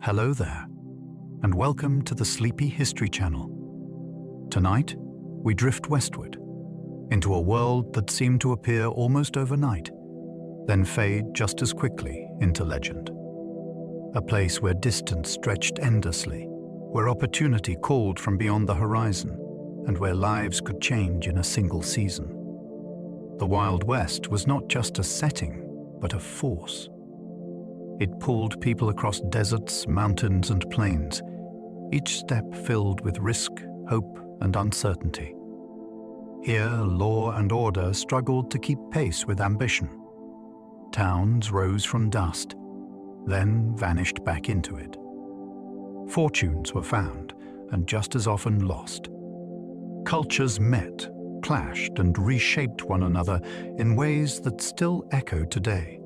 Hello there, and welcome to the Sleepy History Channel. Tonight, we drift westward, into a world that seemed to appear almost overnight, then fade just as quickly into legend. A place where distance stretched endlessly, where opportunity called from beyond the horizon, and where lives could change in a single season. The Wild West was not just a setting, but a force. It pulled people across deserts, mountains, and plains, each step filled with risk, hope, and uncertainty. Here, law and order struggled to keep pace with ambition. Towns rose from dust, then vanished back into it. Fortunes were found, and just as often lost. Cultures met, clashed, and reshaped one another in ways that still echo today.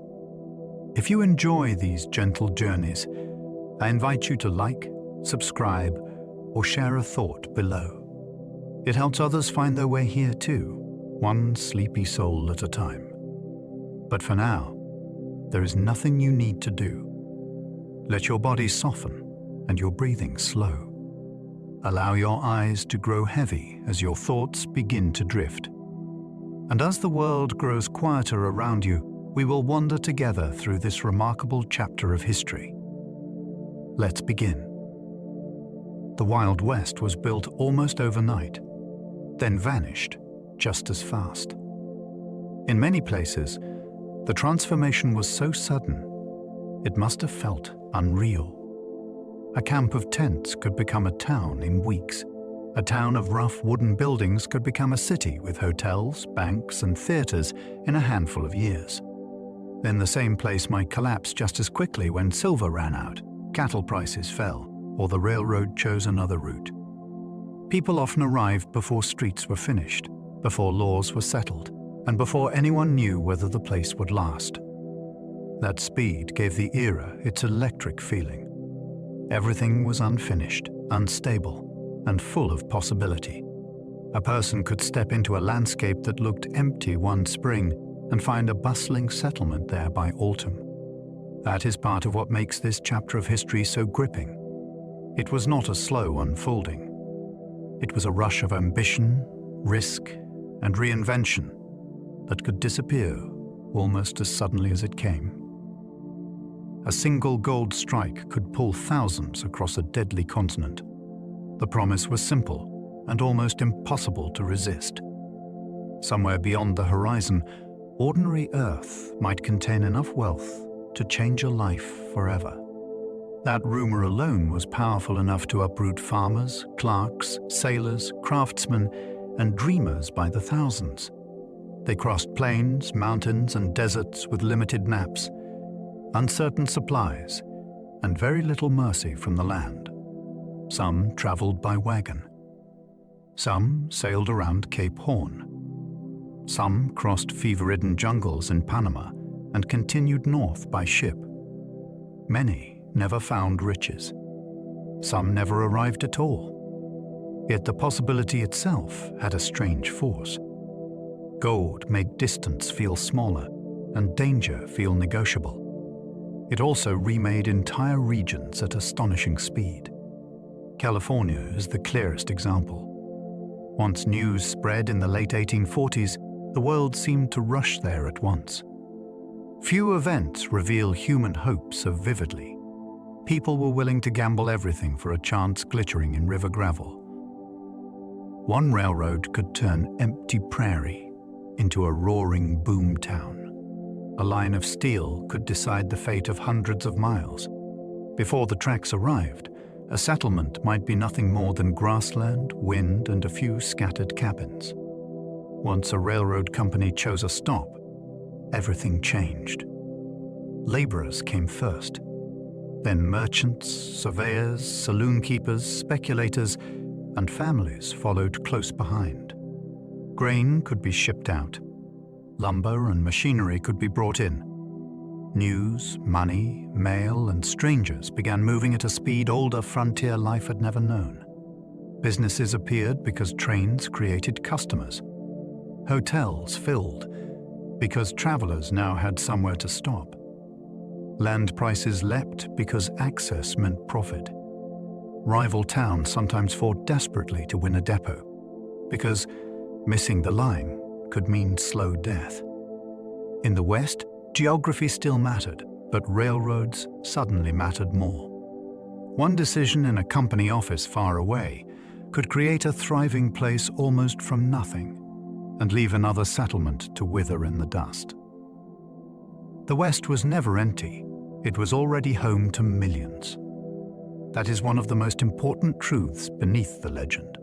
If you enjoy these gentle journeys, I invite you to like, subscribe, or share a thought below. It helps others find their way here too, one sleepy soul at a time. But for now, there is nothing you need to do. Let your body soften and your breathing slow. Allow your eyes to grow heavy as your thoughts begin to drift. And as the world grows quieter around you, we will wander together through this remarkable chapter of history. Let's begin. The Wild West was built almost overnight, then vanished just as fast. In many places, the transformation was so sudden, it must have felt unreal. A camp of tents could become a town in weeks. A town of rough wooden buildings could become a city with hotels, banks, and theaters in a handful of years. Then the same place might collapse just as quickly when silver ran out, cattle prices fell, or the railroad chose another route. People often arrived before streets were finished, before laws were settled, and before anyone knew whether the place would last. That speed gave the era its electric feeling. Everything was unfinished, unstable, and full of possibility. A person could step into a landscape that looked empty one spring and find a bustling settlement there by autumn. That is part of what makes this chapter of history so gripping. It was not a slow unfolding. It was a rush of ambition, risk, and reinvention that could disappear almost as suddenly as it came. A single gold strike could pull thousands across a deadly continent. The promise was simple and almost impossible to resist. Somewhere beyond the horizon, ordinary earth might contain enough wealth to change a life forever. That rumor alone was powerful enough to uproot farmers, clerks, sailors, craftsmen, and dreamers by the thousands. They crossed plains, mountains, and deserts with limited maps, uncertain supplies, and very little mercy from the land. Some traveled by wagon. Some sailed around Cape Horn. Some crossed fever-ridden jungles in Panama and continued north by ship. Many never found riches. Some never arrived at all. Yet the possibility itself had a strange force. Gold made distance feel smaller and danger feel negotiable. It also remade entire regions at astonishing speed. California is the clearest example. Once news spread in the late 1840s, the world seemed to rush there at once. Few events reveal human hope so vividly. People were willing to gamble everything for a chance glittering in river gravel. One railroad could turn empty prairie into a roaring boomtown. A line of steel could decide the fate of hundreds of miles. Before the tracks arrived, a settlement might be nothing more than grassland, wind, and a few scattered cabins. Once a railroad company chose a stop, everything changed. Laborers came first, then merchants, surveyors, saloon keepers, speculators, and families followed close behind. Grain could be shipped out. Lumber and machinery could be brought in. News, money, mail, and strangers began moving at a speed older frontier life had never known. Businesses appeared because trains created customers. Hotels filled because travelers now had somewhere to stop. Land prices leapt because access meant profit. Rival towns sometimes fought desperately to win a depot, because missing the line could mean slow death. In the West, geography still mattered, but railroads suddenly mattered more. One decision in a company office far away could create a thriving place almost from nothing and leave another settlement to wither in the dust. The West was never empty. It was already home to millions. That is one of the most important truths beneath the legend.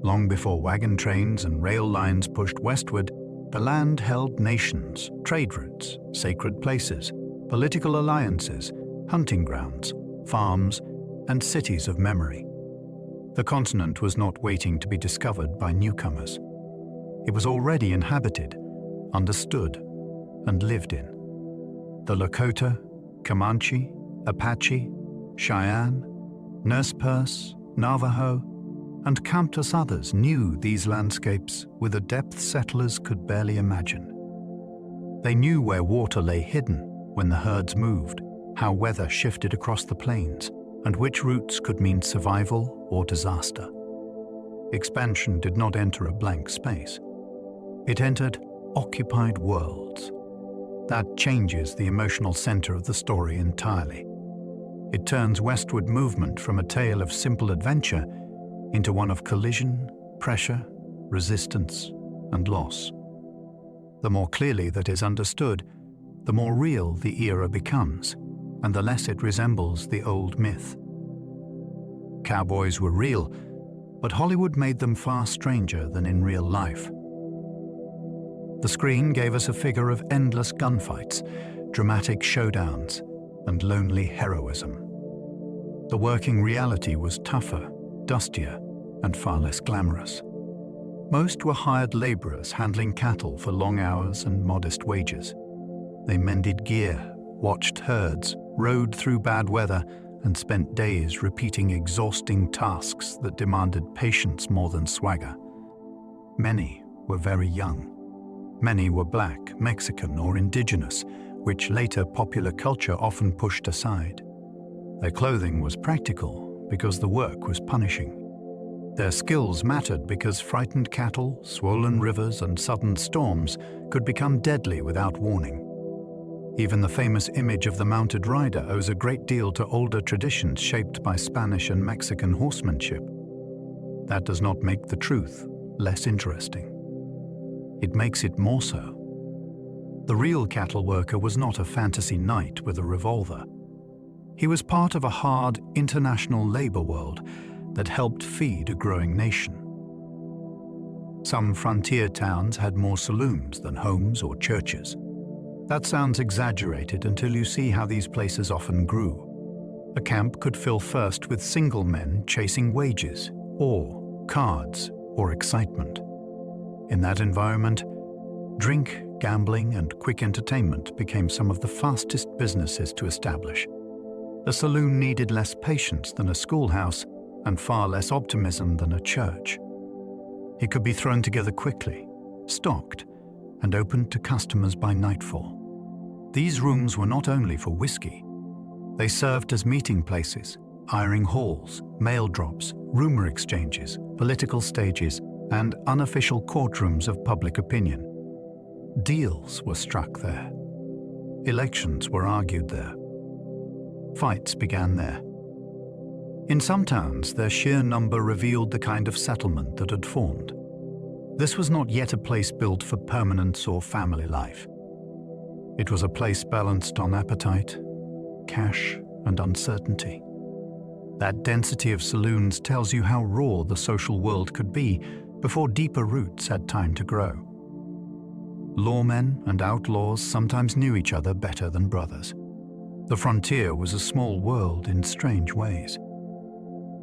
Long before wagon trains and rail lines pushed westward, the land held nations, trade routes, sacred places, political alliances, hunting grounds, farms, and cities of memory. The continent was not waiting to be discovered by newcomers. It was already inhabited, understood, and lived in. The Lakota, Comanche, Apache, Cheyenne, Nez Perce, Navajo, and countless others knew these landscapes with a depth settlers could barely imagine. They knew where water lay hidden when the herds moved, how weather shifted across the plains, and which routes could mean survival or disaster. Expansion did not enter a blank space. It entered occupied worlds. That changes the emotional center of the story entirely. It turns westward movement from a tale of simple adventure into one of collision, pressure, resistance, and loss. The more clearly that is understood, the more real the era becomes, and the less it resembles the old myth. Cowboys were real, but Hollywood made them far stranger than in real life. The screen gave us a figure of endless gunfights, dramatic showdowns, and lonely heroism. The working reality was tougher, dustier, and far less glamorous. Most were hired laborers handling cattle for long hours and modest wages. They mended gear, watched herds, rode through bad weather, and spent days repeating exhausting tasks that demanded patience more than swagger. Many were very young. Many were black, Mexican, or indigenous, which later popular culture often pushed aside. Their clothing was practical because the work was punishing. Their skills mattered because frightened cattle, swollen rivers, and sudden storms could become deadly without warning. Even the famous image of the mounted rider owes a great deal to older traditions shaped by Spanish and Mexican horsemanship. That does not make the truth less interesting. It makes it more so. The real cattle worker was not a fantasy knight with a revolver. He was part of a hard international labor world that helped feed a growing nation. Some frontier towns had more saloons than homes or churches. That sounds exaggerated until you see how these places often grew. A camp could fill first with single men chasing wages, or cards, or excitement. In that environment, drink, gambling, and quick entertainment became some of the fastest businesses to establish. A saloon needed less patience than a schoolhouse and far less optimism than a church. It could be thrown together quickly, stocked, and opened to customers by nightfall. These rooms were not only for whiskey. They served as meeting places, hiring halls, mail drops, rumor exchanges, political stages, and unofficial courtrooms of public opinion. Deals were struck there. Elections were argued there. Fights began there. In some towns, their sheer number revealed the kind of settlement that had formed. This was not yet a place built for permanence or family life. It was a place balanced on appetite, cash, and uncertainty. That density of saloons tells you how raw the social world could be before deeper roots had time to grow. Lawmen and outlaws sometimes knew each other better than brothers. The frontier was a small world in strange ways.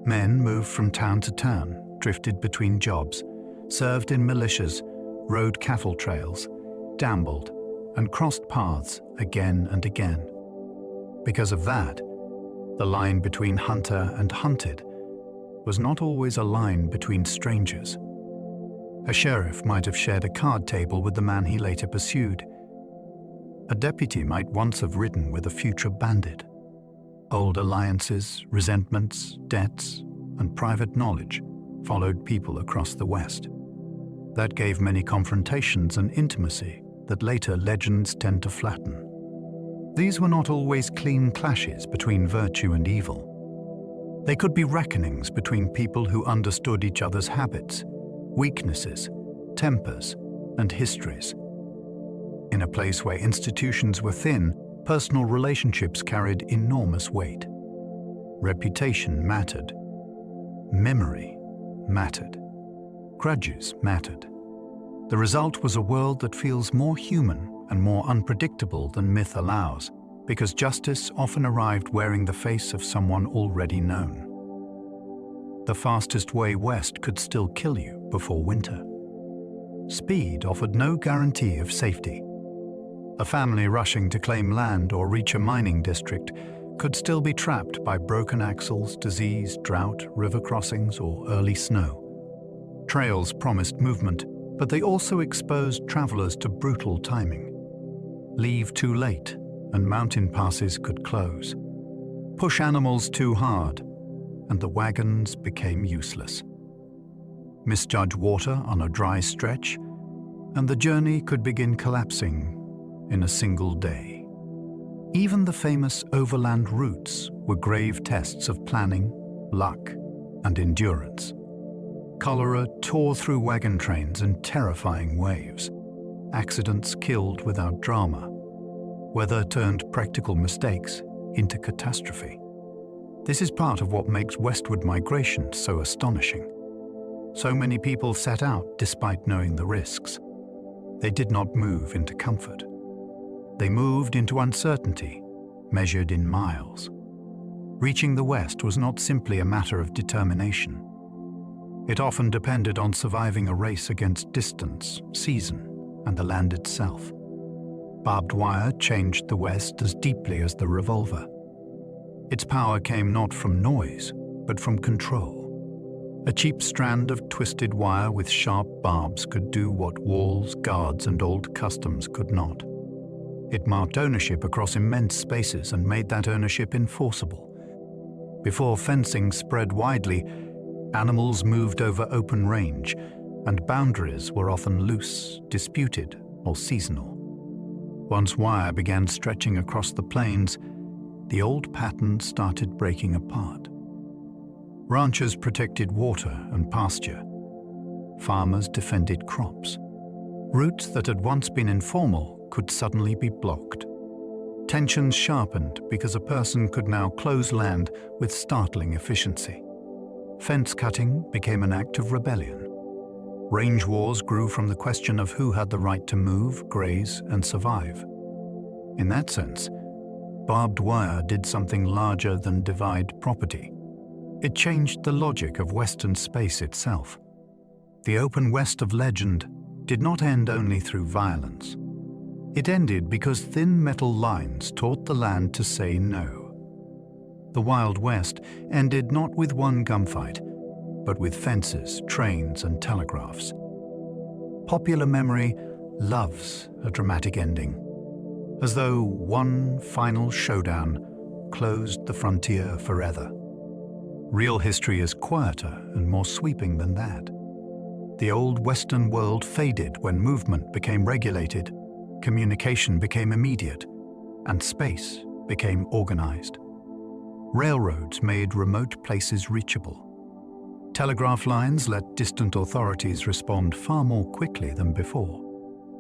Men moved from town to town, drifted between jobs, served in militias, rode cattle trails, gambled, and crossed paths again and again. Because of that, the line between hunter and hunted was not always a line between strangers. A sheriff might have shared a card table with the man he later pursued. a deputy might once have ridden with a future bandit. Old alliances, resentments, debts, and private knowledge followed people across the West. That gave many confrontations and intimacy that later legends tend to flatten. These were not always clean clashes between virtue and evil. They could be reckonings between people who understood each other's habits, weaknesses, tempers, and histories. In a place where institutions were thin, personal relationships carried enormous weight. Reputation mattered. Memory mattered. Grudges mattered. The result was a world that feels more human and more unpredictable than myth allows, because justice often arrived wearing the face of someone already known. The fastest way west could still kill you before winter. Speed offered no guarantee of safety. A family rushing to claim land or reach a mining district could still be trapped by broken axles, disease, drought, river crossings, or early snow. Trails promised movement, but they also exposed travelers to brutal timing. Leave too late, and mountain passes could close. Push animals too hard, and the wagons became useless. Misjudge water on a dry stretch, and the journey could begin collapsing in a single day. Even the famous overland routes were grave tests of planning, luck, and endurance. Cholera tore through wagon trains in terrifying waves. Accidents killed without drama. Weather turned practical mistakes into catastrophe. This is part of what makes westward migration so astonishing. So many people set out despite knowing the risks. They did not move into comfort. They moved into uncertainty, measured in miles. Reaching the West was not simply a matter of determination. It often depended on surviving a race against distance, season, and the land itself. Barbed wire changed the West as deeply as the revolver. Its power came not from noise, but from control. A cheap strand of twisted wire with sharp barbs could do what walls, guards, and old customs could not. It marked ownership across immense spaces and made that ownership enforceable. Before fencing spread widely, animals moved over open range, and boundaries were often loose, disputed, or seasonal. Once wire began stretching across the plains, the old pattern started breaking apart. Ranchers protected water and pasture. Farmers defended crops. Routes that had once been informal could suddenly be blocked. Tensions sharpened because a person could now close land with startling efficiency. Fence cutting became an act of rebellion. Range wars grew from the question of who had the right to move, graze, and survive. In that sense, barbed wire did something larger than divide property. It changed the logic of Western space itself. The open West of legend did not end only through violence. It ended because thin metal lines taught the land to say no. The Wild West ended not with one gunfight, but with fences, trains, and telegraphs. Popular memory loves a dramatic ending, as though one final showdown closed the frontier forever. Real history is quieter and more sweeping than that. The old Western world faded when movement became regulated, communication became immediate, and space became organized. Railroads made remote places reachable. Telegraph lines let distant authorities respond far more quickly than before.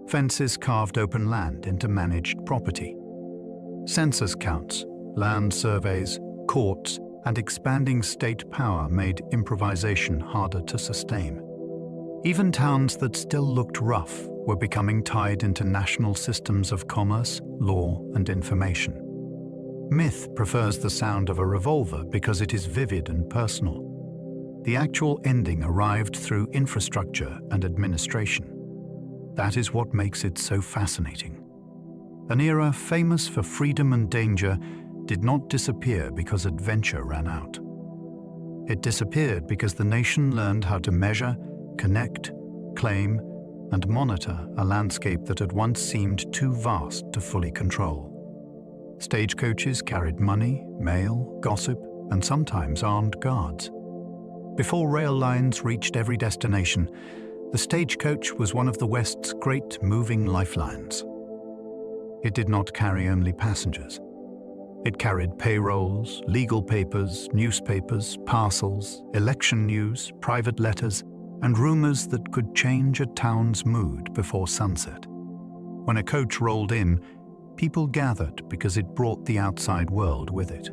Fences carved open land into managed property. Census counts, land surveys, courts, and expanding state power made improvisation harder to sustain. Even towns that still looked rough were becoming tied into national systems of commerce, law, and information. Myth prefers the sound of a revolver because it is vivid and personal. The actual ending arrived through infrastructure and administration. That is what makes it so fascinating. An era famous for freedom and danger did not disappear because adventure ran out. It disappeared because the nation learned how to measure, connect, claim, and monitor a landscape that had once seemed too vast to fully control. Stagecoaches carried money, mail, gossip, and sometimes armed guards. Before rail lines reached every destination, the stagecoach was one of the West's great moving lifelines. It did not carry only passengers. It carried payrolls, legal papers, newspapers, parcels, election news, private letters, and rumors that could change a town's mood before sunset. When a coach rolled in, people gathered because it brought the outside world with it.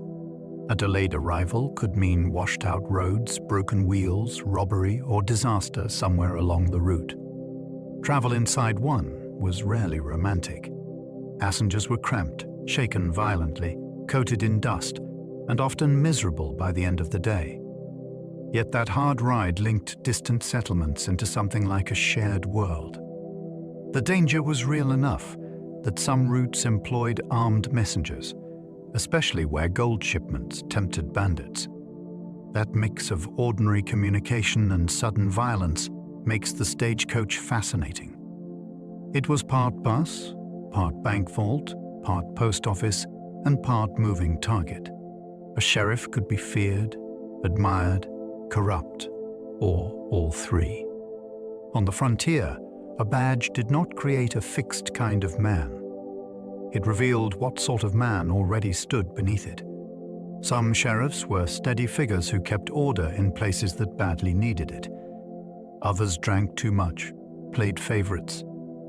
A delayed arrival could mean washed-out roads, broken wheels, robbery, or disaster somewhere along the route. Travel inside one was rarely romantic. Passengers were cramped, shaken violently, coated in dust, and often miserable by the end of the day. Yet that hard ride linked distant settlements into something like a shared world. The danger was real enough that some routes employed armed messengers, especially where gold shipments tempted bandits. That mix of ordinary communication and sudden violence makes the stagecoach fascinating. It was part bus, part bank vault, part post office, and part moving target. A sheriff could be feared, admired, corrupt, or all three. On the frontier, a badge did not create a fixed kind of man. It revealed what sort of man already stood beneath it. Some sheriffs were steady figures who kept order in places that badly needed it. Others drank too much, played favorites,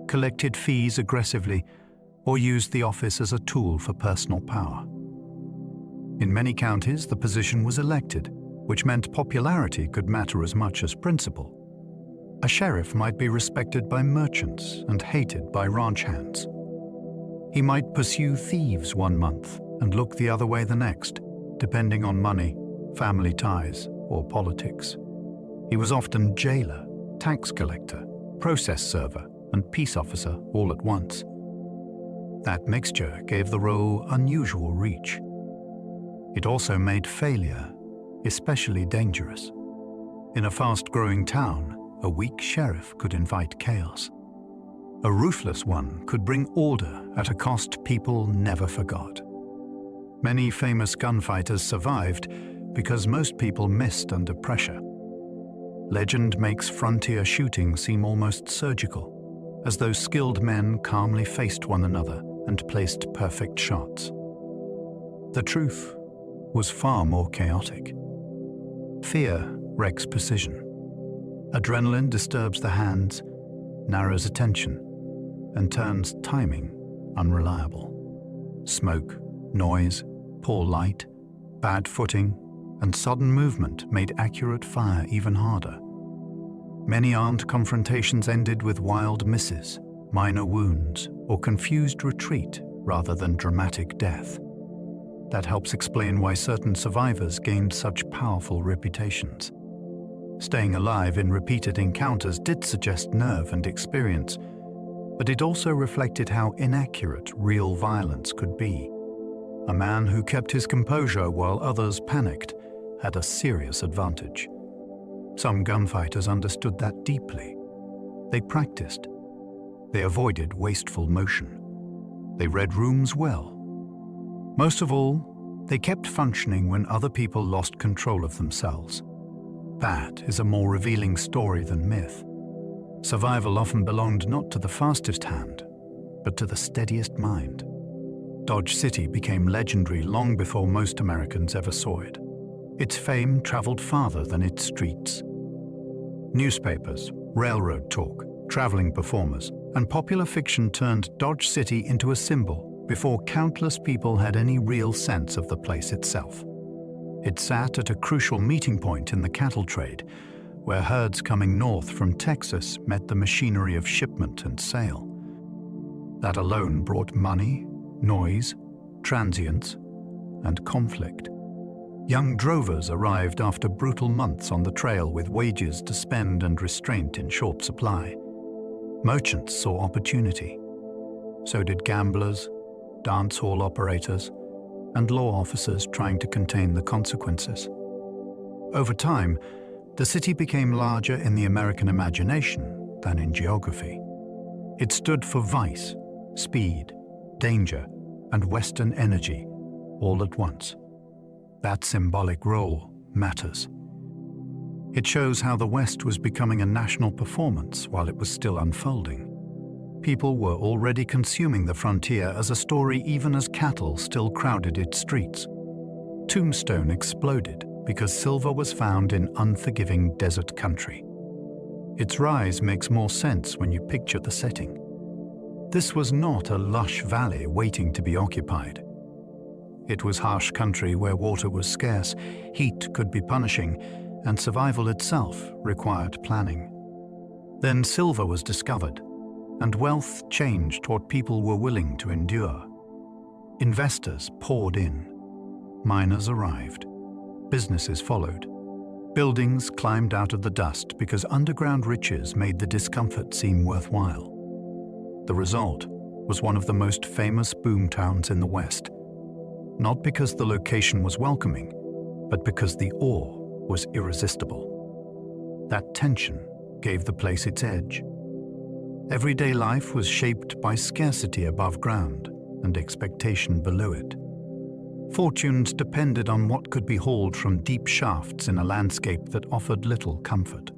collected fees aggressively, or used the office as a tool for personal power. In many counties, the position was elected, which meant popularity could matter as much as principle. A sheriff might be respected by merchants and hated by ranch hands. He might pursue thieves one month and look the other way the next, depending on money, family ties, or politics. He was often jailer, tax collector, process server, and peace officer all at once. That mixture gave the role unusual reach. It also made failure especially dangerous. In a fast-growing town, a weak sheriff could invite chaos. A ruthless one could bring order at a cost people never forgot. Many famous gunfighters survived because most people missed under pressure. Legend makes frontier shooting seem almost surgical, as though skilled men calmly faced one another and placed perfect shots. The truth was far more chaotic. Fear wrecks precision. Adrenaline disturbs the hands, narrows attention, and turns timing unreliable. Smoke, noise, poor light, bad footing, and sudden movement made accurate fire even harder. Many armed confrontations ended with wild misses, minor wounds, or confused retreat rather than dramatic death. That helps explain why certain survivors gained such powerful reputations. Staying alive in repeated encounters did suggest nerve and experience, but it also reflected how inaccurate real violence could be. A man who kept his composure while others panicked had a serious advantage. Some gunfighters understood that deeply. They practiced. They avoided wasteful motion. They read rooms well. Most of all, they kept functioning when other people lost control of themselves. That is a more revealing story than myth. Survival often belonged not to the fastest hand, but to the steadiest mind. Dodge City became legendary long before most Americans ever saw it. Its fame traveled farther than its streets. Newspapers, railroad talk, traveling performers, and popular fiction turned Dodge City into a symbol before countless people had any real sense of the place itself. It sat at a crucial meeting point in the cattle trade, where herds coming north from Texas met the machinery of shipment and sale. That alone brought money, noise, transience, and conflict. Young drovers arrived after brutal months on the trail with wages to spend and restraint in short supply. Merchants saw opportunity. So did gamblers, dance hall operators, and law officers trying to contain the consequences. Over time, the city became larger in the American imagination than in geography. It stood for vice, speed, danger, and Western energy, all at once. That symbolic role matters. It shows how the West was becoming a national performance while it was still unfolding. People were already consuming the frontier as a story even as cattle still crowded its streets. Tombstone exploded because silver was found in unforgiving desert country. Its rise makes more sense when you picture the setting. This was not a lush valley waiting to be occupied. It was harsh country where water was scarce, heat could be punishing, and survival itself required planning. Then silver was discovered, and wealth changed what people were willing to endure. Investors poured in. Miners arrived. Businesses followed. Buildings climbed out of the dust because underground riches made the discomfort seem worthwhile. The result was one of the most famous boomtowns in the West, not because the location was welcoming, but because the awe was irresistible. That tension gave the place its edge. Everyday life was shaped by scarcity above ground and expectation below it. Fortunes depended on what could be hauled from deep shafts in a landscape that offered little comfort.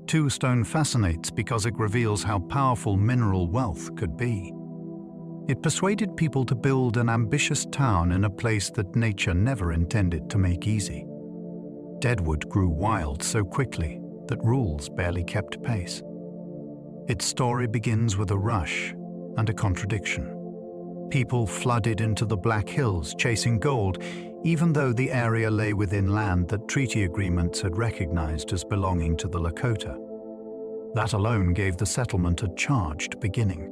Tombstone fascinates because it reveals how powerful mineral wealth could be. It persuaded people to build an ambitious town in a place that nature never intended to make easy. Deadwood grew wild so quickly that rules barely kept pace. Its story begins with a rush and a contradiction. People flooded into the Black Hills chasing gold, even though the area lay within land that treaty agreements had recognized as belonging to the Lakota. That alone gave the settlement a charged beginning.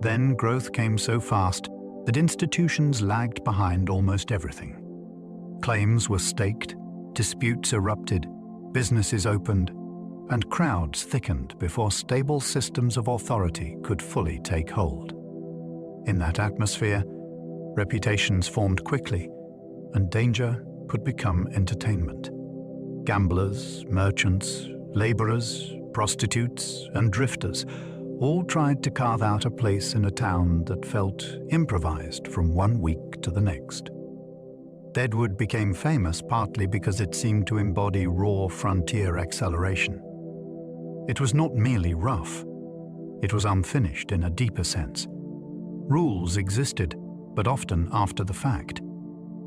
Then growth came so fast that institutions lagged behind almost everything. Claims were staked, disputes erupted, businesses opened, and crowds thickened before stable systems of authority could fully take hold. In that atmosphere, reputations formed quickly, and danger could become entertainment. Gamblers, merchants, laborers, prostitutes, and drifters all tried to carve out a place in a town that felt improvised from one week to the next. Deadwood became famous partly because it seemed to embody raw frontier acceleration. It was not merely rough. It was unfinished in a deeper sense. Rules existed, but often after the fact.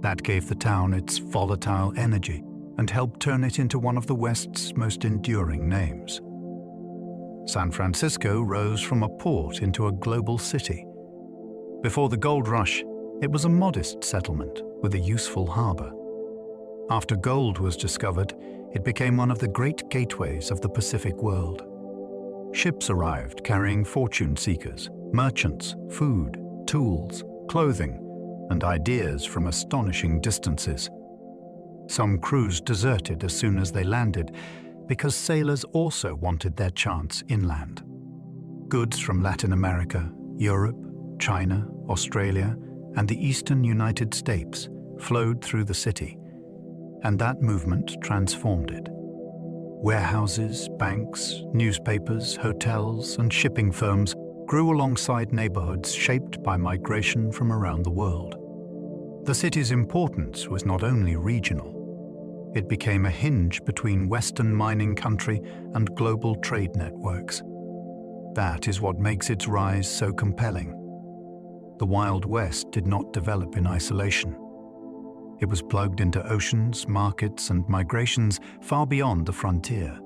That gave the town its volatile energy and helped turn it into one of the West's most enduring names. San Francisco rose from a port into a global city. Before the gold rush, it was a modest settlement with a useful harbor. After gold was discovered, it became one of the great gateways of the Pacific world. Ships arrived carrying fortune seekers, merchants, food, tools, clothing, and ideas from astonishing distances. Some crews deserted as soon as they landed because sailors also wanted their chance inland. Goods from Latin America, Europe, China, Australia, and the eastern United States flowed through the city, and that movement transformed it. Warehouses, banks, newspapers, hotels, and shipping firms grew alongside neighborhoods shaped by migration from around the world. The city's importance was not only regional. It became a hinge between Western mining country and global trade networks. That is what makes its rise so compelling. The Wild West did not develop in isolation. It was plugged into oceans, markets, and migrations far beyond the frontier.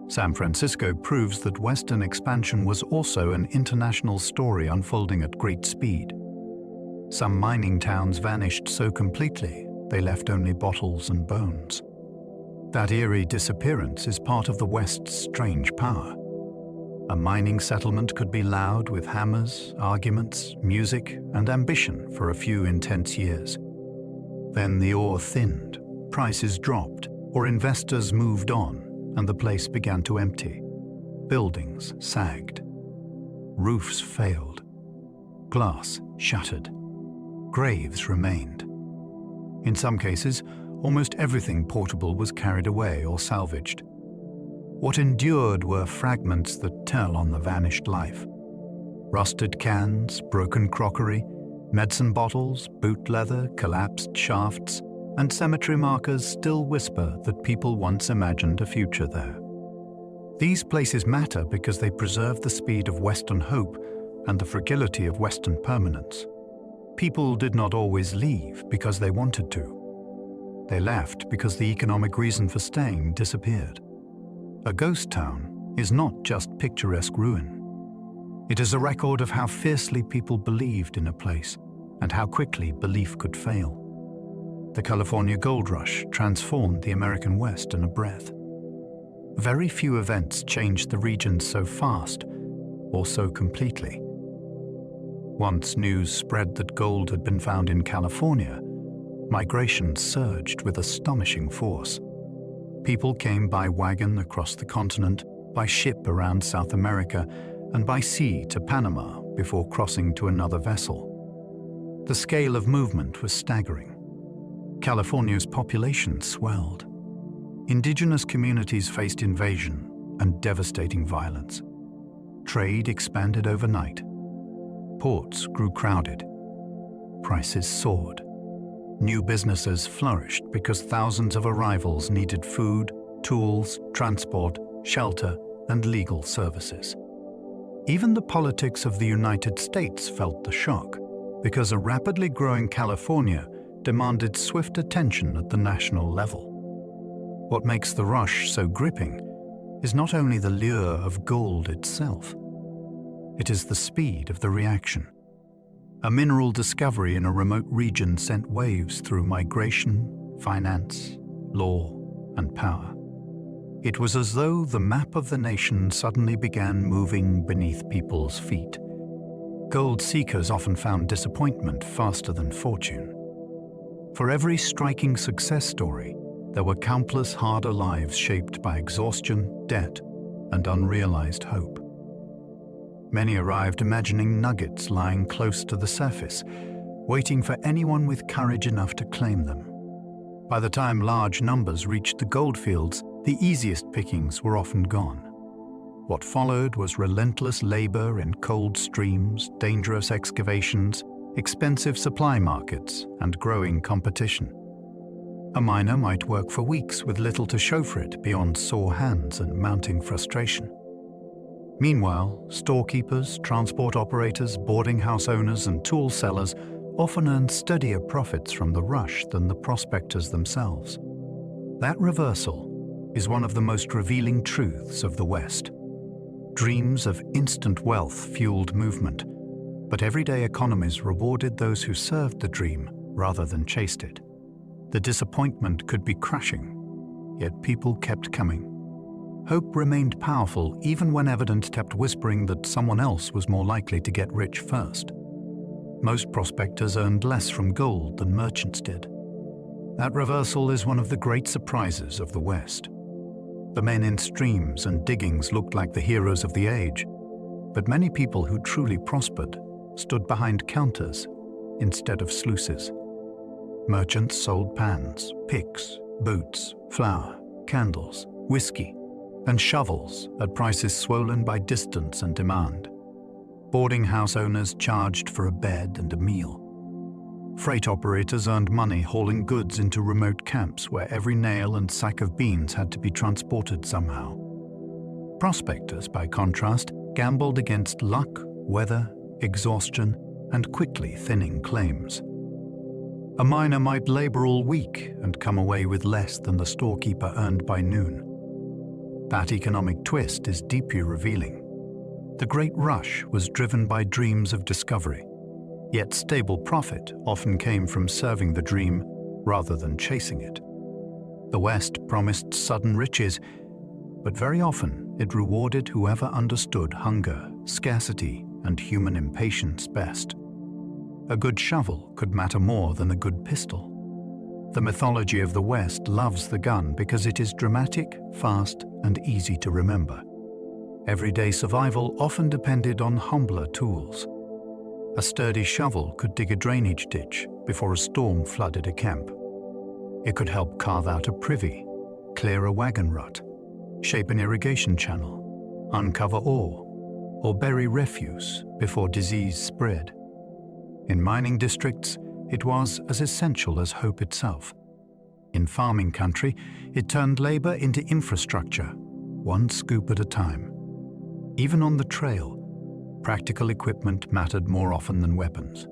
San Francisco proves that Western expansion was also an international story unfolding at great speed. Some mining towns vanished so completely they left only bottles and bones. That eerie disappearance is part of the West's strange power. A mining settlement could be loud with hammers, arguments, music, and ambition for a few intense years. Then the ore thinned, prices dropped, or investors moved on, and the place began to empty. Buildings sagged. Roofs failed. Glass shattered. Graves remained. In some cases, almost everything portable was carried away or salvaged. What endured were fragments that tell on the vanished life. Rusted cans, broken crockery, medicine bottles, boot leather, collapsed shafts, and cemetery markers still whisper that people once imagined a future there. These places matter because they preserve the speed of Western hope and the fragility of Western permanence. People did not always leave because they wanted to. They left because the economic reason for staying disappeared. A ghost town is not just picturesque ruin. It is a record of how fiercely people believed in a place and how quickly belief could fail. The California gold rush transformed the American West in a breath. Very few events changed the region so fast or so completely. Once news spread that gold had been found in California, migration surged with astonishing force. People came by wagon across the continent, by ship around South America, and by sea to Panama before crossing to another vessel. The scale of movement was staggering. California's population swelled. Indigenous communities faced invasion and devastating violence. Trade expanded overnight. Ports grew crowded. Prices soared. New businesses flourished because thousands of arrivals needed food, tools, transport, shelter, and legal services. Even the politics of the United States felt the shock, because a rapidly growing California demanded swift attention at the national level. What makes the rush so gripping is not only the lure of gold itself. It is the speed of the reaction. A mineral discovery in a remote region sent waves through migration, finance, law, and power. It was as though the map of the nation suddenly began moving beneath people's feet. Gold seekers often found disappointment faster than fortune. For every striking success story, there were countless harder lives shaped by exhaustion, debt, and unrealized hope. Many arrived imagining nuggets lying close to the surface, waiting for anyone with courage enough to claim them. By the time large numbers reached the goldfields, the easiest pickings were often gone. What followed was relentless labor in cold streams, dangerous excavations, expensive supply markets, and growing competition. A miner might work for weeks with little to show for it beyond sore hands and mounting frustration. Meanwhile, storekeepers, transport operators, boarding house owners, and tool sellers often earned steadier profits from the rush than the prospectors themselves. That reversal is one of the most revealing truths of the West. Dreams of instant wealth fueled movement, but everyday economies rewarded those who served the dream rather than chased it. The disappointment could be crushing, yet people kept coming. Hope remained powerful even when evidence kept whispering that someone else was more likely to get rich first. Most prospectors earned less from gold than merchants did. That reversal is one of the great surprises of the West. The men in streams and diggings looked like the heroes of the age, but many people who truly prospered stood behind counters instead of sluices. Merchants sold pans, picks, boots, flour, candles, whiskey, and shovels at prices swollen by distance and demand. Boarding house owners charged for a bed and a meal. Freight operators earned money hauling goods into remote camps where every nail and sack of beans had to be transported somehow. Prospectors, by contrast, gambled against luck, weather, exhaustion, and quickly thinning claims. A miner might labor all week and come away with less than the storekeeper earned by noon. That economic twist is deeply revealing. The Great Rush was driven by dreams of discovery, yet stable profit often came from serving the dream rather than chasing it. The West promised sudden riches, but very often it rewarded whoever understood hunger, scarcity, and human impatience best. A good shovel could matter more than a good pistol. The mythology of the West loves the gun because it is dramatic, fast, and easy to remember. Everyday survival often depended on humbler tools. A sturdy shovel could dig a drainage ditch before a storm flooded a camp. It could help carve out a privy, clear a wagon rut, shape an irrigation channel, uncover ore, or bury refuse before disease spread. In mining districts, it was as essential as hope itself. In farming country, it turned labor into infrastructure, one scoop at a time. Even on the trail, practical equipment mattered more often than weapons.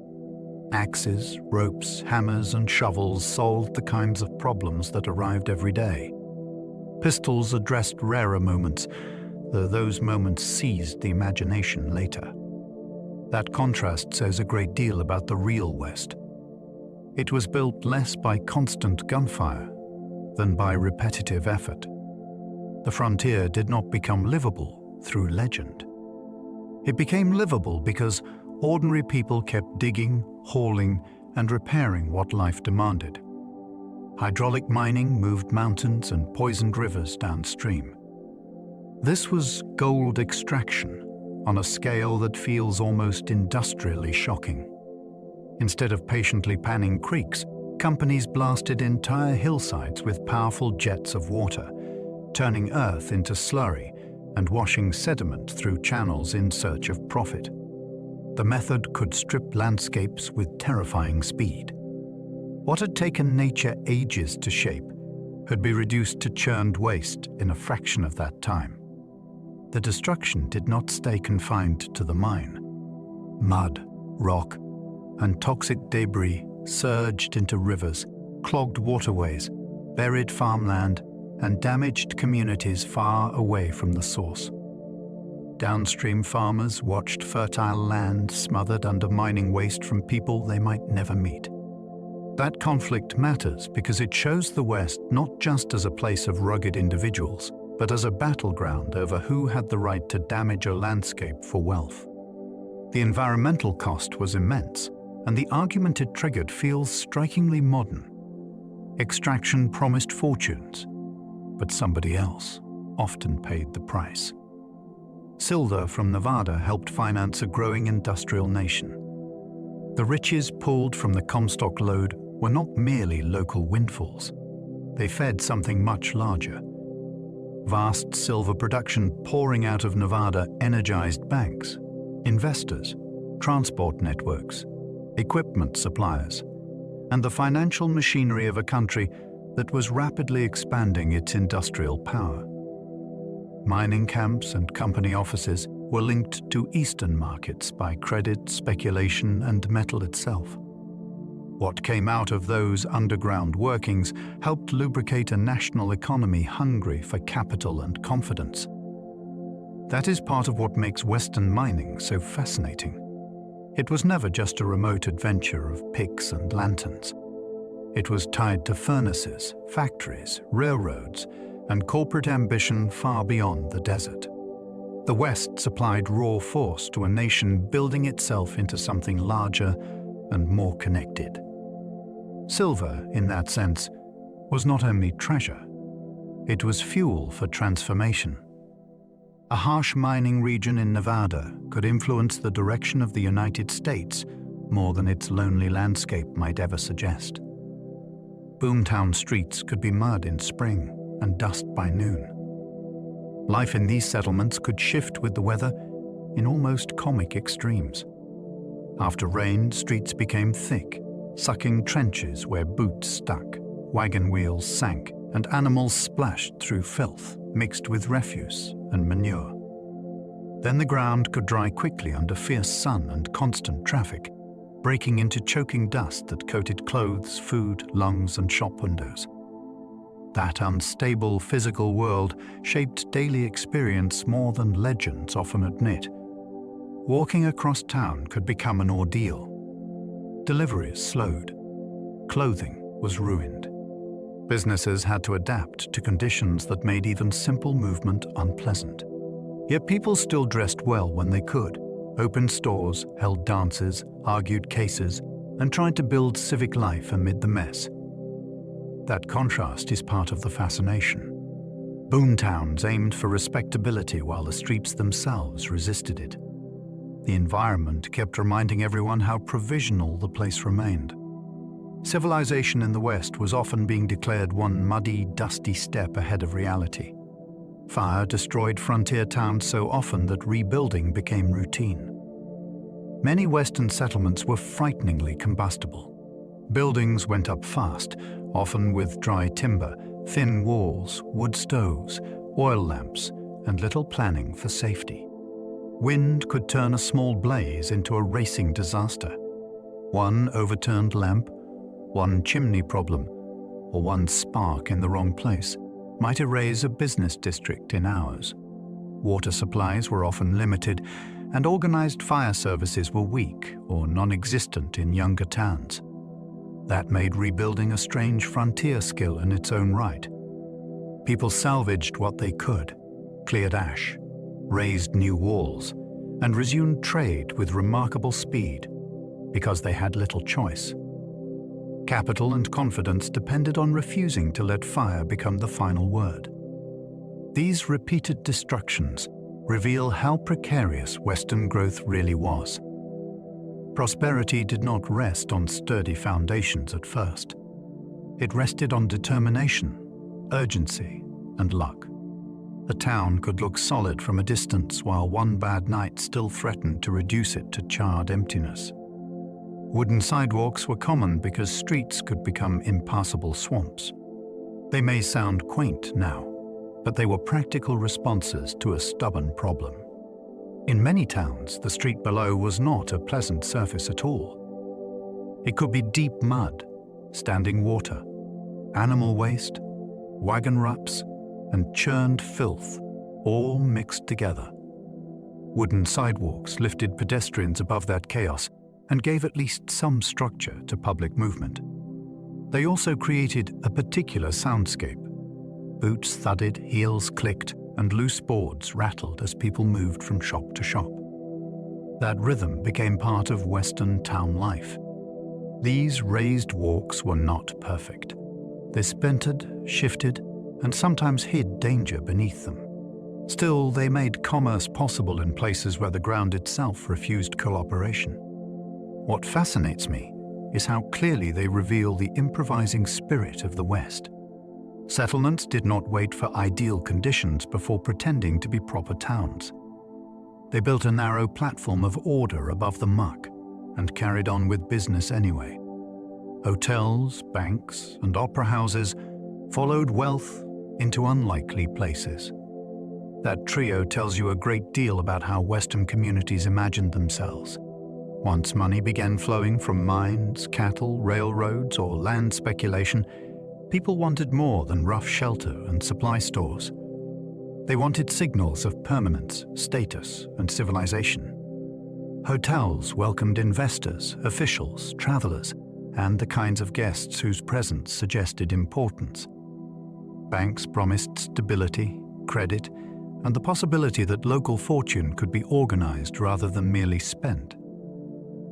Axes, ropes, hammers, and shovels solved the kinds of problems that arrived every day. Pistols addressed rarer moments, though those moments seized the imagination later. That contrast says a great deal about the real West. It was built less by constant gunfire than by repetitive effort. The frontier did not become livable through legend. It became livable because ordinary people kept digging, hauling, and repairing what life demanded. Hydraulic mining moved mountains and poisoned rivers downstream. This was gold extraction on a scale that feels almost industrially shocking. Instead of patiently panning creeks, companies blasted entire hillsides with powerful jets of water, turning earth into slurry and washing sediment through channels in search of profit. The method could strip landscapes with terrifying speed. What had taken nature ages to shape could be reduced to churned waste in a fraction of that time. The destruction did not stay confined to the mine. Mud, rock, and toxic debris surged into rivers, clogged waterways, buried farmland, and damaged communities far away from the source. Downstream farmers watched fertile land smothered under mining waste from people they might never meet. That conflict matters because it shows the West not just as a place of rugged individuals, but as a battleground over who had the right to damage a landscape for wealth. The environmental cost was immense, and the argument it triggered feels strikingly modern. Extraction promised fortunes, but somebody else often paid the price. Silver from Nevada helped finance a growing industrial nation. The riches pulled from the Comstock lode were not merely local windfalls. They fed something much larger. Vast silver production pouring out of Nevada energized banks, investors, transport networks, equipment suppliers, and the financial machinery of a country that was rapidly expanding its industrial power. Mining camps and company offices were linked to eastern markets by credit, speculation, and metal itself. What came out of those underground workings helped lubricate a national economy hungry for capital and confidence. That is part of what makes Western mining so fascinating. It was never just a remote adventure of picks and lanterns. It was tied to furnaces, factories, railroads, and corporate ambition far beyond the desert. The West supplied raw force to a nation building itself into something larger and more connected. Silver, in that sense, was not only treasure, it was fuel for transformation. A harsh mining region in Nevada could influence the direction of the United States more than its lonely landscape might ever suggest. Boomtown streets could be mud in spring and dust by noon. Life in these settlements could shift with the weather in almost comic extremes. After rain, streets became thick, sucking trenches where boots stuck, wagon wheels sank, and animals splashed through filth mixed with refuse and manure. Then the ground could dry quickly under fierce sun and constant traffic, breaking into choking dust that coated clothes, food, lungs, and shop windows. That unstable physical world shaped daily experience more than legends often admit. Walking across town could become an ordeal. Deliveries slowed. Clothing was ruined. Businesses had to adapt to conditions that made even simple movement unpleasant. Yet people still dressed well when they could, opened stores, held dances, argued cases, and tried to build civic life amid the mess. That contrast is part of the fascination. Boomtowns aimed for respectability while the streets themselves resisted it. The environment kept reminding everyone how provisional the place remained. Civilization in the West was often being declared one muddy, dusty step ahead of reality. Fire destroyed frontier towns so often that rebuilding became routine. Many western settlements were frighteningly combustible. Buildings went up fast, often with dry timber, thin walls, wood stoves, oil lamps, and little planning for safety. Wind could turn a small blaze into a racing disaster. One overturned lamp, one chimney problem, or one spark in the wrong place might erase a business district in hours. Water supplies were often limited, and organized fire services were weak or non-existent in younger towns. That made rebuilding a strange frontier skill in its own right. People salvaged what they could, cleared ash, raised new walls, and resumed trade with remarkable speed because they had little choice. Capital and confidence depended on refusing to let fire become the final word. These repeated destructions reveal how precarious Western growth really was. Prosperity did not rest on sturdy foundations at first. It rested on determination, urgency, and luck. A town could look solid from a distance while one bad night still threatened to reduce it to charred emptiness. Wooden sidewalks were common because streets could become impassable swamps. They may sound quaint now, but they were practical responses to a stubborn problem. In many towns, the street below was not a pleasant surface at all. It could be deep mud, standing water, animal waste, wagon ruts, and churned filth, all mixed together. Wooden sidewalks lifted pedestrians above that chaos and gave at least some structure to public movement. They also created a particular soundscape. Boots thudded, heels clicked, and loose boards rattled as people moved from shop to shop. That rhythm became part of Western town life. These raised walks were not perfect. They splintered, shifted, and sometimes hid danger beneath them. Still, they made commerce possible in places where the ground itself refused cooperation. What fascinates me is how clearly they reveal the improvising spirit of the West. Settlements did not wait for ideal conditions before pretending to be proper towns. They built a narrow platform of order above the muck and carried on with business anyway. Hotels, banks, and opera houses followed wealth into unlikely places. That trio tells you a great deal about how Western communities imagined themselves. Once money began flowing from mines, cattle, railroads, or land speculation, people wanted more than rough shelter and supply stores. They wanted signals of permanence, status, and civilization. Hotels welcomed investors, officials, travelers, and the kinds of guests whose presence suggested importance. Banks promised stability, credit, and the possibility that local fortune could be organized rather than merely spent.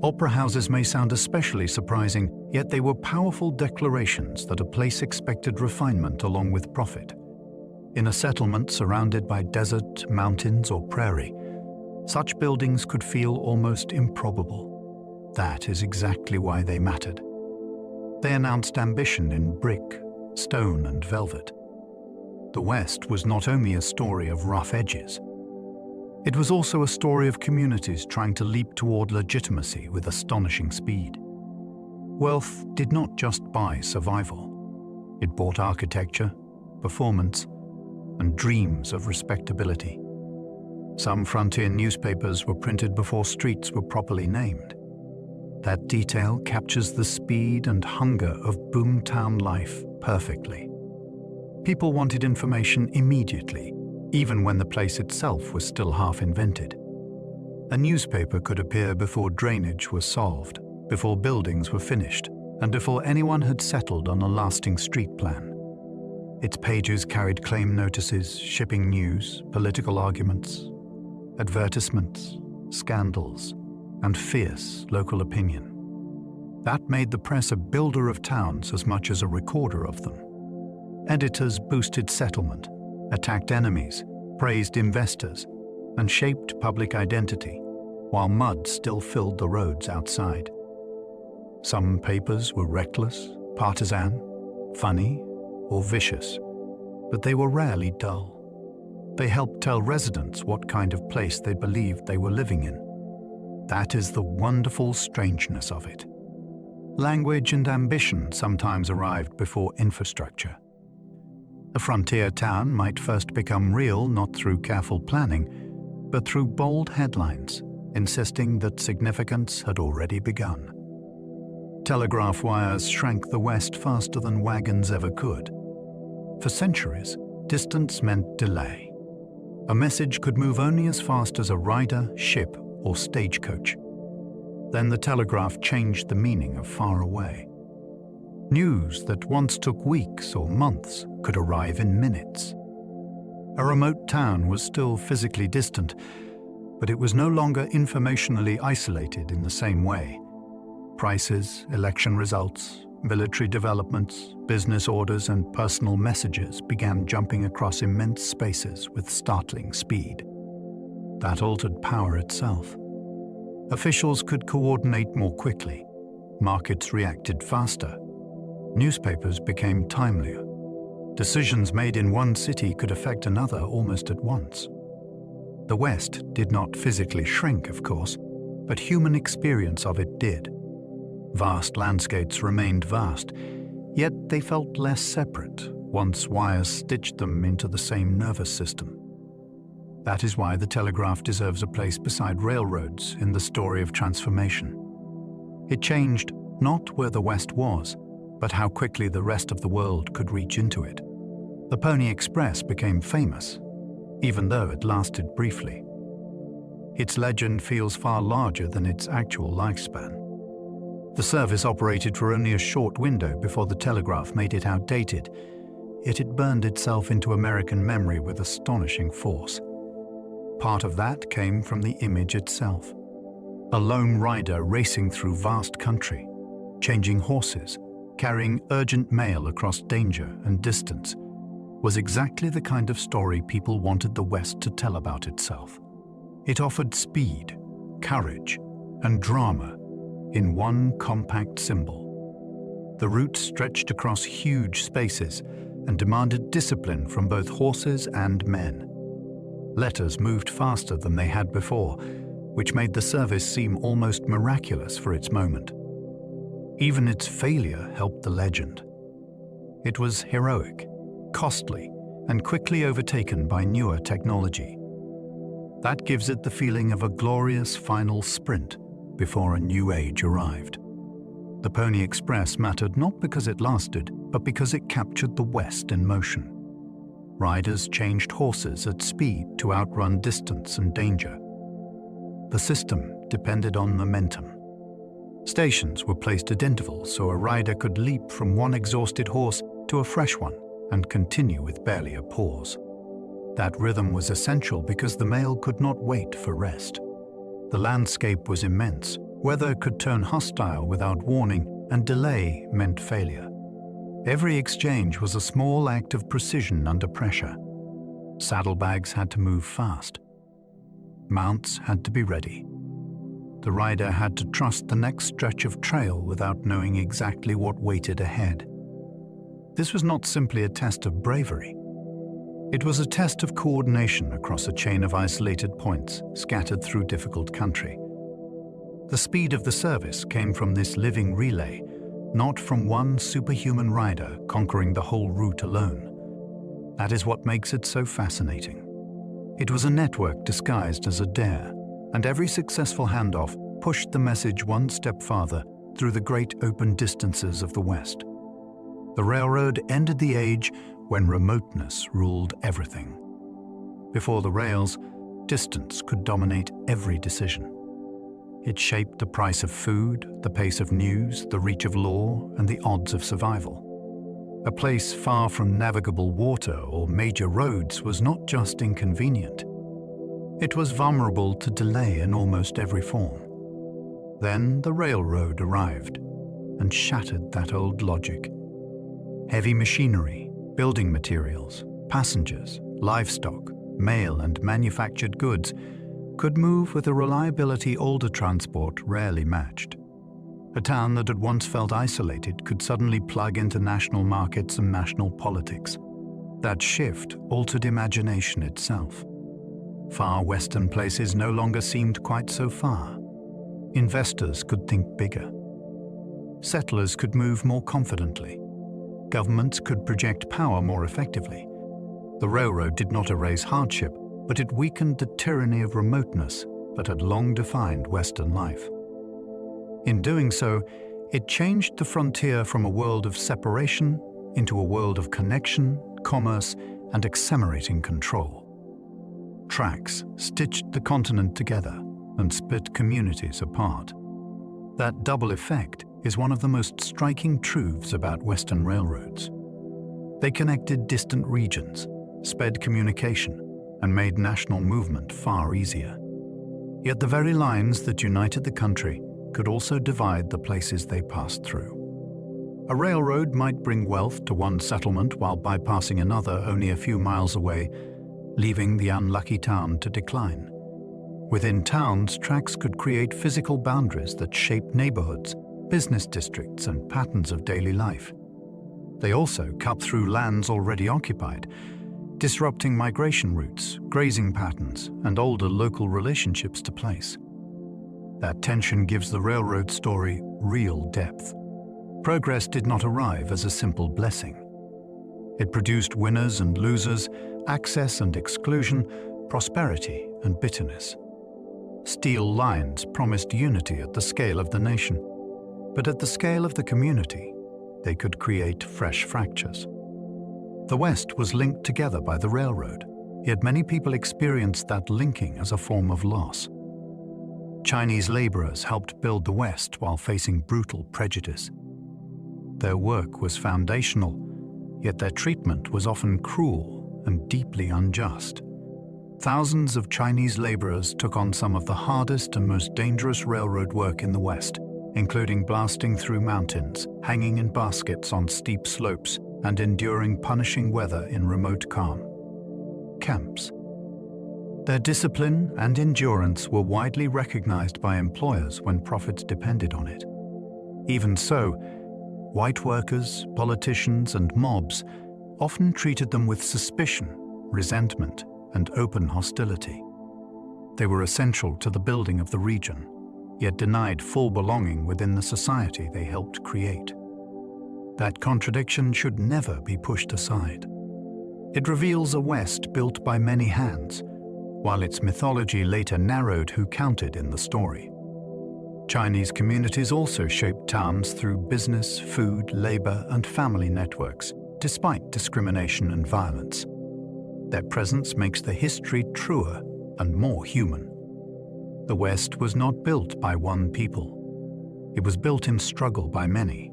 Opera houses may sound especially surprising, yet they were powerful declarations that a place expected refinement along with profit. In a settlement surrounded by desert, mountains, or prairie, such buildings could feel almost improbable. That is exactly why they mattered. They announced ambition in brick, stone, and velvet. The West was not only a story of rough edges. It was also a story of communities trying to leap toward legitimacy with astonishing speed. Wealth did not just buy survival. It bought architecture, performance, and dreams of respectability. Some frontier newspapers were printed before streets were properly named. That detail captures the speed and hunger of Boomtown life perfectly. People wanted information immediately, even when the place itself was still half invented. A newspaper could appear before drainage was solved, before buildings were finished, and before anyone had settled on a lasting street plan. Its pages carried claim notices, shipping news, political arguments, advertisements, scandals, and fierce local opinion. That made the press a builder of towns as much as a recorder of them. Editors boosted settlement, attacked enemies, praised investors, and shaped public identity, while mud still filled the roads outside. Some papers were reckless, partisan, funny, or vicious, but they were rarely dull. They helped tell residents what kind of place they believed they were living in. That is the wonderful strangeness of it. Language and ambition sometimes arrived before infrastructure. A frontier town might first become real not through careful planning, but through bold headlines insisting that significance had already begun. Telegraph wires shrank the West faster than wagons ever could. For centuries, distance meant delay. A message could move only as fast as a rider, ship, or stagecoach. Then the telegraph changed the meaning of far away. News that once took weeks or months could arrive in minutes. A remote town was still physically distant, but it was no longer informationally isolated in the same way. Prices, election results, military developments, business orders, and personal messages began jumping across immense spaces with startling speed. That altered power itself. Officials could coordinate more quickly. Markets reacted faster. Newspapers became timelier. Decisions made in one city could affect another almost at once. The West did not physically shrink, of course, but human experience of it did. Vast landscapes remained vast, yet they felt less separate once wires stitched them into the same nervous system. That is why the telegraph deserves a place beside railroads in the story of transformation. It changed not where the West was, but how quickly the rest of the world could reach into it. The Pony Express became famous, even though it lasted briefly. Its legend feels far larger than its actual lifespan. The service operated for only a short window before the telegraph made it outdated, yet it burned itself into American memory with astonishing force. Part of that came from the image itself. A lone rider racing through vast country, changing horses, carrying urgent mail across danger and distance, was exactly the kind of story people wanted the West to tell about itself. It offered speed, courage, and drama in one compact symbol. The route stretched across huge spaces and demanded discipline from both horses and men. Letters moved faster than they had before, which made the service seem almost miraculous for its moment. Even its failure helped the legend. It was heroic, costly, and quickly overtaken by newer technology. That gives it the feeling of a glorious final sprint before a new age arrived. The Pony Express mattered not because it lasted, but because it captured the West in motion. Riders changed horses at speed to outrun distance and danger. The system depended on momentum. Stations were placed at intervals so a rider could leap from one exhausted horse to a fresh one and continue with barely a pause. That rhythm was essential because the mail could not wait for rest. The landscape was immense. Weather could turn hostile without warning, and delay meant failure. Every exchange was a small act of precision under pressure. Saddlebags had to move fast. Mounts had to be ready. The rider had to trust the next stretch of trail without knowing exactly what waited ahead. This was not simply a test of bravery. It was a test of coordination across a chain of isolated points scattered through difficult country. The speed of the service came from this living relay, not from one superhuman rider conquering the whole route alone. That is what makes it so fascinating. It was a network disguised as a dare, and every successful handoff pushed the message one step farther through the great open distances of the West. The railroad ended the age when remoteness ruled everything. Before the rails, distance could dominate every decision. It shaped the price of food, the pace of news, the reach of law, and the odds of survival. A place far from navigable water or major roads was not just inconvenient. It was vulnerable to delay in almost every form. Then the railroad arrived and shattered that old logic. Heavy machinery, building materials, passengers, livestock, mail, and manufactured goods could move with a reliability older transport rarely matched. A town that had once felt isolated could suddenly plug into national markets and national politics. That shift altered imagination itself. Far western places no longer seemed quite so far. Investors could think bigger. Settlers could move more confidently. Governments could project power more effectively. The railroad did not erase hardship, but it weakened the tyranny of remoteness that had long defined Western life. In doing so, it changed the frontier from a world of separation into a world of connection, commerce, and accelerating control. Tracks stitched the continent together and split communities apart. That double effect is one of the most striking truths about Western railroads. They connected distant regions, sped communication, and made national movement far easier. Yet the very lines that united the country could also divide the places they passed through. A railroad might bring wealth to one settlement while bypassing another only a few miles away, leaving the unlucky town to decline. Within towns, tracks could create physical boundaries that shaped neighborhoods, business districts, and patterns of daily life. They also cut through lands already occupied, disrupting migration routes, grazing patterns, and older local relationships to place. That tension gives the railroad story real depth. Progress did not arrive as a simple blessing. It produced winners and losers, access and exclusion, prosperity and bitterness. Steel lines promised unity at the scale of the nation, but at the scale of the community, they could create fresh fractures. The West was linked together by the railroad, yet many people experienced that linking as a form of loss. Chinese laborers helped build the West while facing brutal prejudice. Their work was foundational, yet their treatment was often cruel and deeply unjust. Thousands of Chinese laborers took on some of the hardest and most dangerous railroad work in the West, including blasting through mountains, hanging in baskets on steep slopes, and enduring punishing weather in remote calm. Camps. Their discipline and endurance were widely recognized by employers when profits depended on it. Even so, white workers, politicians, and mobs often treated them with suspicion, resentment, and open hostility. They were essential to the building of the region, yet denied full belonging within the society they helped create. That contradiction should never be pushed aside. It reveals a West built by many hands, while its mythology later narrowed who counted in the story. Chinese communities also shaped towns through business, food, labor, and family networks, despite discrimination and violence. Their presence makes the history truer and more human. The West was not built by one people. It was built in struggle by many.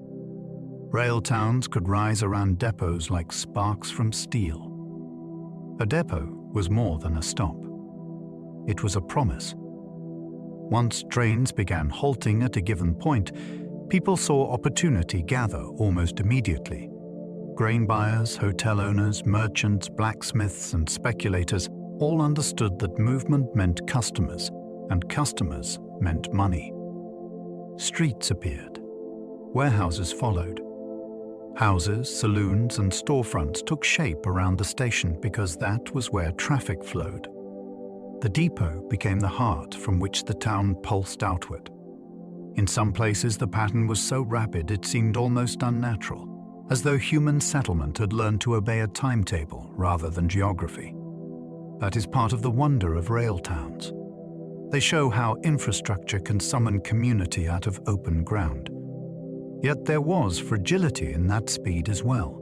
Rail towns could rise around depots like sparks from steel. A depot was more than a stop. It was a promise. Once trains began halting at a given point, people saw opportunity gather almost immediately. Grain buyers, hotel owners, merchants, blacksmiths, and speculators all understood that movement meant customers, and customers meant money. Streets appeared. Warehouses followed. Houses, saloons, and storefronts took shape around the station because that was where traffic flowed. The depot became the heart from which the town pulsed outward. In some places, the pattern was so rapid it seemed almost unnatural, as though human settlement had learned to obey a timetable rather than geography. That is part of the wonder of rail towns. They show how infrastructure can summon community out of open ground. Yet there was fragility in that speed as well.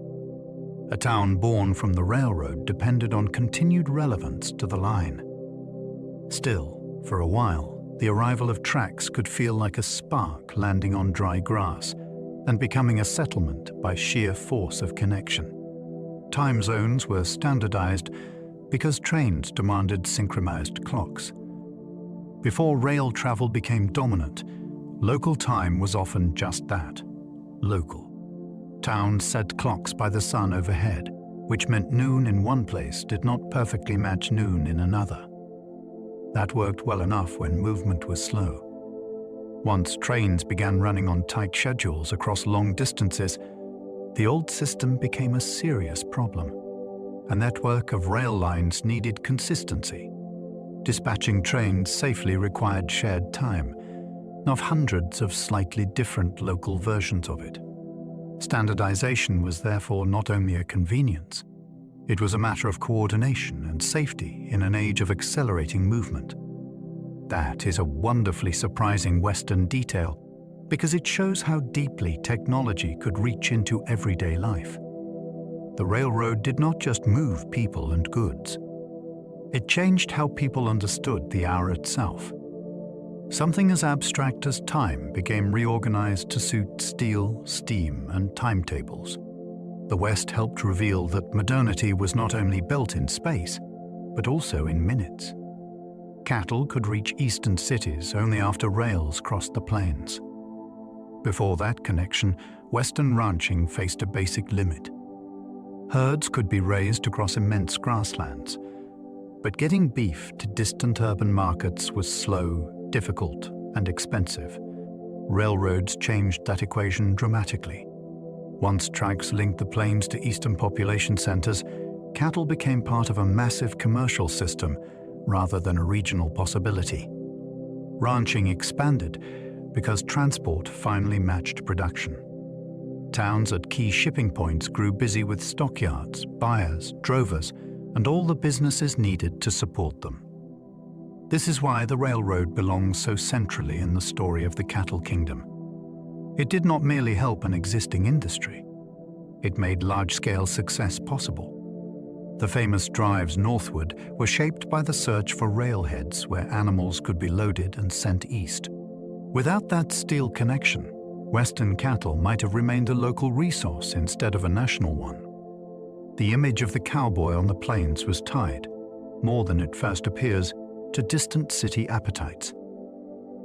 A town born from the railroad depended on continued relevance to the line. Still, for a while, the arrival of tracks could feel like a spark landing on dry grass and becoming a settlement by sheer force of connection. Time zones were standardized because trains demanded synchronized clocks. Before rail travel became dominant, local time was often just that, local. Towns set clocks by the sun overhead, which meant noon in one place did not perfectly match noon in another. That worked well enough when movement was slow. Once trains began running on tight schedules across long distances, the old system became a serious problem. a network of rail lines needed consistency. Dispatching trains safely required shared time, of hundreds of slightly different local versions of it. Standardization was therefore not only a convenience, it was a matter of coordination and safety in an age of accelerating movement. That is a wonderfully surprising Western detail because it shows how deeply technology could reach into everyday life. The railroad did not just move people and goods. It changed how people understood the hour itself. Something as abstract as time became reorganized to suit steel, steam, and timetables. The West helped reveal that modernity was not only built in space, but also in minutes. Cattle could reach eastern cities only after rails crossed the plains. Before that connection, Western ranching faced a basic limit. Herds could be raised across immense grasslands, but getting beef to distant urban markets was slow, difficult, and expensive. Railroads changed that equation dramatically. Once tracks linked the plains to eastern population centers, cattle became part of a massive commercial system rather than a regional possibility. Ranching expanded because transport finally matched production. Towns at key shipping points grew busy with stockyards, buyers, drovers, and all the businesses needed to support them. This is why the railroad belongs so centrally in the story of the cattle kingdom. It did not merely help an existing industry. It made large-scale success possible. The famous drives northward were shaped by the search for railheads where animals could be loaded and sent east. Without that steel connection, Western cattle might have remained a local resource instead of a national one. The image of the cowboy on the plains was tied, more than it first appears, to distant city appetites.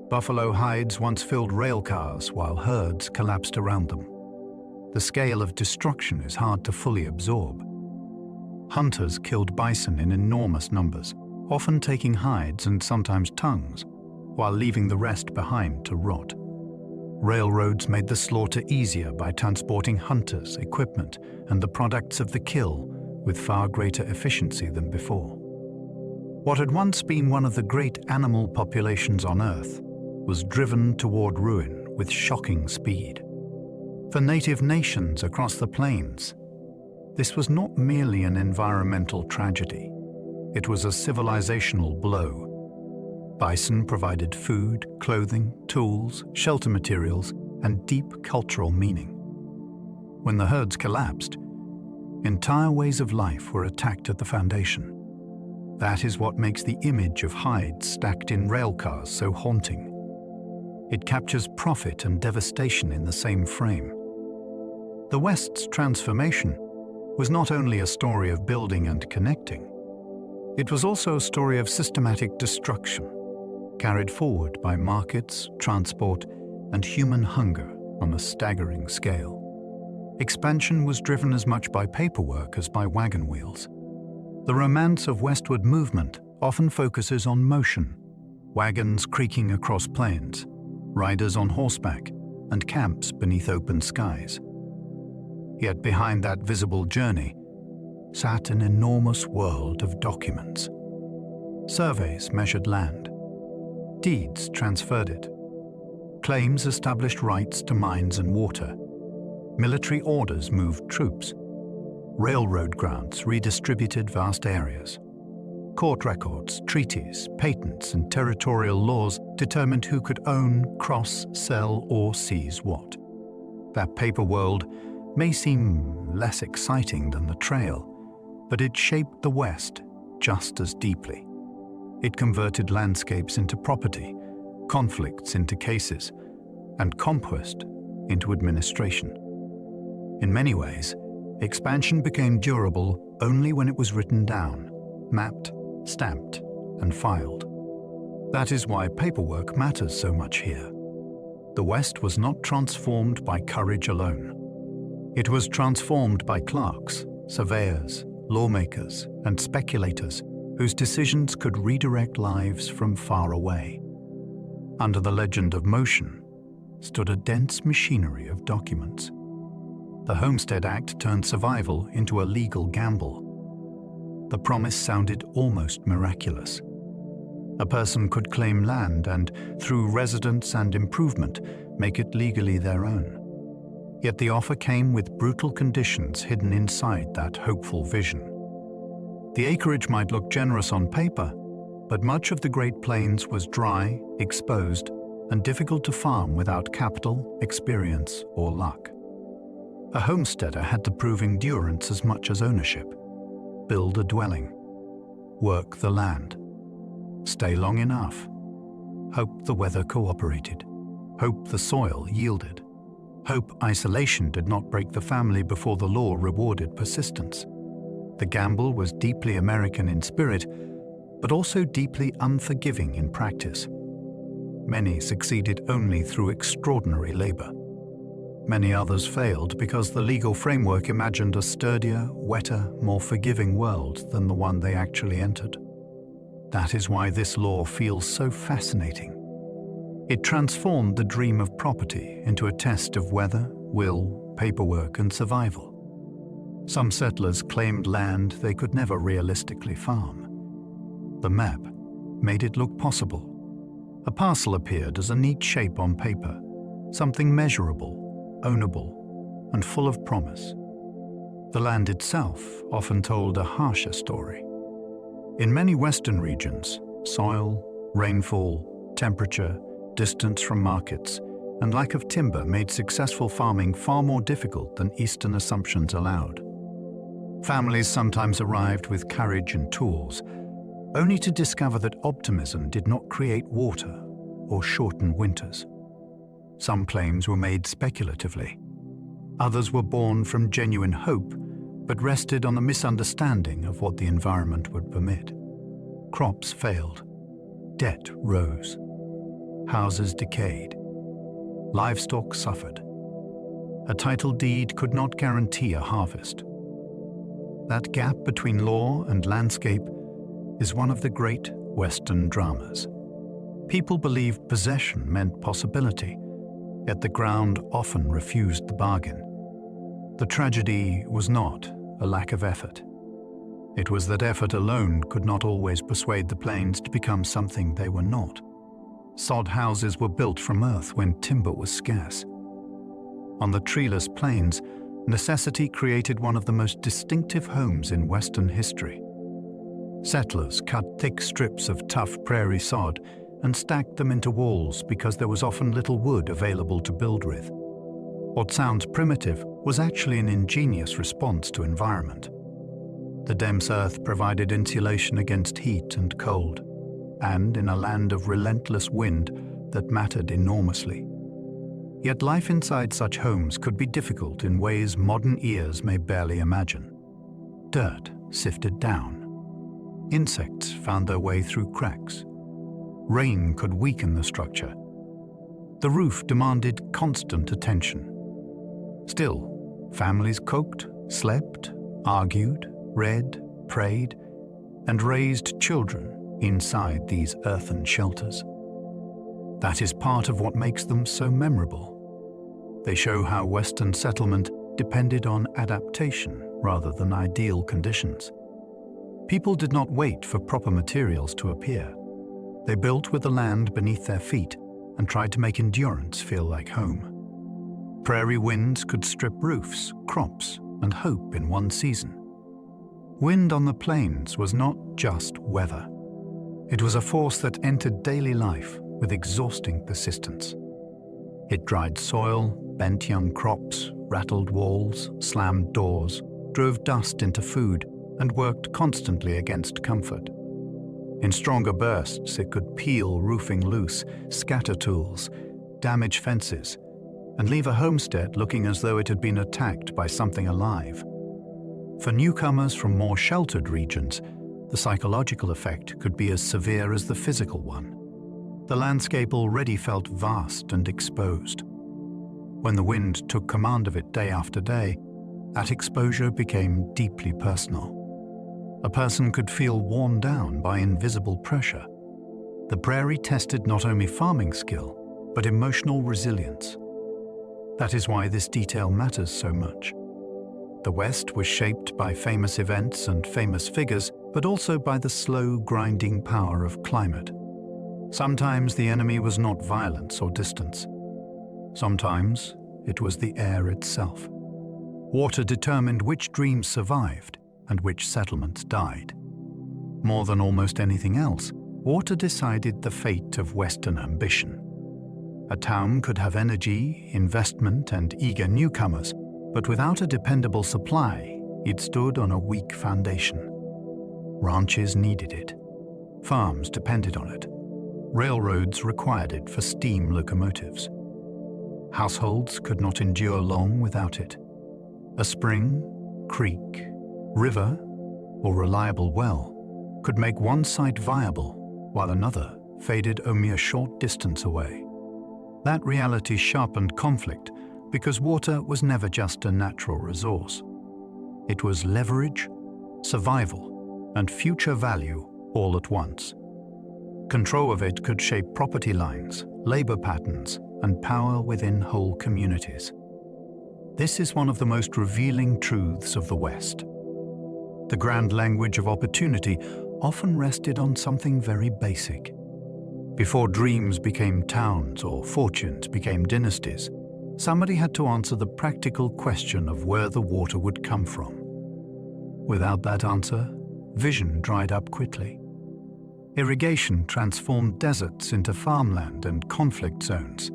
Buffalo hides once filled rail cars while herds collapsed around them. The scale of destruction is hard to fully absorb. Hunters killed bison in enormous numbers, often taking hides and sometimes tongues, while leaving the rest behind to rot. Railroads made the slaughter easier by transporting hunters, equipment, and the products of the kill with far greater efficiency than before. What had once been one of the great animal populations on Earth was driven toward ruin with shocking speed. For native nations across the plains, this was not merely an environmental tragedy. It was a civilizational blow. Bison provided food, clothing, tools, shelter materials, and deep cultural meaning. When the herds collapsed, entire ways of life were attacked at the foundation. That is what makes the image of hides stacked in rail cars so haunting. It captures profit and devastation in the same frame. The West's transformation was not only a story of building and connecting, it was also a story of systematic destruction, carried forward by markets, transport, and human hunger on a staggering scale. Expansion was driven as much by paperwork as by wagon wheels. The romance of westward movement often focuses on motion, wagons creaking across plains, riders on horseback, and camps beneath open skies. Yet behind that visible journey sat an enormous world of documents. Surveys measured land. Deeds transferred it. Claims established rights to mines and water. Military orders moved troops. Railroad grants redistributed vast areas. Court records, treaties, patents, and territorial laws determined who could own, cross, sell, or seize what. That paper world may seem less exciting than the trail, but it shaped the West just as deeply. It converted landscapes into property, conflicts into cases, and conquest into administration. In many ways, expansion became durable only when it was written down, mapped, stamped, and filed. That is why paperwork matters so much here. The West was not transformed by courage alone. It was transformed by clerks, surveyors, lawmakers, and speculators whose decisions could redirect lives from far away. Under the legend of motion stood a dense machinery of documents. The Homestead Act turned survival into a legal gamble. the promise sounded almost miraculous. A person could claim land and, through residence and improvement, make it legally their own. Yet the offer came with brutal conditions hidden inside that hopeful vision. The acreage might look generous on paper, but much of the Great Plains was dry, exposed, and difficult to farm without capital, experience, or luck. A homesteader had to prove endurance as much as ownership. Build a dwelling. Work the land. Stay long enough. Hope the weather cooperated. Hope the soil yielded. Hope isolation did not break the family before the law rewarded persistence. The gamble was deeply American in spirit, but also deeply unforgiving in practice. Many succeeded only through extraordinary labor. Many others failed because the legal framework imagined a sturdier, wetter, more forgiving world than the one they actually entered. That is why this law feels so fascinating. It transformed the dream of property into a test of weather, will, paperwork, and survival. Some settlers claimed land they could never realistically farm. The map made it look possible. A parcel appeared as a neat shape on paper, something measurable, ownable, and full of promise. The land itself often told a harsher story. In many Western regions, soil, rainfall, temperature, distance from markets, and lack of timber made successful farming far more difficult than Eastern assumptions allowed. Families sometimes arrived with courage and tools, only to discover that optimism did not create water or shorten winters. Some claims were made speculatively. Others were born from genuine hope, but rested on a misunderstanding of what the environment would permit. Crops failed. Debt rose. Houses decayed. Livestock suffered. A title deed could not guarantee a harvest. That gap between law and landscape is one of the great Western dramas. People believed possession meant possibility, yet the ground often refused the bargain. The tragedy was not a lack of effort. It was that effort alone could not always persuade the plains to become something they were not. Sod houses were built from earth when timber was scarce. On the treeless plains, necessity created one of the most distinctive homes in Western history. Settlers cut thick strips of tough prairie sod and stacked them into walls because there was often little wood available to build with. What sounds primitive was actually an ingenious response to environment. The dense earth provided insulation against heat and cold, and in a land of relentless wind, that mattered enormously. Yet life inside such homes could be difficult in ways modern ears may barely imagine. Dirt sifted down. Insects found their way through cracks. Rain could weaken the structure. The roof demanded constant attention. Still, families cooked, slept, argued, read, prayed, and raised children inside these earthen shelters. That is part of what makes them so memorable. They show how Western settlement depended on adaptation rather than ideal conditions. People did not wait for proper materials to appear. They built with the land beneath their feet and tried to make endurance feel like home. Prairie winds could strip roofs, crops, and hope in one season. Wind on the plains was not just weather. It was a force that entered daily life with exhausting persistence. It dried soil, bent young crops, rattled walls, slammed doors, drove dust into food, and worked constantly against comfort. In stronger bursts, it could peel roofing loose, scatter tools, damage fences, and leave a homestead looking as though it had been attacked by something alive. For newcomers from more sheltered regions, the psychological effect could be as severe as the physical one. The landscape already felt vast and exposed. When the wind took command of it day after day, that exposure became deeply personal. A person could feel worn down by invisible pressure. The prairie tested not only farming skill, but emotional resilience. That is why this detail matters so much. The West was shaped by famous events and famous figures, but also by the slow, grinding power of climate. Sometimes the enemy was not violence or distance. Sometimes it was the air itself. Water determined which dreams survived and which settlements died. More than almost anything else, water decided the fate of Western ambition. A town could have energy, investment, and eager newcomers, but without a dependable supply, it stood on a weak foundation. Ranches needed it. Farms depended on it. Railroads required it for steam locomotives. Households could not endure long without it. A spring, creek, river, or reliable well could make one site viable, while another faded only a short distance away. That reality sharpened conflict because water was never just a natural resource. It was leverage, survival, and future value all at once. Control of it could shape property lines, labor patterns, and power within whole communities. This is one of the most revealing truths of the West. The grand language of opportunity often rested on something very basic. Before dreams became towns or fortunes became dynasties, somebody had to answer the practical question of where the water would come from. Without that answer, vision dried up quickly. Irrigation transformed deserts into farmland and conflict zones.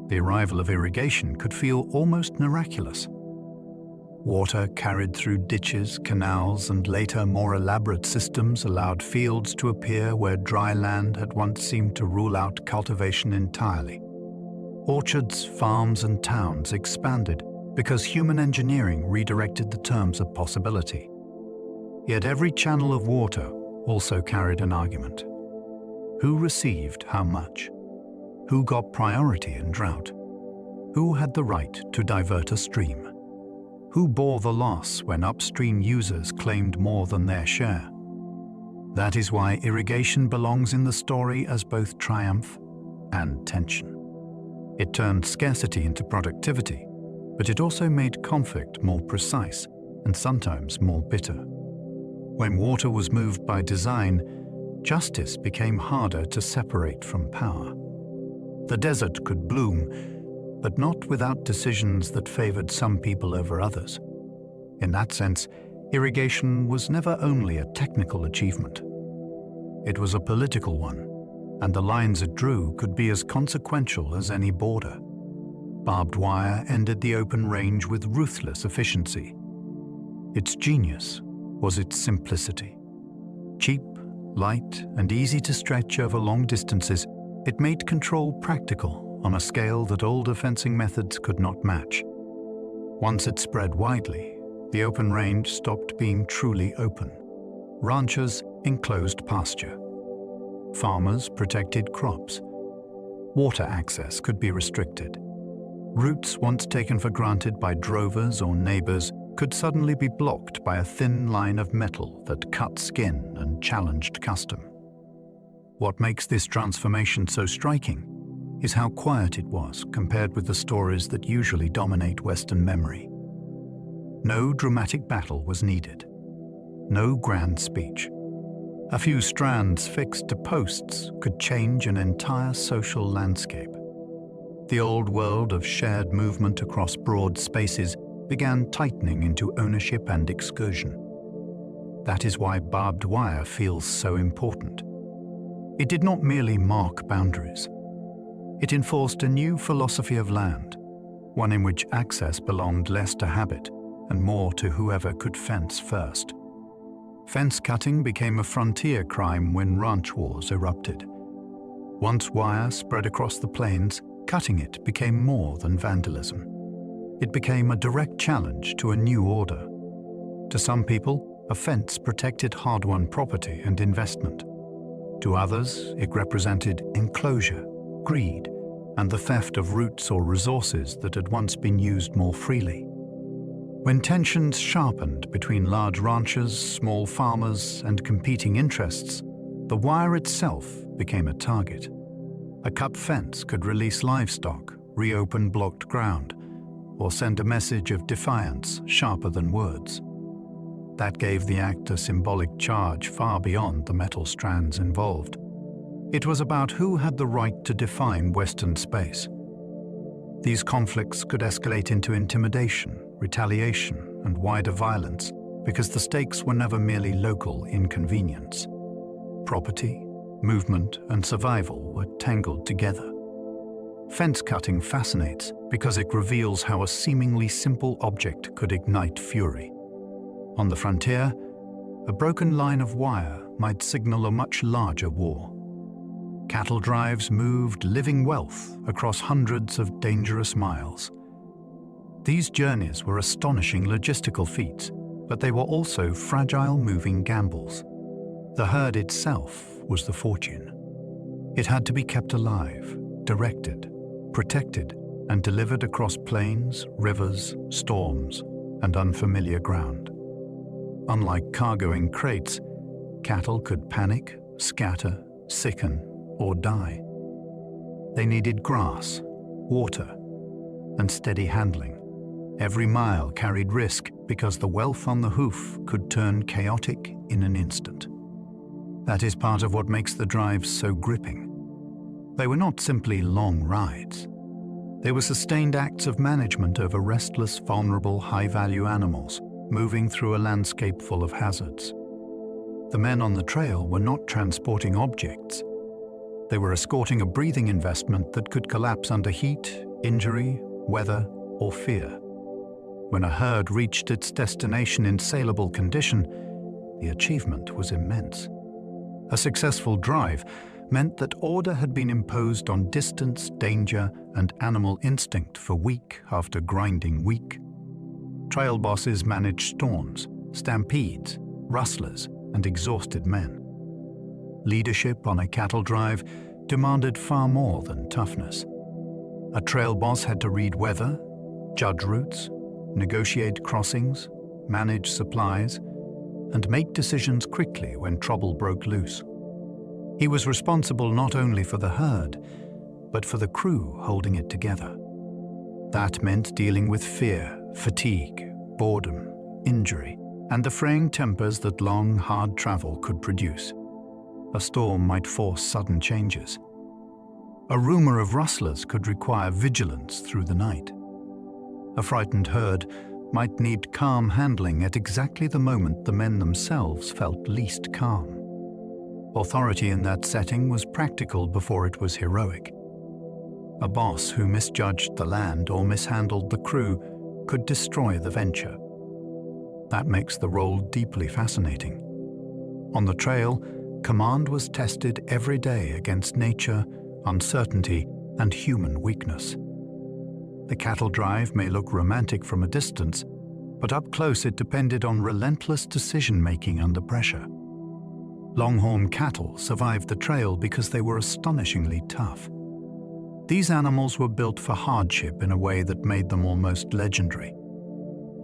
The arrival of irrigation could feel almost miraculous. Water carried through ditches, canals, and later more elaborate systems allowed fields to appear where dry land had once seemed to rule out cultivation entirely. Orchards, farms, and towns expanded because human engineering redirected the terms of possibility. Yet every channel of water also carried an argument. Who received how much? Who got priority in drought? Who had the right to divert a stream? Who bore the loss when upstream users claimed more than their share? That is why irrigation belongs in the story as both triumph and tension. It turned scarcity into productivity, but it also made conflict more precise and sometimes more bitter. When water was moved by design, justice became harder to separate from power. The desert could bloom, but not without decisions that favored some people over others. In that sense, irrigation was never only a technical achievement. It was a political one, and the lines it drew could be as consequential as any border. Barbed wire ended the open range with ruthless efficiency. Its genius was its simplicity. Cheap, light, and easy to stretch over long distances, it made control practical on a scale that older fencing methods could not match. Once it spread widely, the open range stopped being truly open. Ranchers enclosed pasture. Farmers protected crops. Water access could be restricted. Routes once taken for granted by drovers or neighbors could suddenly be blocked by a thin line of metal that cut skin and challenged custom. What makes this transformation so striking is how quiet it was compared with the stories that usually dominate Western memory. No dramatic battle was needed. No grand speech. A few strands fixed to posts could change an entire social landscape. The old world of shared movement across broad spaces began tightening into ownership and excursion. That is why barbed wire feels so important. It did not merely mark boundaries. It enforced a new philosophy of land, one in which access belonged less to habit and more to whoever could fence first. Fence cutting became a frontier crime when ranch wars erupted. Once wire spread across the plains, cutting it became more than vandalism. It became a direct challenge to a new order. To some people, a fence protected hard-won property and investment. To others, it represented enclosure, greed, and the theft of roots or resources that had once been used more freely. When tensions sharpened between large ranchers, small farmers, and competing interests, the wire itself became a target. A cut fence could release livestock, reopen blocked ground, or send a message of defiance sharper than words. That gave the act a symbolic charge far beyond the metal strands involved. It was about who had the right to define Western space. These conflicts could escalate into intimidation, retaliation, and wider violence because the stakes were never merely local inconvenience. Property, movement, and survival were tangled together. Fence cutting fascinates because it reveals how a seemingly simple object could ignite fury. On the frontier, a broken line of wire might signal a much larger war. Cattle drives moved living wealth across hundreds of dangerous miles. These journeys were astonishing logistical feats, but they were also fragile moving gambles. The herd itself was the fortune. It had to be kept alive, directed, protected, and delivered across plains, rivers, storms, and unfamiliar ground. Unlike cargo in crates, cattle could panic, scatter, sicken, or die. They needed grass, water, and steady handling. Every mile carried risk because the wealth on the hoof could turn chaotic in an instant. That is part of what makes the drives so gripping. They were not simply long rides. They were sustained acts of management over restless, vulnerable, high-value animals, moving through a landscape full of hazards. The men on the trail were not transporting objects. They were escorting a breathing investment that could collapse under heat, injury, weather, or fear. When a herd reached its destination in saleable condition, the achievement was immense. A successful drive meant that order had been imposed on distance, danger, and animal instinct for week after grinding week. Trail bosses managed storms, stampedes, rustlers, and exhausted men. Leadership on a cattle drive demanded far more than toughness. A trail boss had to read weather, judge routes, negotiate crossings, manage supplies, and make decisions quickly when trouble broke loose. He was responsible not only for the herd, but for the crew holding it together. That meant dealing with fear, fatigue, boredom, injury, and the fraying tempers that long, hard travel could produce. A storm might force sudden changes. A rumor of rustlers could require vigilance through the night. A frightened herd might need calm handling at exactly the moment the men themselves felt least calm. Authority in that setting was practical before it was heroic. A boss who misjudged the land or mishandled the crew could destroy the venture. That makes the role deeply fascinating. On the trail, command was tested every day against nature, uncertainty, and human weakness. The cattle drive may look romantic from a distance, but up close it depended on relentless decision-making under pressure. Longhorn cattle survived the trail because they were astonishingly tough. These animals were built for hardship in a way that made them almost legendary.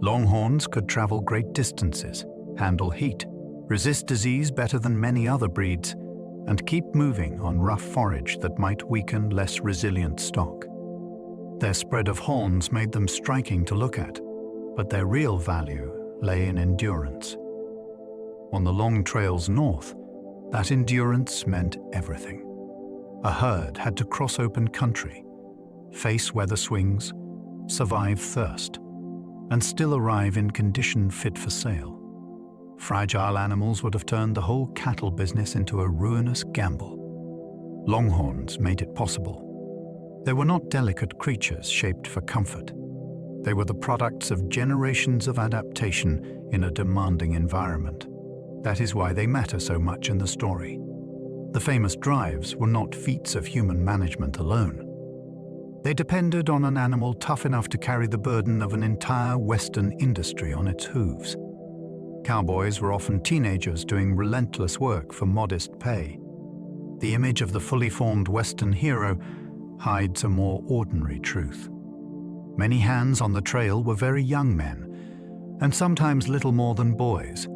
Longhorns could travel great distances, handle heat, resist disease better than many other breeds, and keep moving on rough forage that might weaken less resilient stock. Their spread of horns made them striking to look at, but their real value lay in endurance. On the long trails north, that endurance meant everything. A herd had to cross open country, face weather swings, survive thirst, and still arrive in condition fit for sale. Fragile animals would have turned the whole cattle business into a ruinous gamble. Longhorns made it possible. They were not delicate creatures shaped for comfort. They were the products of generations of adaptation in a demanding environment. That is why they matter so much in the story. The famous drives were not feats of human management alone. They depended on an animal tough enough to carry the burden of an entire Western industry on its hooves. Cowboys were often teenagers doing relentless work for modest pay. The image of the fully formed Western hero hides a more ordinary truth. Many hands on the trail were very young men, and sometimes little more than boys,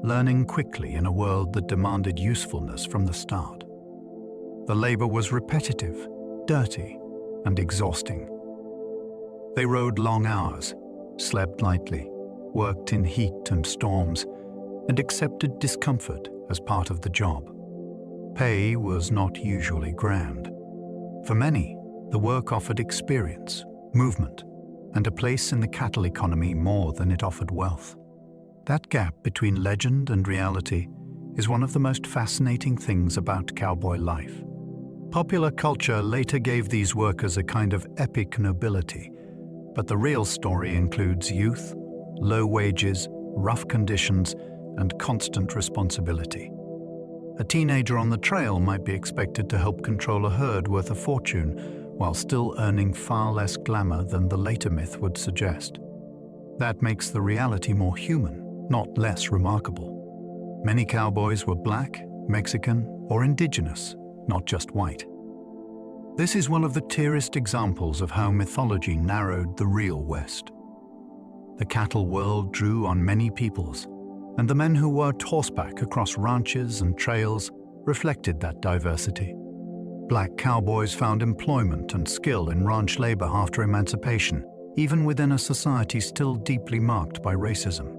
learning quickly in a world that demanded usefulness from the start. The labor was repetitive, dirty, and exhausting. They rode long hours, slept lightly, worked in heat and storms, and accepted discomfort as part of the job. Pay was not usually grand. For many, the work offered experience, movement, and a place in the cattle economy more than it offered wealth. That gap between legend and reality is one of the most fascinating things about cowboy life. Popular culture later gave these workers a kind of epic nobility, but the real story includes youth, low wages, rough conditions, and constant responsibility. A teenager on the trail might be expected to help control a herd worth a fortune, while still earning far less glamour than the later myth would suggest. That makes the reality more human, not less remarkable. Many cowboys were black, Mexican, or indigenous, not just white. This is one of the clearest examples of how mythology narrowed the real West. The cattle world drew on many peoples, and the men who worked horseback across ranches and trails reflected that diversity. Black cowboys found employment and skill in ranch labor after emancipation, even within a society still deeply marked by racism.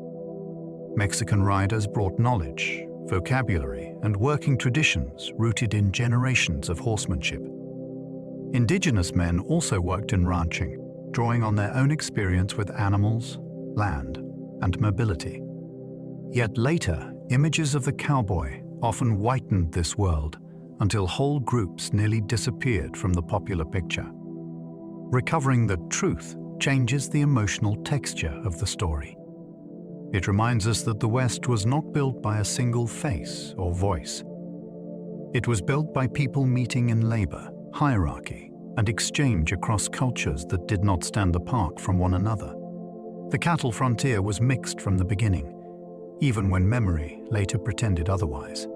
Mexican riders brought knowledge, vocabulary, and working traditions rooted in generations of horsemanship. Indigenous men also worked in ranching, drawing on their own experience with animals, land, and mobility. Yet later, images of the cowboy often whitened this world until whole groups nearly disappeared from the popular picture. Recovering the truth changes the emotional texture of the story. It reminds us that the West was not built by a single face or voice. It was built by people meeting in labor, hierarchy, and exchange across cultures that did not stand apart from one another. The cattle frontier was mixed from the beginning, even when memory later pretended otherwise.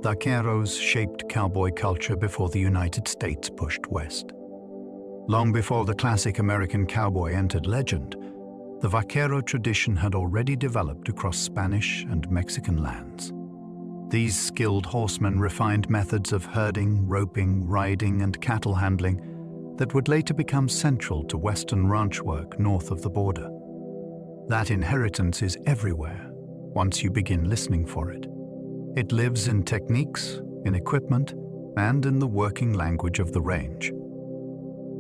Vaqueros shaped cowboy culture before the United States pushed west. Long before the classic American cowboy entered legend, the Vaquero tradition had already developed across Spanish and Mexican lands. These skilled horsemen refined methods of herding, roping, riding, and cattle handling that would later become central to Western ranch work north of the border. That inheritance is everywhere once you begin listening for it. It lives in techniques, in equipment, and in the working language of the range.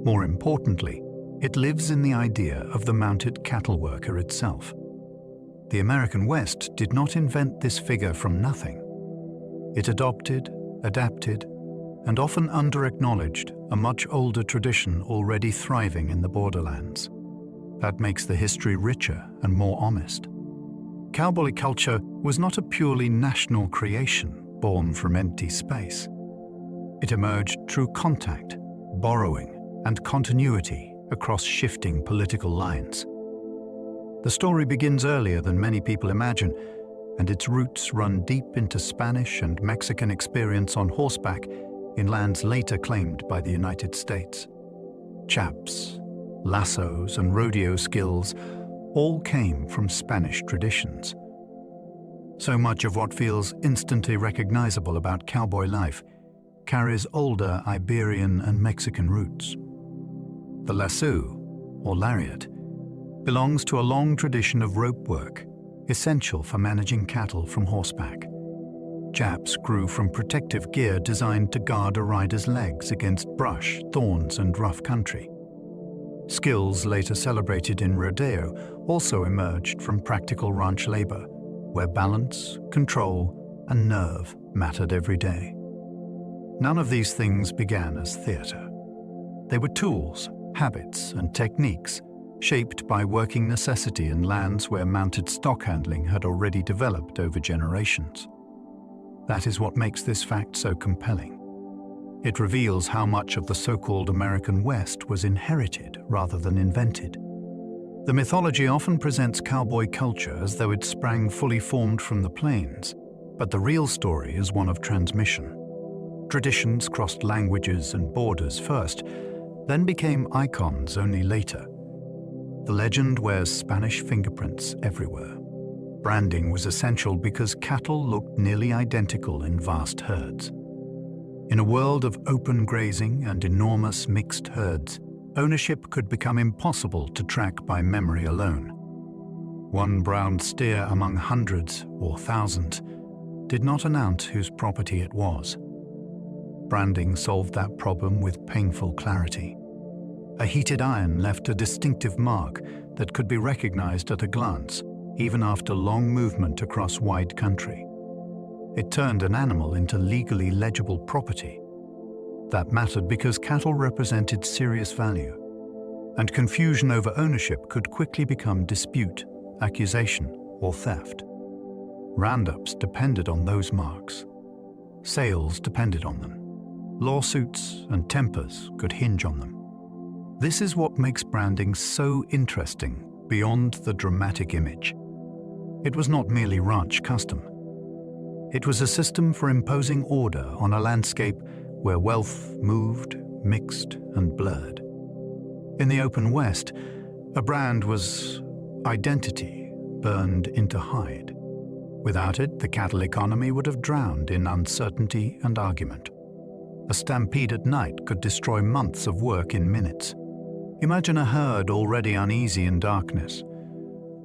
More importantly, it lives in the idea of the mounted cattle worker itself. The American West did not invent this figure from nothing. It adopted, adapted, and often under-acknowledged a much older tradition already thriving in the Borderlands. That makes the history richer and more honest. Cowboy culture was not a purely national creation born from empty space. It emerged through contact, borrowing, and continuity across shifting political lines. The story begins earlier than many people imagine, and its roots run deep into Spanish and Mexican experience on horseback in lands later claimed by the United States. Chaps, lassos, and rodeo skills all came from Spanish traditions. So much of what feels instantly recognizable about cowboy life carries older Iberian and Mexican roots. The lasso, or lariat, belongs to a long tradition of rope work, essential for managing cattle from horseback. Chaps grew from protective gear designed to guard a rider's legs against brush, thorns, and rough country. Skills later celebrated in rodeo also emerged from practical ranch labor, where balance, control, and nerve mattered every day. None of these things began as theater. They were tools, habits, and techniques shaped by working necessity in lands where mounted stock handling had already developed over generations. That is what makes this fact so compelling. It reveals how much of the so-called American West was inherited rather than invented. The mythology often presents cowboy culture as though it sprang fully formed from the plains, but the real story is one of transmission. Traditions crossed languages and borders first, then became icons only later. The legend wears Spanish fingerprints everywhere. Branding was essential because cattle looked nearly identical in vast herds. In a world of open grazing and enormous mixed herds, ownership could become impossible to track by memory alone. One brown steer among hundreds or thousands did not announce whose property it was. Branding solved that problem with painful clarity. A heated iron left a distinctive mark that could be recognized at a glance, even after long movement across wide country. It turned an animal into legally legible property. That mattered because cattle represented serious value, and confusion over ownership could quickly become dispute, accusation, or theft. Roundups depended on those marks. Sales depended on them. Lawsuits and tempers could hinge on them. This is what makes branding so interesting beyond the dramatic image. It was not merely ranch custom. It was a system for imposing order on a landscape where wealth moved, mixed, and blurred. In the open West, a brand was identity burned into hide. Without it, the cattle economy would have drowned in uncertainty and argument. A stampede at night could destroy months of work in minutes. Imagine a herd already uneasy in darkness.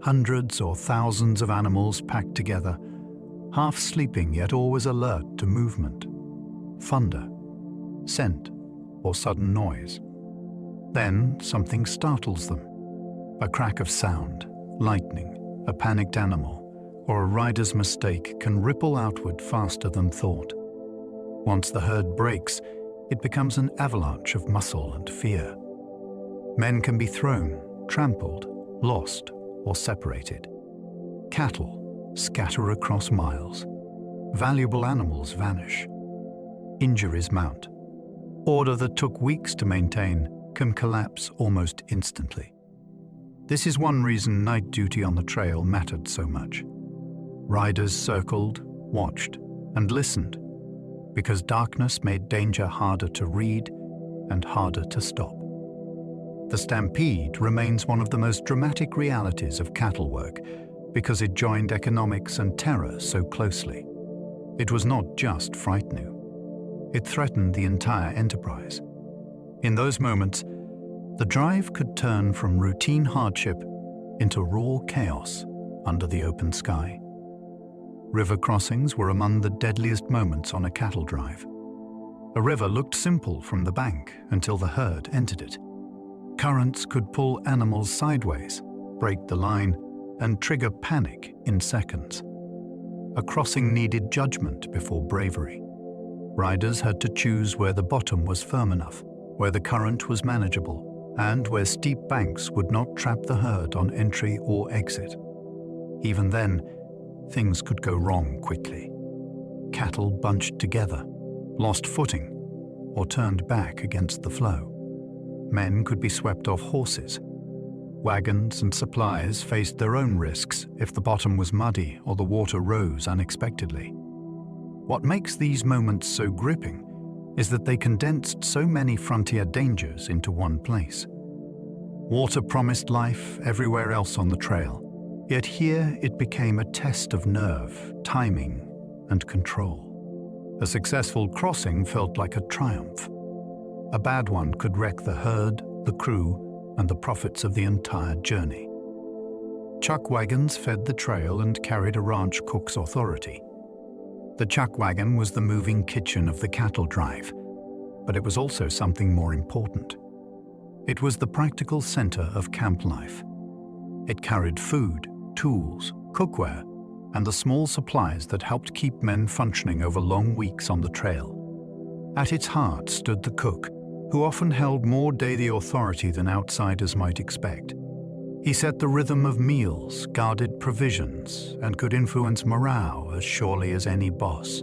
Hundreds or thousands of animals packed together, half sleeping yet always alert to movement, thunder, scent, or sudden noise. Then something startles them. A crack of sound, lightning, a panicked animal, or a rider's mistake can ripple outward faster than thought. Once the herd breaks, it becomes an avalanche of muscle and fear. Men can be thrown, trampled, lost, or separated. Cattle scatter across miles. Valuable animals vanish. Injuries mount. Order that took weeks to maintain can collapse almost instantly. This is one reason night duty on the trail mattered so much. Riders circled, watched, and listened, because darkness made danger harder to read and harder to stop. The stampede remains one of the most dramatic realities of cattle work because it joined economics and terror so closely. It was not just frightening. It threatened the entire enterprise. In those moments, the drive could turn from routine hardship into raw chaos under the open sky. River crossings were among the deadliest moments on a cattle drive. A river looked simple from the bank until the herd entered it. Currents could pull animals sideways, break the line, and trigger panic in seconds. A crossing needed judgment before bravery. Riders had to choose where the bottom was firm enough, where the current was manageable, and where steep banks would not trap the herd on entry or exit. Even then, things could go wrong quickly. Cattle bunched together, lost footing, or turned back against the flow. Men could be swept off horses. Wagons and supplies faced their own risks if the bottom was muddy or the water rose unexpectedly. What makes these moments so gripping is that they condensed so many frontier dangers into one place. Water promised life everywhere else on the trail. Yet here it became a test of nerve, timing, and control. A successful crossing felt like a triumph. A bad one could wreck the herd, the crew, and the profits of the entire journey. Chuck wagons fed the trail and carried a ranch cook's authority. The chuck wagon was the moving kitchen of the cattle drive, but it was also something more important. It was the practical center of camp life. It carried food, tools, cookware, and the small supplies that helped keep men functioning over long weeks on the trail. At its heart stood the cook, who often held more daily authority than outsiders might expect. He set the rhythm of meals, guarded provisions, and could influence morale as surely as any boss.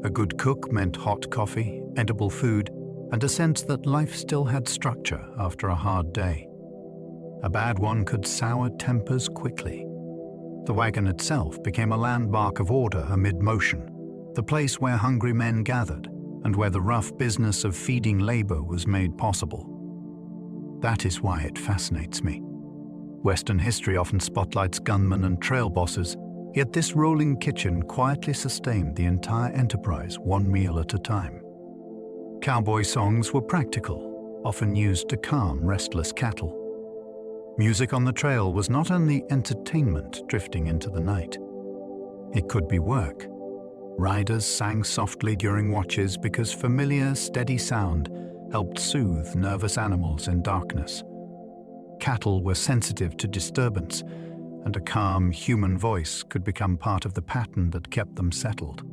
A good cook meant hot coffee, edible food, and a sense that life still had structure after a hard day. A bad one could sour tempers quickly. The wagon itself became a landmark of order amid motion, the place where hungry men gathered and where the rough business of feeding labor was made possible. That is why it fascinates me. Western history often spotlights gunmen and trail bosses, yet this rolling kitchen quietly sustained the entire enterprise one meal at a time. Cowboy songs were practical, often used to calm restless cattle. Music on the trail was not only entertainment drifting into the night. It could be work. Riders sang softly during watches because familiar, steady sound helped soothe nervous animals in darkness. Cattle were sensitive to disturbance, and a calm human voice could become part of the pattern that kept them settled.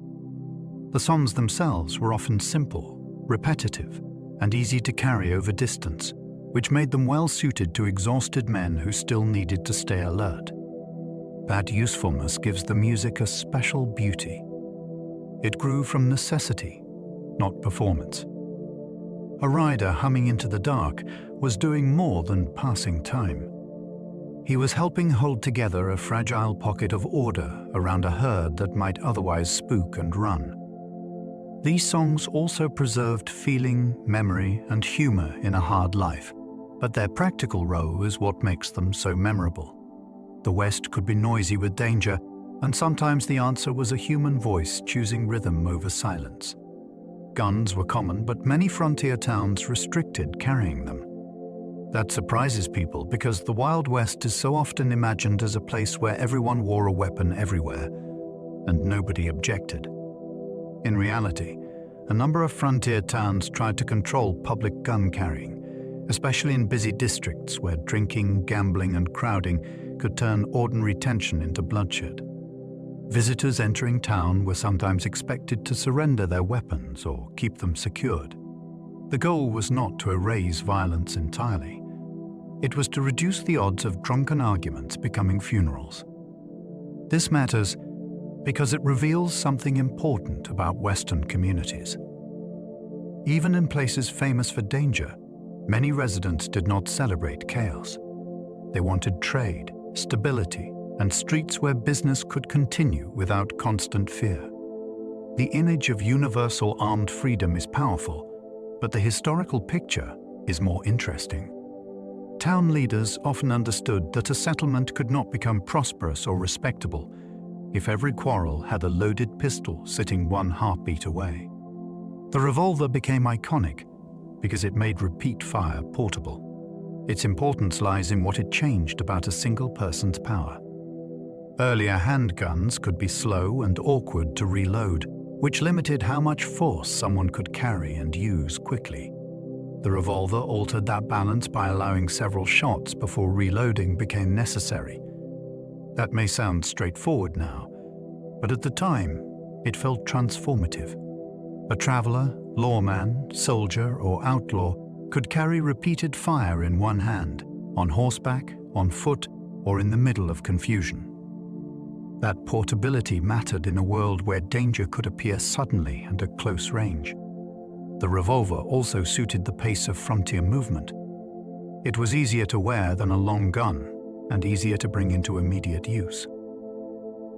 The songs themselves were often simple, repetitive, and easy to carry over distance, which made them well suited to exhausted men who still needed to stay alert. That usefulness gives the music a special beauty. It grew from necessity, not performance. A rider humming into the dark was doing more than passing time. He was helping hold together a fragile pocket of order around a herd that might otherwise spook and run. These songs also preserved feeling, memory, and humor in a hard life, but their practical role is what makes them so memorable. The West could be noisy with danger, and sometimes the answer was a human voice choosing rhythm over silence. Guns were common, but many frontier towns restricted carrying them. That surprises people because the Wild West is so often imagined as a place where everyone wore a weapon everywhere, and nobody objected. In reality, a number of frontier towns tried to control public gun carrying, especially in busy districts where drinking, gambling, and crowding could turn ordinary tension into bloodshed. Visitors entering town were sometimes expected to surrender their weapons or keep them secured. The goal was not to erase violence entirely. It was to reduce the odds of drunken arguments becoming funerals. This matters because it reveals something important about Western communities. Even in places famous for danger, many residents did not celebrate chaos. They wanted trade, stability, and streets where business could continue without constant fear. The image of universal armed freedom is powerful, but the historical picture is more interesting. Town leaders often understood that a settlement could not become prosperous or respectable if every quarrel had a loaded pistol sitting one heartbeat away. The revolver became iconic because it made repeat fire portable. Its importance lies in what it changed about a single person's power. Earlier handguns could be slow and awkward to reload, which limited how much force someone could carry and use quickly. The revolver altered that balance by allowing several shots before reloading became necessary. That may sound straightforward now, but at the time, it felt transformative. A traveler, lawman, soldier, or outlaw could carry repeated fire in one hand, on horseback, on foot, or in the middle of confusion. That portability mattered in a world where danger could appear suddenly and at close range. The revolver also suited the pace of frontier movement. It was easier to wear than a long gun, and easier to bring into immediate use.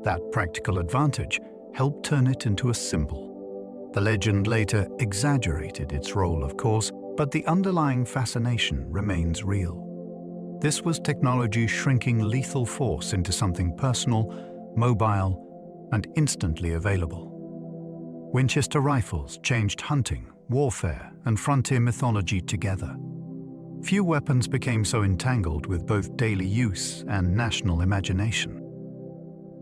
That practical advantage helped turn it into a symbol. The legend later exaggerated its role, of course, but the underlying fascination remains real. This was technology shrinking lethal force into something personal, mobile, and instantly available. Winchester rifles changed hunting, warfare, and frontier mythology together. Few weapons became so entangled with both daily use and national imagination.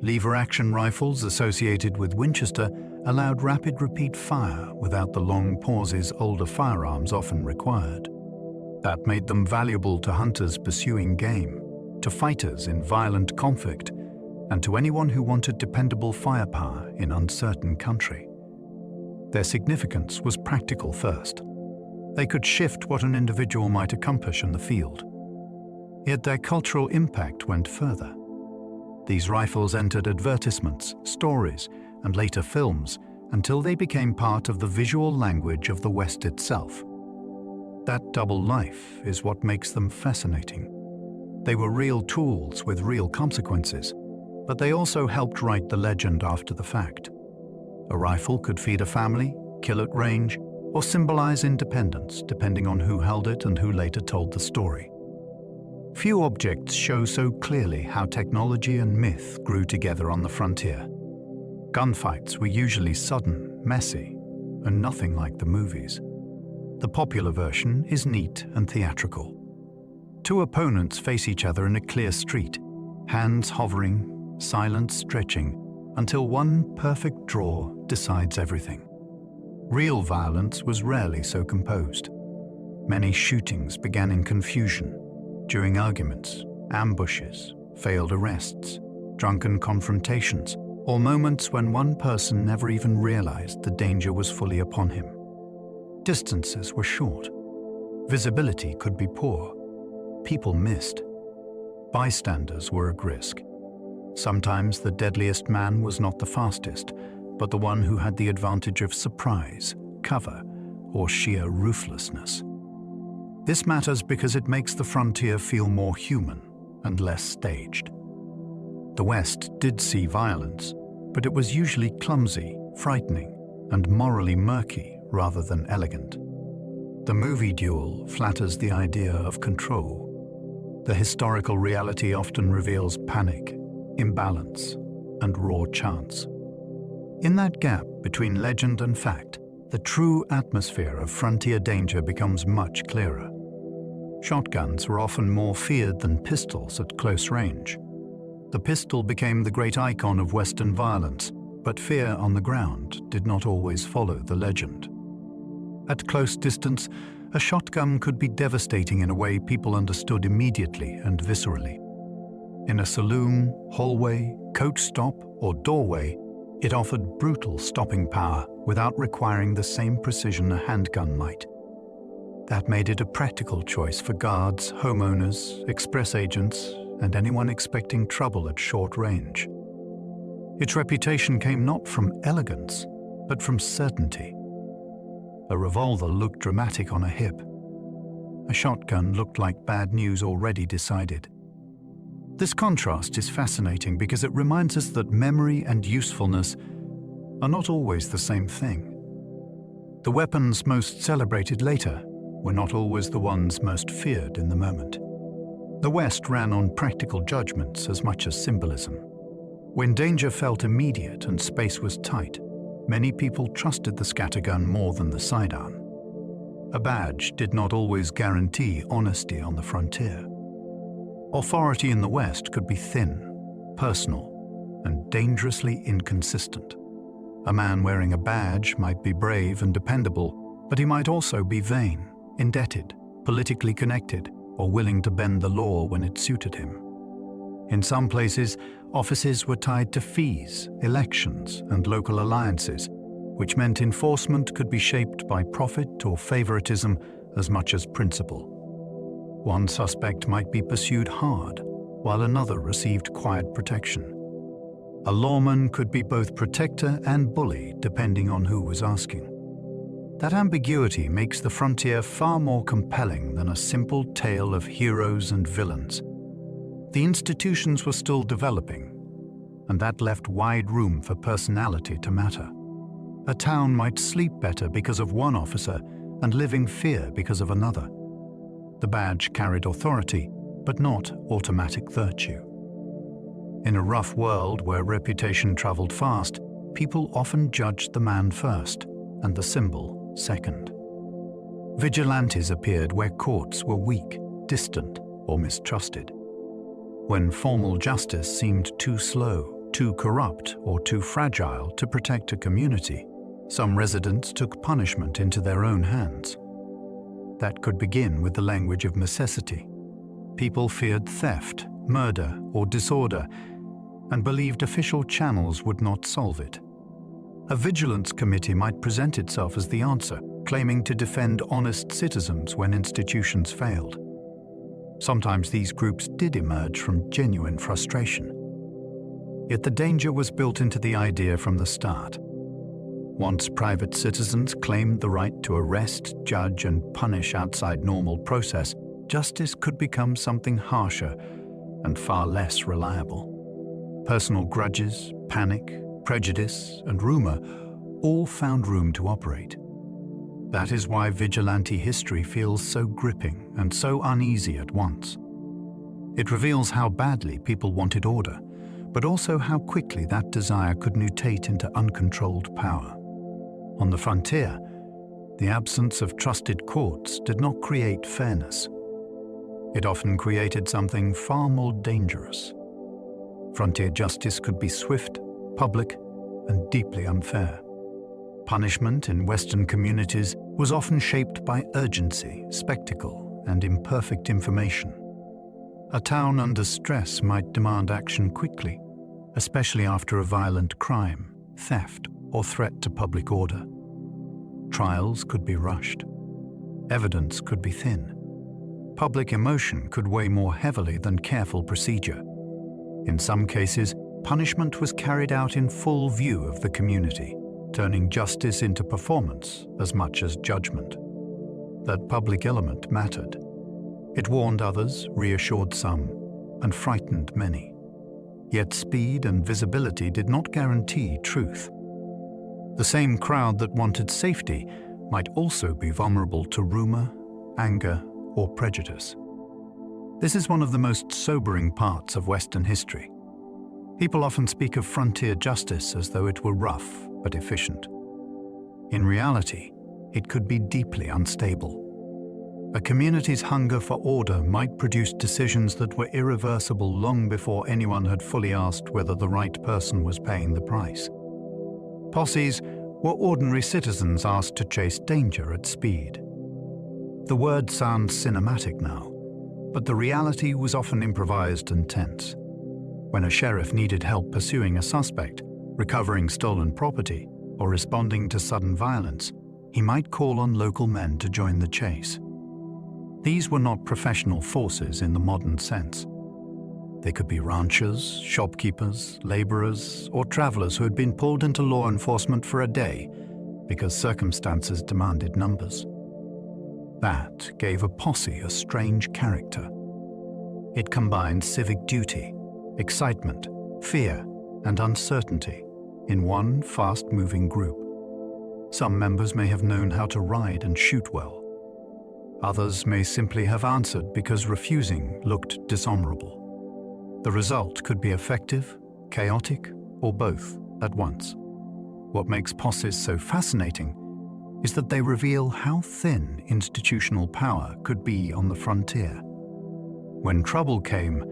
Lever-action rifles associated with Winchester allowed rapid repeat fire without the long pauses older firearms often required. That made them valuable to hunters pursuing game, to fighters in violent conflict, and to anyone who wanted dependable firepower in uncertain country. Their significance was practical first. They could shift what an individual might accomplish in the field. Yet their cultural impact went further. These rifles entered advertisements, stories, and later films until they became part of the visual language of the West itself. That double life is what makes them fascinating. They were real tools with real consequences, but they also helped write the legend after the fact. A rifle could feed a family, kill at range, or symbolize independence, depending on who held it and who later told the story. Few objects show so clearly how technology and myth grew together on the frontier. Gunfights were usually sudden, messy, and nothing like the movies. The popular version is neat and theatrical. Two opponents face each other in a clear street, hands hovering, silence stretching, until one perfect draw decides everything. Real violence was rarely so composed. Many shootings began in confusion, during arguments, ambushes, failed arrests, drunken confrontations, or moments when one person never even realized the danger was fully upon him. Distances were short. Visibility could be poor. People missed. Bystanders were at risk. Sometimes the deadliest man was not the fastest, but the one who had the advantage of surprise, cover, or sheer ruthlessness. This matters because it makes the frontier feel more human and less staged. The West did see violence, but it was usually clumsy, frightening, and morally murky rather than elegant. The movie duel flatters the idea of control. The historical reality often reveals panic, imbalance, and raw chance. In that gap between legend and fact, the true atmosphere of frontier danger becomes much clearer. Shotguns were often more feared than pistols at close range. The pistol became the great icon of Western violence, but fear on the ground did not always follow the legend. At close distance, a shotgun could be devastating in a way people understood immediately and viscerally. In a saloon, hallway, coach stop, or doorway, it offered brutal stopping power without requiring the same precision a handgun might. That made it a practical choice for guards, homeowners, express agents, and anyone expecting trouble at short range. Its reputation came not from elegance, but from certainty. A revolver looked dramatic on a hip. A shotgun looked like bad news already decided. This contrast is fascinating because it reminds us that memory and usefulness are not always the same thing. The weapons most celebrated later were not always the ones most feared in the moment. The West ran on practical judgments as much as symbolism. When danger felt immediate and space was tight, many people trusted the scattergun more than the sidearm. A badge did not always guarantee honesty on the frontier. Authority in the West could be thin, personal, and dangerously inconsistent. A man wearing a badge might be brave and dependable, but he might also be vain, indebted, politically connected, or willing to bend the law when it suited him. In some places, offices were tied to fees, elections, and local alliances, which meant enforcement could be shaped by profit or favoritism as much as principle. One suspect might be pursued hard, while another received quiet protection. A lawman could be both protector and bully, depending on who was asking. That ambiguity makes the frontier far more compelling than a simple tale of heroes and villains. The institutions were still developing, and that left wide room for personality to matter. A town might sleep better because of one officer and live in fear because of another. The badge carried authority, but not automatic virtue. In a rough world where reputation traveled fast, people often judged the man first and the symbol second. Vigilantes appeared where courts were weak, distant, or mistrusted. When formal justice seemed too slow, too corrupt, or too fragile to protect a community, some residents took punishment into their own hands. That could begin with the language of necessity. People feared theft, murder, or disorder, and believed official channels would not solve it. A vigilance committee might present itself as the answer, claiming to defend honest citizens when institutions failed. Sometimes these groups did emerge from genuine frustration. Yet the danger was built into the idea from the start. Once private citizens claimed the right to arrest, judge, and punish outside normal process, justice could become something harsher and far less reliable. Personal grudges, panic, prejudice, and rumor all found room to operate. That is why vigilante history feels so gripping and so uneasy at once. It reveals how badly people wanted order, but also how quickly that desire could mutate into uncontrolled power. On the frontier, the absence of trusted courts did not create fairness. it often created something far more dangerous. Frontier justice could be swift, public, and deeply unfair. Punishment in Western communities was often shaped by urgency, spectacle, and imperfect information. A town under stress might demand action quickly, especially after a violent crime, theft, or threat to public order. Trials could be rushed. Evidence could be thin. Public emotion could weigh more heavily than careful procedure. In some cases, punishment was carried out in full view of the community, turning justice into performance as much as judgment. That public element mattered. It warned others, reassured some, and frightened many. Yet speed and visibility did not guarantee truth. The same crowd that wanted safety might also be vulnerable to rumor, anger, or prejudice. This is one of the most sobering parts of Western history. People often speak of frontier justice as though it were rough but efficient. In reality, it could be deeply unstable. A community's hunger for order might produce decisions that were irreversible long before anyone had fully asked whether the right person was paying the price. Posses were ordinary citizens asked to chase danger at speed. The word sounds cinematic now, but the reality was often improvised and tense. When a sheriff needed help pursuing a suspect, recovering stolen property, or responding to sudden violence, he might call on local men to join the chase. These were not professional forces in the modern sense. They could be ranchers, shopkeepers, laborers, or travelers who had been pulled into law enforcement for a day because circumstances demanded numbers. That gave a posse a strange character. It combined civic duty, excitement, fear, and uncertainty in one fast-moving group. Some members may have known how to ride and shoot well. Others may simply have answered because refusing looked dishonorable. The result could be effective, chaotic, or both at once. What makes posses so fascinating is that they reveal how thin institutional power could be on the frontier. When trouble came,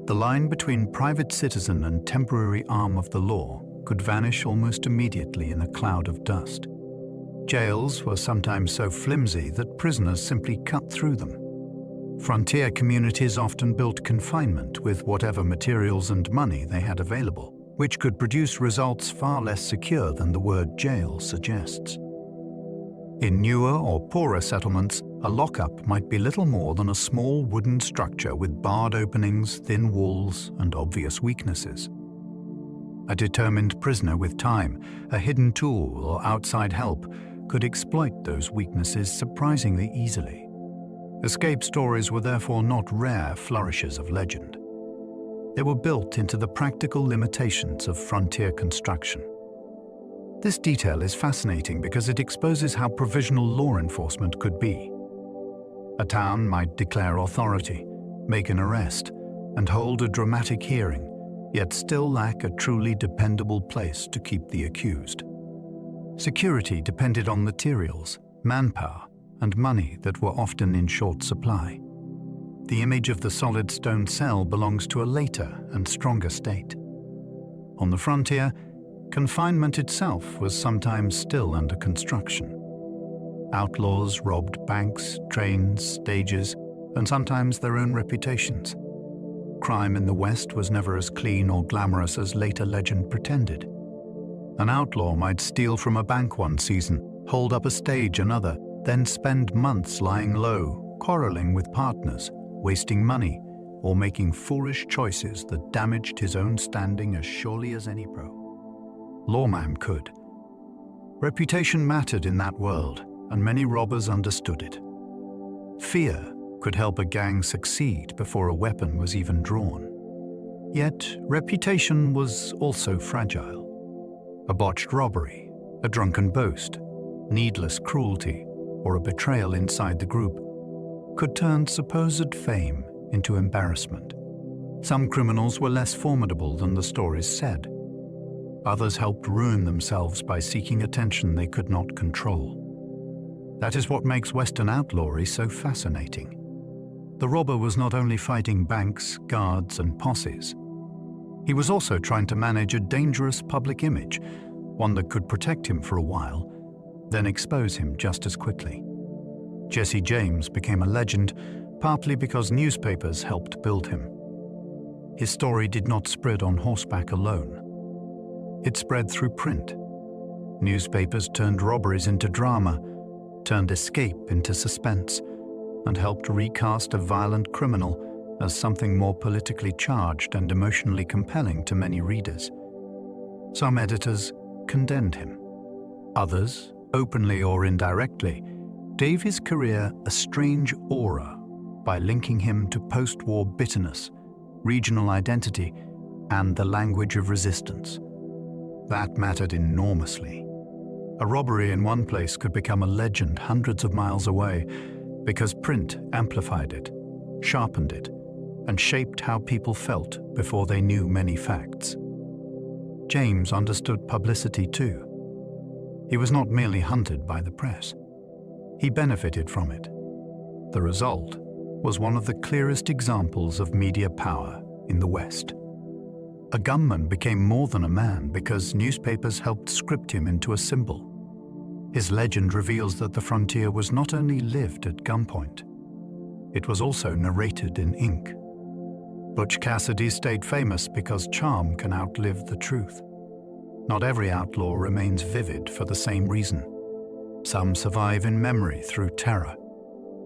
the line between private citizen and temporary arm of the law could vanish almost immediately in a cloud of dust. Jails were sometimes so flimsy that prisoners simply cut through them. Frontier communities often built confinement with whatever materials and money they had available, which could produce results far less secure than the word jail suggests. In newer or poorer settlements, a lockup might be little more than a small wooden structure with barred openings, thin walls, and obvious weaknesses. A determined prisoner with time, a hidden tool, or outside help could exploit those weaknesses surprisingly easily. Escape stories were therefore not rare flourishes of legend. They were built into the practical limitations of frontier construction. This detail is fascinating because it exposes how provisional law enforcement could be. A town might declare authority, make an arrest, and hold a dramatic hearing, yet still lack a truly dependable place to keep the accused. Security depended on materials, manpower, and money that were often in short supply. The image of the solid stone cell belongs to a later and stronger state. On the frontier, confinement itself was sometimes still under construction. Outlaws robbed banks, trains, stages, and sometimes their own reputations. Crime in the West was never as clean or glamorous as later legend pretended. An outlaw might steal from a bank one season, hold up a stage another, then spend months lying low, quarreling with partners, wasting money, or making foolish choices that damaged his own standing as surely as any pro. Lawman could. Reputation mattered in that world, and many robbers understood it. Fear could help a gang succeed before a weapon was even drawn. Yet, reputation was also fragile. A botched robbery, a drunken boast, needless cruelty, or a betrayal inside the group could turn supposed fame into embarrassment. Some criminals were less formidable than the stories said. Others helped ruin themselves by seeking attention they could not control. That is what makes Western outlawry so fascinating. The robber was not only fighting banks, guards, and posses. He was also trying to manage a dangerous public image, one that could protect him for a while, then expose him just as quickly. Jesse James became a legend, partly because newspapers helped build him. His story did not spread on horseback alone. It spread through print. Newspapers turned robberies into drama, turned escape into suspense, and helped recast a violent criminal as something more politically charged and emotionally compelling to many readers. Some editors condemned him. Others, openly or indirectly, gave his career a strange aura by linking him to post-war bitterness, regional identity, and the language of resistance. That mattered enormously. A robbery in one place could become a legend hundreds of miles away because print amplified it, sharpened it, and shaped how people felt before they knew many facts. James understood publicity too. He was not merely hunted by the press. He benefited from it. The result was one of the clearest examples of media power in the West. A gunman became more than a man because newspapers helped script him into a symbol. His legend reveals that the frontier was not only lived at gunpoint, it was also narrated in ink. Butch Cassidy stayed famous because charm can outlive the truth. Not every outlaw remains vivid for the same reason. Some survive in memory through terror,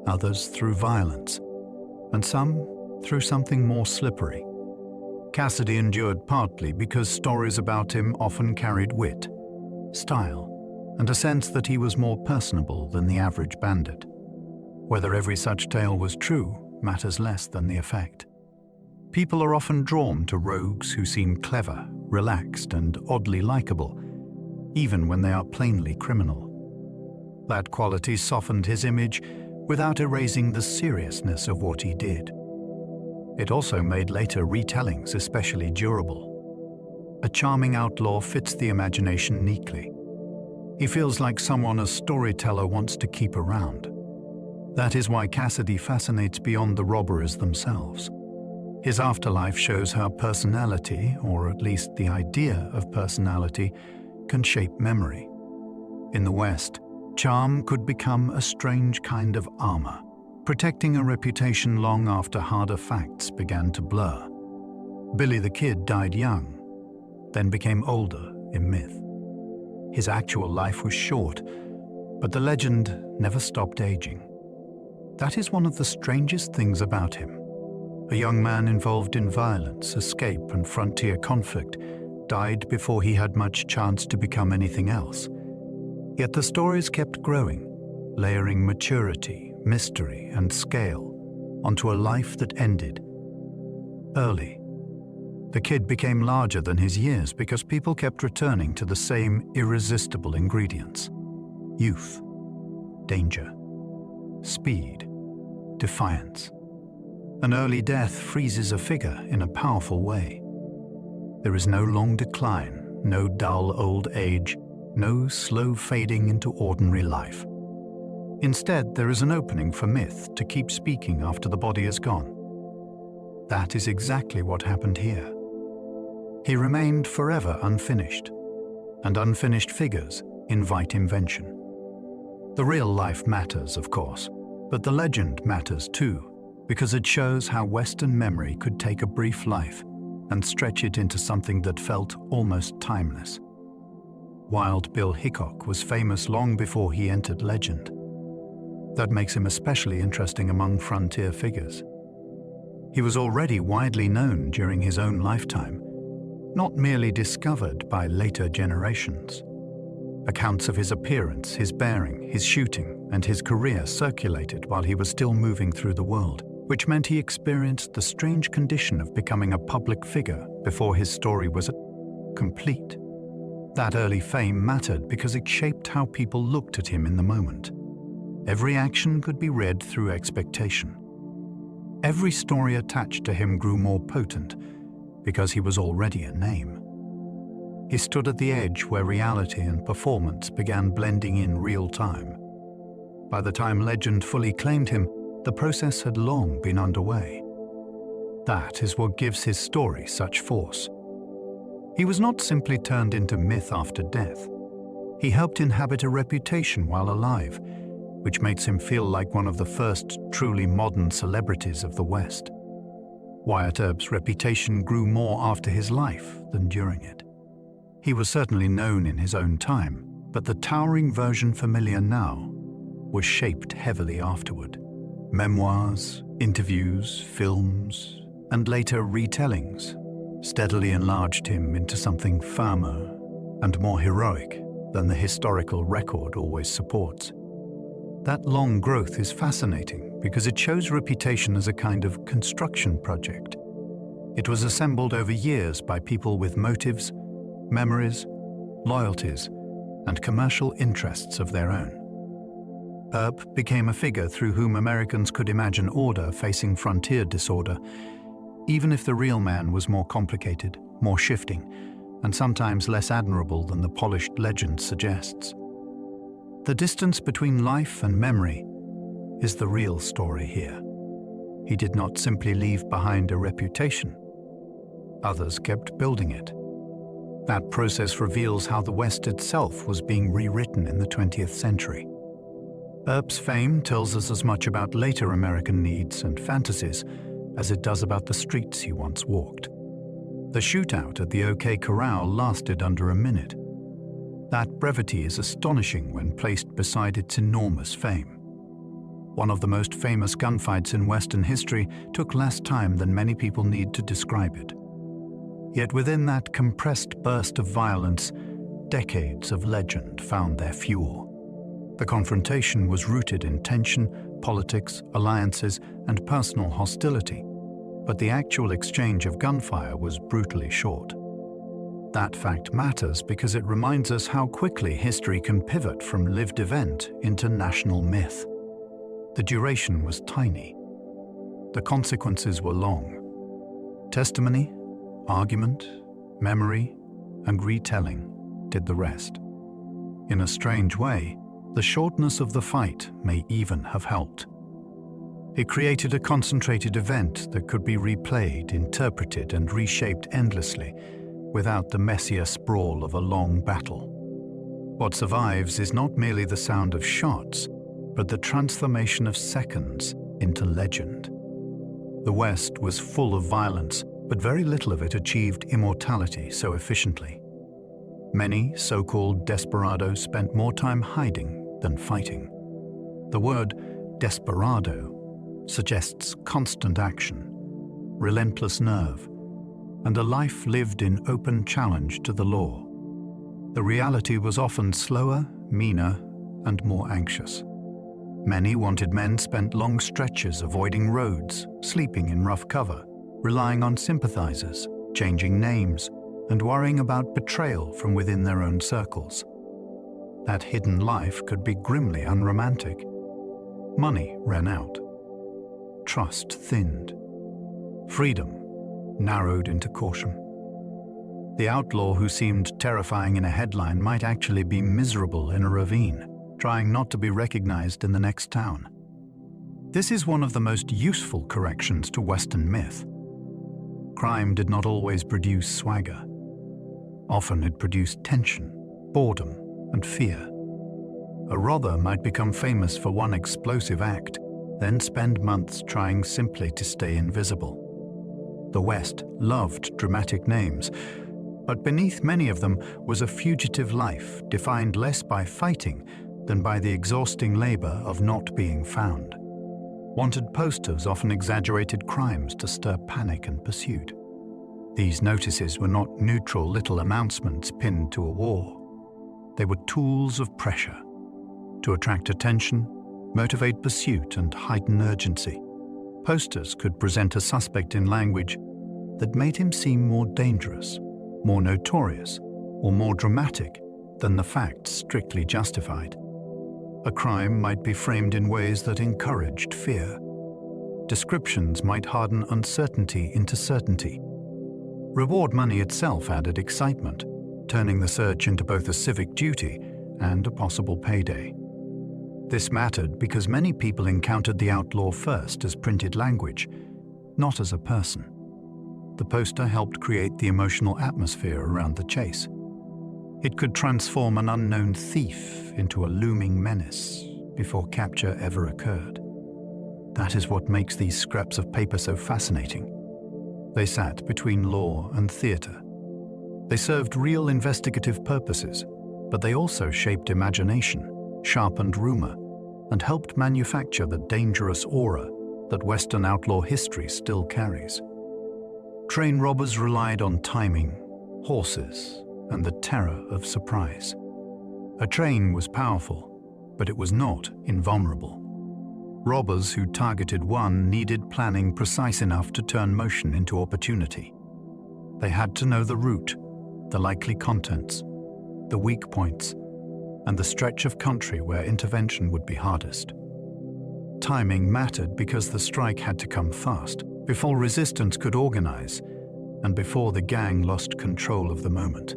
others through violence, and some through something more slippery. Cassidy endured partly because stories about him often carried wit, style, and a sense that he was more personable than the average bandit. Whether every such tale was true matters less than the effect. People are often drawn to rogues who seem clever, relaxed, and oddly likable, even when they are plainly criminal. That quality softened his image without erasing the seriousness of what he did. It also made later retellings especially durable. A charming outlaw fits the imagination neatly. He feels like someone a storyteller wants to keep around. That is why Cassidy fascinates beyond the robbers themselves. His afterlife shows how personality, or at least the idea of personality, can shape memory. In the West, charm could become a strange kind of armor, protecting a reputation long after harder facts began to blur. Billy the Kid died young, then became older in myth. His actual life was short, but the legend never stopped aging. That is one of the strangest things about him. A young man involved in violence, escape, and frontier conflict died before he had much chance to become anything else. Yet the stories kept growing, layering maturity, mystery, and scale onto a life that ended early. The kid became larger than his years because people kept returning to the same irresistible ingredients: youth, danger, speed, defiance. An early death freezes a figure in a powerful way. There is no long decline, no dull old age, no slow fading into ordinary life. Instead, there is an opening for myth to keep speaking after the body is gone. That is exactly what happened here. He remained forever unfinished, and unfinished figures invite invention. The real life matters, of course, but the legend matters too, because it shows how Western memory could take a brief life and stretch it into something that felt almost timeless. Wild Bill Hickok was famous long before he entered legend. That makes him especially interesting among frontier figures. He was already widely known during his own lifetime, not merely discovered by later generations. Accounts of his appearance, his bearing, his shooting, and his career circulated while he was still moving through the world, which meant he experienced the strange condition of becoming a public figure before his story was complete. That early fame mattered because it shaped how people looked at him in the moment. Every action could be read through expectation. Every story attached to him grew more potent because he was already a name. He stood at the edge where reality and performance began blending in real time. By the time legend fully claimed him, the process had long been underway. That is what gives his story such force. He was not simply turned into myth after death. He helped inhabit a reputation while alive, which makes him feel like one of the first truly modern celebrities of the West. Wyatt Earp's reputation grew more after his life than during it. He was certainly known in his own time, but the towering version familiar now was shaped heavily afterward. Memoirs, interviews, films, and later retellings steadily enlarged him into something firmer and more heroic than the historical record always supports. That long growth is fascinating because it shows reputation as a kind of construction project. It was assembled over years by people with motives, memories, loyalties, and commercial interests of their own. Earp became a figure through whom Americans could imagine order facing frontier disorder, even if the real man was more complicated, more shifting, and sometimes less admirable than the polished legend suggests. The distance between life and memory is the real story here. He did not simply leave behind a reputation. Others kept building it. That process reveals how the West itself was being rewritten in the 20th century. Earp's fame tells us as much about later American needs and fantasies as it does about the streets he once walked. The shootout at the OK Corral lasted under a minute. That brevity is astonishing when placed beside its enormous fame. One of the most famous gunfights in Western history took less time than many people need to describe it. Yet within that compressed burst of violence, decades of legend found their fuel. The confrontation was rooted in tension, politics, alliances, and personal hostility, but the actual exchange of gunfire was brutally short. That fact matters because it reminds us how quickly history can pivot from lived event into national myth. The duration was tiny. The consequences were long. Testimony, argument, memory, and retelling did the rest. In a strange way, the shortness of the fight may even have helped. It created a concentrated event that could be replayed, interpreted, and reshaped endlessly without the messier sprawl of a long battle. What survives is not merely the sound of shots, but the transformation of seconds into legend. The West was full of violence, but very little of it achieved immortality so efficiently. Many so-called desperados spent more time hiding than fighting. The word desperado suggests constant action, relentless nerve, and a life lived in open challenge to the law. The reality was often slower, meaner, and more anxious. Many wanted men spent long stretches avoiding roads, sleeping in rough cover, relying on sympathizers, changing names, and worrying about betrayal from within their own circles. That hidden life could be grimly unromantic. Money ran out. Trust thinned. Freedom narrowed into caution. The outlaw who seemed terrifying in a headline might actually be miserable in a ravine, trying not to be recognized in the next town. This is one of the most useful corrections to Western myth. Crime did not always produce swagger. Often it produced tension, boredom, and fear. A robber might become famous for one explosive act, then spend months trying simply to stay invisible. The West loved dramatic names, but beneath many of them was a fugitive life defined less by fighting than by the exhausting labor of not being found. Wanted posters often exaggerated crimes to stir panic and pursuit. These notices were not neutral little announcements pinned to a wall. They were tools of pressure to attract attention, motivate pursuit, and heighten urgency. Posters could present a suspect in language that made him seem more dangerous, more notorious, or more dramatic than the facts strictly justified. A crime might be framed in ways that encouraged fear. Descriptions might harden uncertainty into certainty. Reward money itself added excitement, turning the search into both a civic duty and a possible payday. This mattered because many people encountered the outlaw first as printed language, not as a person. The poster helped create the emotional atmosphere around the chase. It could transform an unknown thief into a looming menace before capture ever occurred. That is what makes these scraps of paper so fascinating. They sat between law and theater. They served real investigative purposes, but they also shaped imagination, sharpened rumor, and helped manufacture the dangerous aura that Western outlaw history still carries. Train robbers relied on timing, horses, and the terror of surprise. A train was powerful, but it was not invulnerable. Robbers who targeted one needed planning precise enough to turn motion into opportunity. They had to know the route, the likely contents, the weak points, and the stretch of country where intervention would be hardest. Timing mattered because the strike had to come fast, before resistance could organize, and before the gang lost control of the moment.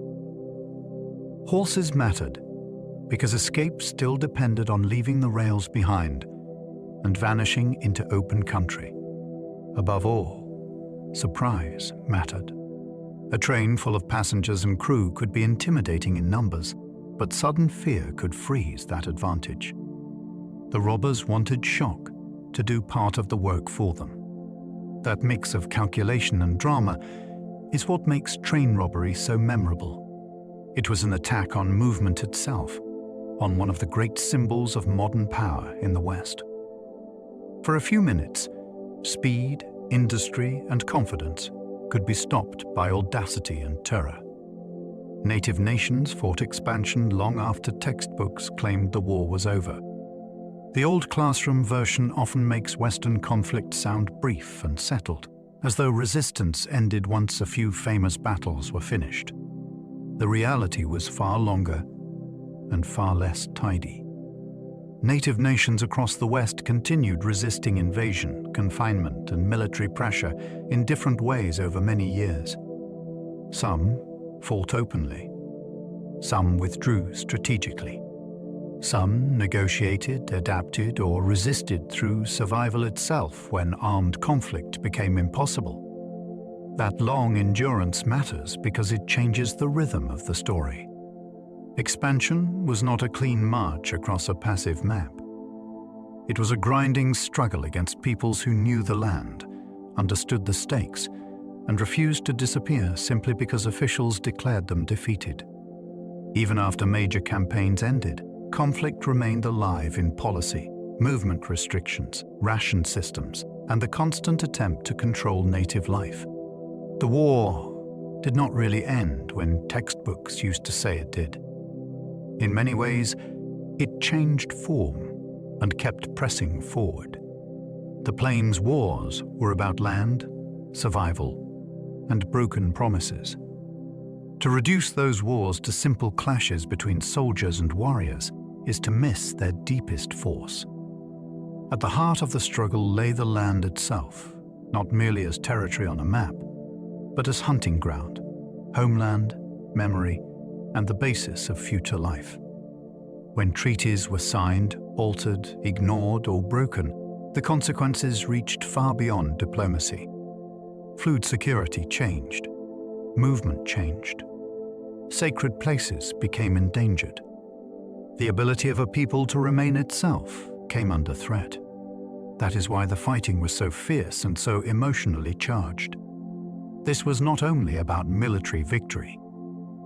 Horses mattered because escape still depended on leaving the rails behind and vanishing into open country. Above all, surprise mattered. A train full of passengers and crew could be intimidating in numbers, but sudden fear could freeze that advantage. The robbers wanted shock to do part of the work for them. That mix of calculation and drama is what makes train robbery so memorable. It was an attack on movement itself, on one of the great symbols of modern power in the West. For a few minutes, speed, industry, and confidence could be stopped by audacity and terror. Native nations fought expansion long after textbooks claimed the war was over. The old classroom version often makes Western conflict sound brief and settled, as though resistance ended once a few famous battles were finished. The reality was far longer and far less tidy. Native nations across the West continued resisting invasion, confinement, and military pressure in different ways over many years. Some fought openly. Some withdrew strategically. Some negotiated, adapted, or resisted through survival itself when armed conflict became impossible. That long endurance matters because it changes the rhythm of the story. Expansion was not a clean march across a passive map. It was a grinding struggle against peoples who knew the land, understood the stakes, and refused to disappear simply because officials declared them defeated. Even after major campaigns ended, conflict remained alive in policy, movement restrictions, ration systems, and the constant attempt to control native life. The war did not really end when textbooks used to say it did. In many ways, it changed form and kept pressing forward. The Plains Wars were about land, survival, and broken promises. To reduce those wars to simple clashes between soldiers and warriors is to miss their deepest force. At the heart of the struggle lay the land itself, not merely as territory on a map, but as hunting ground, homeland, memory, and the basis of future life. When treaties were signed, altered, ignored, or broken, the consequences reached far beyond diplomacy. Food security changed. Movement changed. Sacred places became endangered. The ability of a people to remain itself came under threat. That is why the fighting was so fierce and so emotionally charged. This was not only about military victory.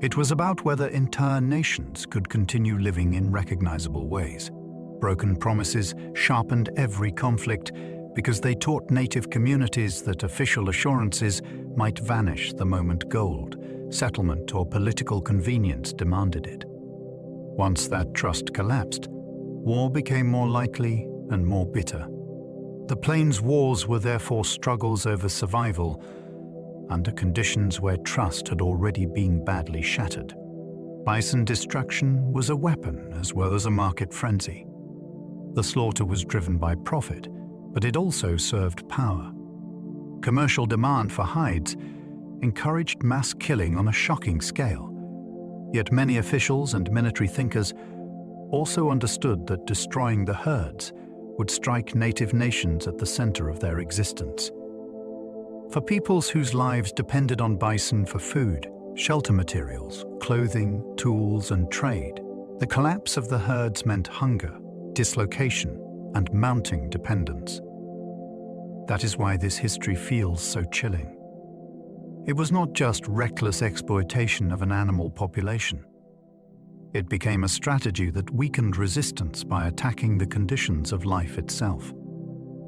It was about whether entire nations could continue living in recognizable ways. Broken promises sharpened every conflict because they taught native communities that official assurances might vanish the moment gold, settlement, or political convenience demanded it. Once that trust collapsed, war became more likely and more bitter. The Plains Wars were therefore struggles over survival under conditions where trust had already been badly shattered. Bison destruction was a weapon as well as a market frenzy. The slaughter was driven by profit, but it also served power. Commercial demand for hides encouraged mass killing on a shocking scale. Yet many officials and military thinkers also understood that destroying the herds would strike native nations at the center of their existence. For peoples whose lives depended on bison for food, shelter materials, clothing, tools, and trade, the collapse of the herds meant hunger, dislocation, and mounting dependence. That is why this history feels so chilling. It was not just reckless exploitation of an animal population. It became a strategy that weakened resistance by attacking the conditions of life itself.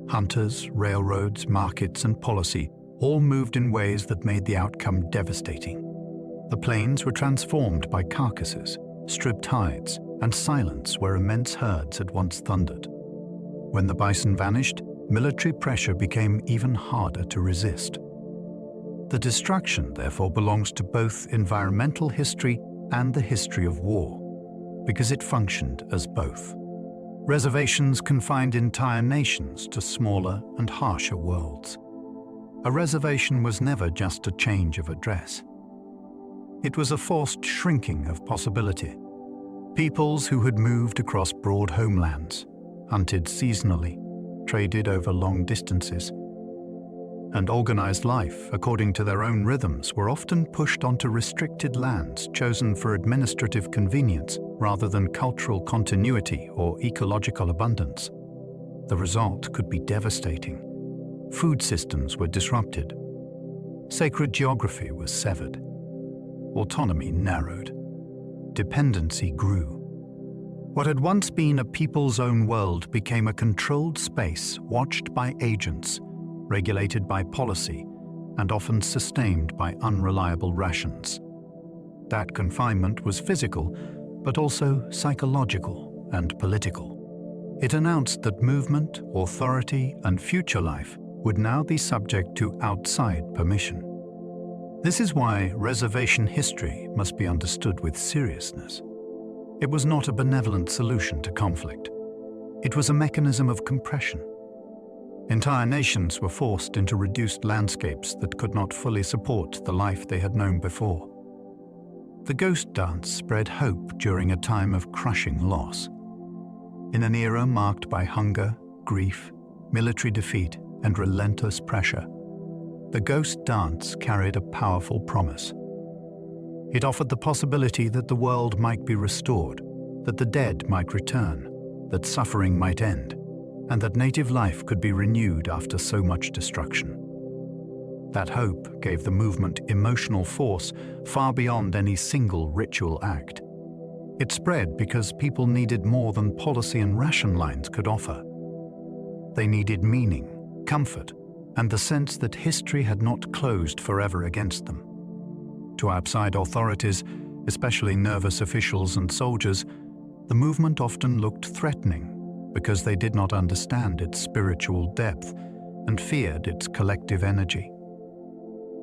Hunters, railroads, markets, and policy all moved in ways that made the outcome devastating. The plains were transformed by carcasses, stripped hides, and silence where immense herds had once thundered. When the bison vanished, military pressure became even harder to resist. The destruction, therefore, belongs to both environmental history and the history of war, because it functioned as both. Reservations confined entire nations to smaller and harsher worlds. A reservation was never just a change of address. It was a forced shrinking of possibility. Peoples who had moved across broad homelands, hunted seasonally, traded over long distances, and organized life according to their own rhythms were often pushed onto restricted lands chosen for administrative convenience rather than cultural continuity or ecological abundance. The result could be devastating. Food systems were disrupted. Sacred geography was severed. Autonomy narrowed. Dependency grew. What had once been a people's own world became a controlled space watched by agents, regulated by policy, and often sustained by unreliable rations. That confinement was physical, but also psychological and political. It announced that movement, authority, and future life would now be subject to outside permission. This is why reservation history must be understood with seriousness. It was not a benevolent solution to conflict. It was a mechanism of compression. Entire nations were forced into reduced landscapes that could not fully support the life they had known before. The ghost dance spread hope during a time of crushing loss. In an era marked by hunger, grief, military defeat, and relentless pressure, the ghost dance carried a powerful promise. It offered the possibility that the world might be restored, that the dead might return, that suffering might end, and that native life could be renewed after so much destruction. That hope gave the movement emotional force far beyond any single ritual act. It spread because people needed more than policy and ration lines could offer. They needed meaning, comfort, and the sense that history had not closed forever against them. To outside authorities, especially nervous officials and soldiers, the movement often looked threatening because they did not understand its spiritual depth and feared its collective energy.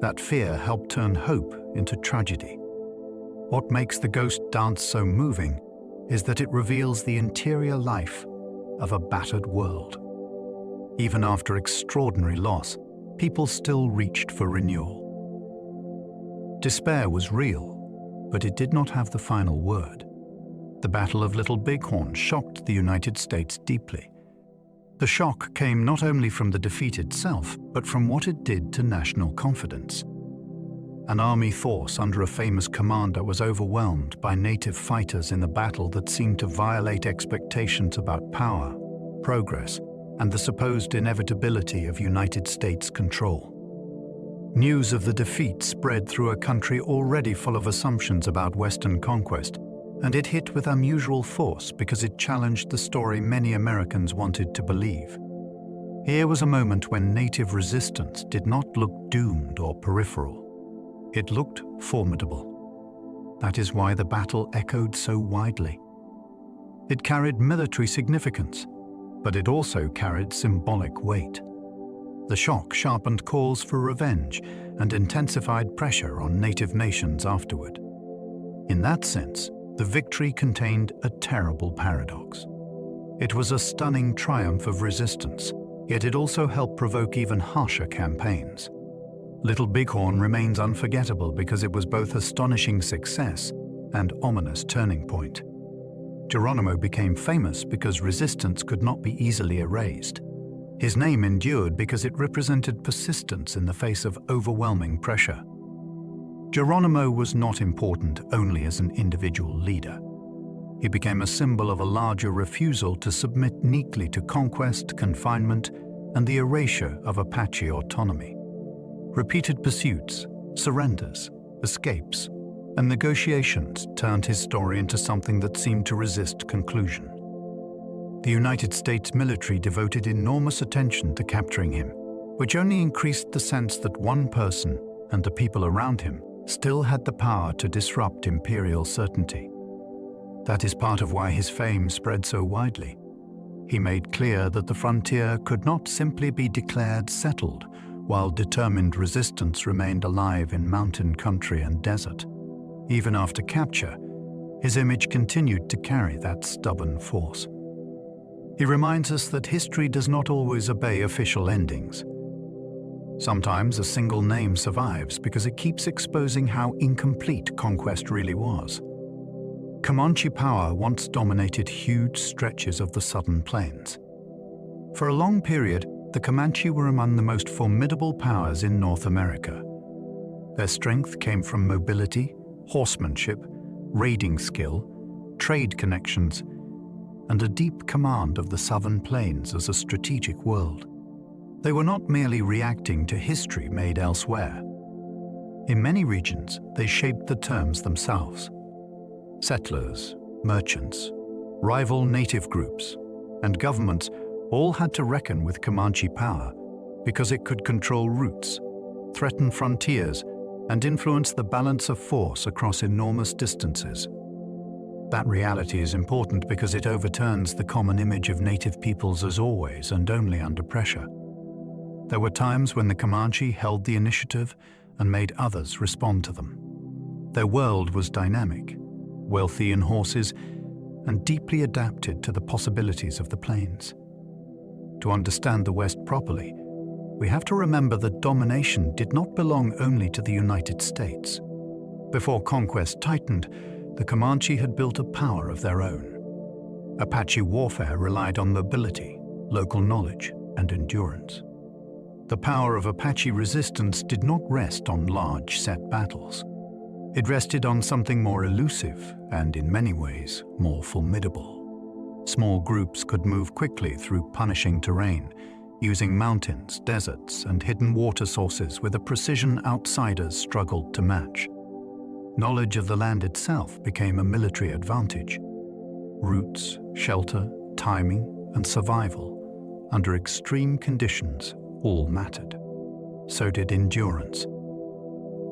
That fear helped turn hope into tragedy. What makes the ghost dance so moving is that it reveals the interior life of a battered world. Even after extraordinary loss, people still reached for renewal. Despair was real, but it did not have the final word. The Battle of Little Bighorn shocked the United States deeply. The shock came not only from the defeat itself, but from what it did to national confidence. An army force under a famous commander was overwhelmed by native fighters in a battle that seemed to violate expectations about power, progress, and the supposed inevitability of United States control. News of the defeat spread through a country already full of assumptions about Western conquest, and it hit with unusual force because it challenged the story many Americans wanted to believe. Here was a moment when native resistance did not look doomed or peripheral. It looked formidable. That is why the battle echoed so widely. It carried military significance, but it also carried symbolic weight. The shock sharpened calls for revenge and intensified pressure on native nations afterward. In that sense, the victory contained a terrible paradox. It was a stunning triumph of resistance, yet it also helped provoke even harsher campaigns. Little Bighorn remains unforgettable because it was both astonishing success and ominous turning point. Geronimo became famous because resistance could not be easily erased. His name endured because it represented persistence in the face of overwhelming pressure. Geronimo was not important only as an individual leader. He became a symbol of a larger refusal to submit meekly to conquest, confinement, and the erasure of Apache autonomy. Repeated pursuits, surrenders, escapes, and negotiations turned his story into something that seemed to resist conclusion. The United States military devoted enormous attention to capturing him, which only increased the sense that one person and the people around him still had the power to disrupt imperial certainty. That is part of why his fame spread so widely. He made clear that the frontier could not simply be declared settled, while determined resistance remained alive in mountain country and desert. Even after capture, his image continued to carry that stubborn force. He reminds us that history does not always obey official endings. Sometimes a single name survives because it keeps exposing how incomplete conquest really was. Comanche power once dominated huge stretches of the southern plains. For a long period, the Comanche were among the most formidable powers in North America. Their strength came from mobility, horsemanship, raiding skill, trade connections, and a deep command of the southern plains as a strategic world. They were not merely reacting to history made elsewhere. In many regions, they shaped the terms themselves. Settlers, merchants, rival native groups, and governments all had to reckon with Comanche power because it could control routes, threaten frontiers, and influence the balance of force across enormous distances. That reality is important because it overturns the common image of native peoples as always and only under pressure. There were times when the Comanche held the initiative and made others respond to them. Their world was dynamic, wealthy in horses, and deeply adapted to the possibilities of the plains. To understand the West properly, we have to remember that domination did not belong only to the United States. Before conquest tightened, the Comanche had built a power of their own. Apache warfare relied on mobility, local knowledge, and endurance. The power of Apache resistance did not rest on large set battles. It rested on something more elusive and, in many ways, more formidable. Small groups could move quickly through punishing terrain, using mountains, deserts, and hidden water sources with a precision outsiders struggled to match. Knowledge of the land itself became a military advantage. Routes, shelter, timing, and survival, under extreme conditions, all mattered. So did endurance.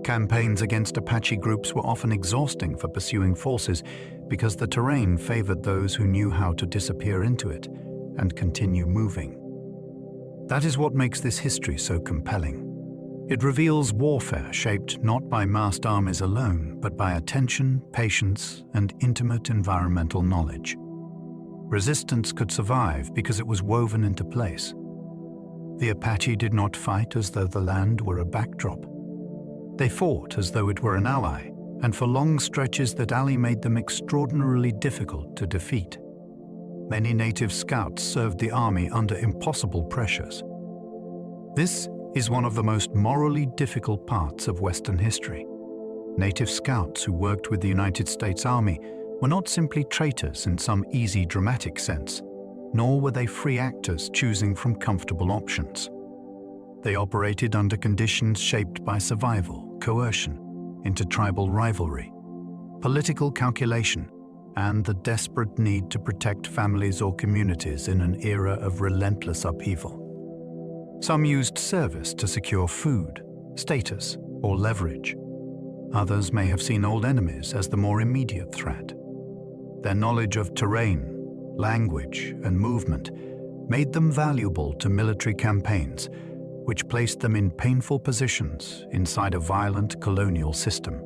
Campaigns against Apache groups were often exhausting for pursuing forces because the terrain favored those who knew how to disappear into it and continue moving. That is what makes this history so compelling. It reveals warfare shaped not by massed armies alone, but by attention, patience, and intimate environmental knowledge. Resistance could survive because it was woven into place. The Apache did not fight as though the land were a backdrop. They fought as though it were an ally, and for long stretches that ally made them extraordinarily difficult to defeat. Many native scouts served the army under impossible pressures. This is one of the most morally difficult parts of Western history. Native scouts who worked with the United States Army were not simply traitors in some easy dramatic sense, nor were they free actors choosing from comfortable options. They operated under conditions shaped by survival, coercion, intertribal rivalry, political calculation, and the desperate need to protect families or communities in an era of relentless upheaval. Some used service to secure food, status, or leverage. Others may have seen old enemies as the more immediate threat. Their knowledge of terrain, language, and movement made them valuable to military campaigns, which placed them in painful positions inside a violent colonial system.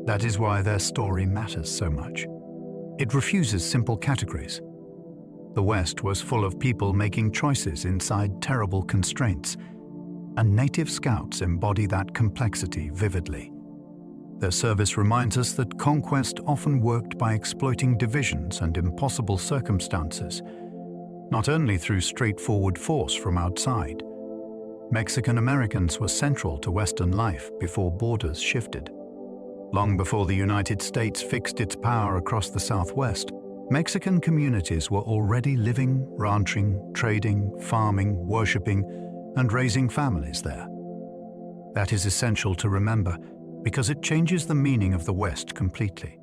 That is why their story matters so much. It refuses simple categories. The West was full of people making choices inside terrible constraints, and native scouts embody that complexity vividly. Their service reminds us that conquest often worked by exploiting divisions and impossible circumstances, not only through straightforward force from outside. Mexican Americans were central to Western life before borders shifted. Long before the United States fixed its power across the Southwest, Mexican communities were already living, ranching, trading, farming, worshipping, and raising families there. That is essential to remember because it changes the meaning of the West completely.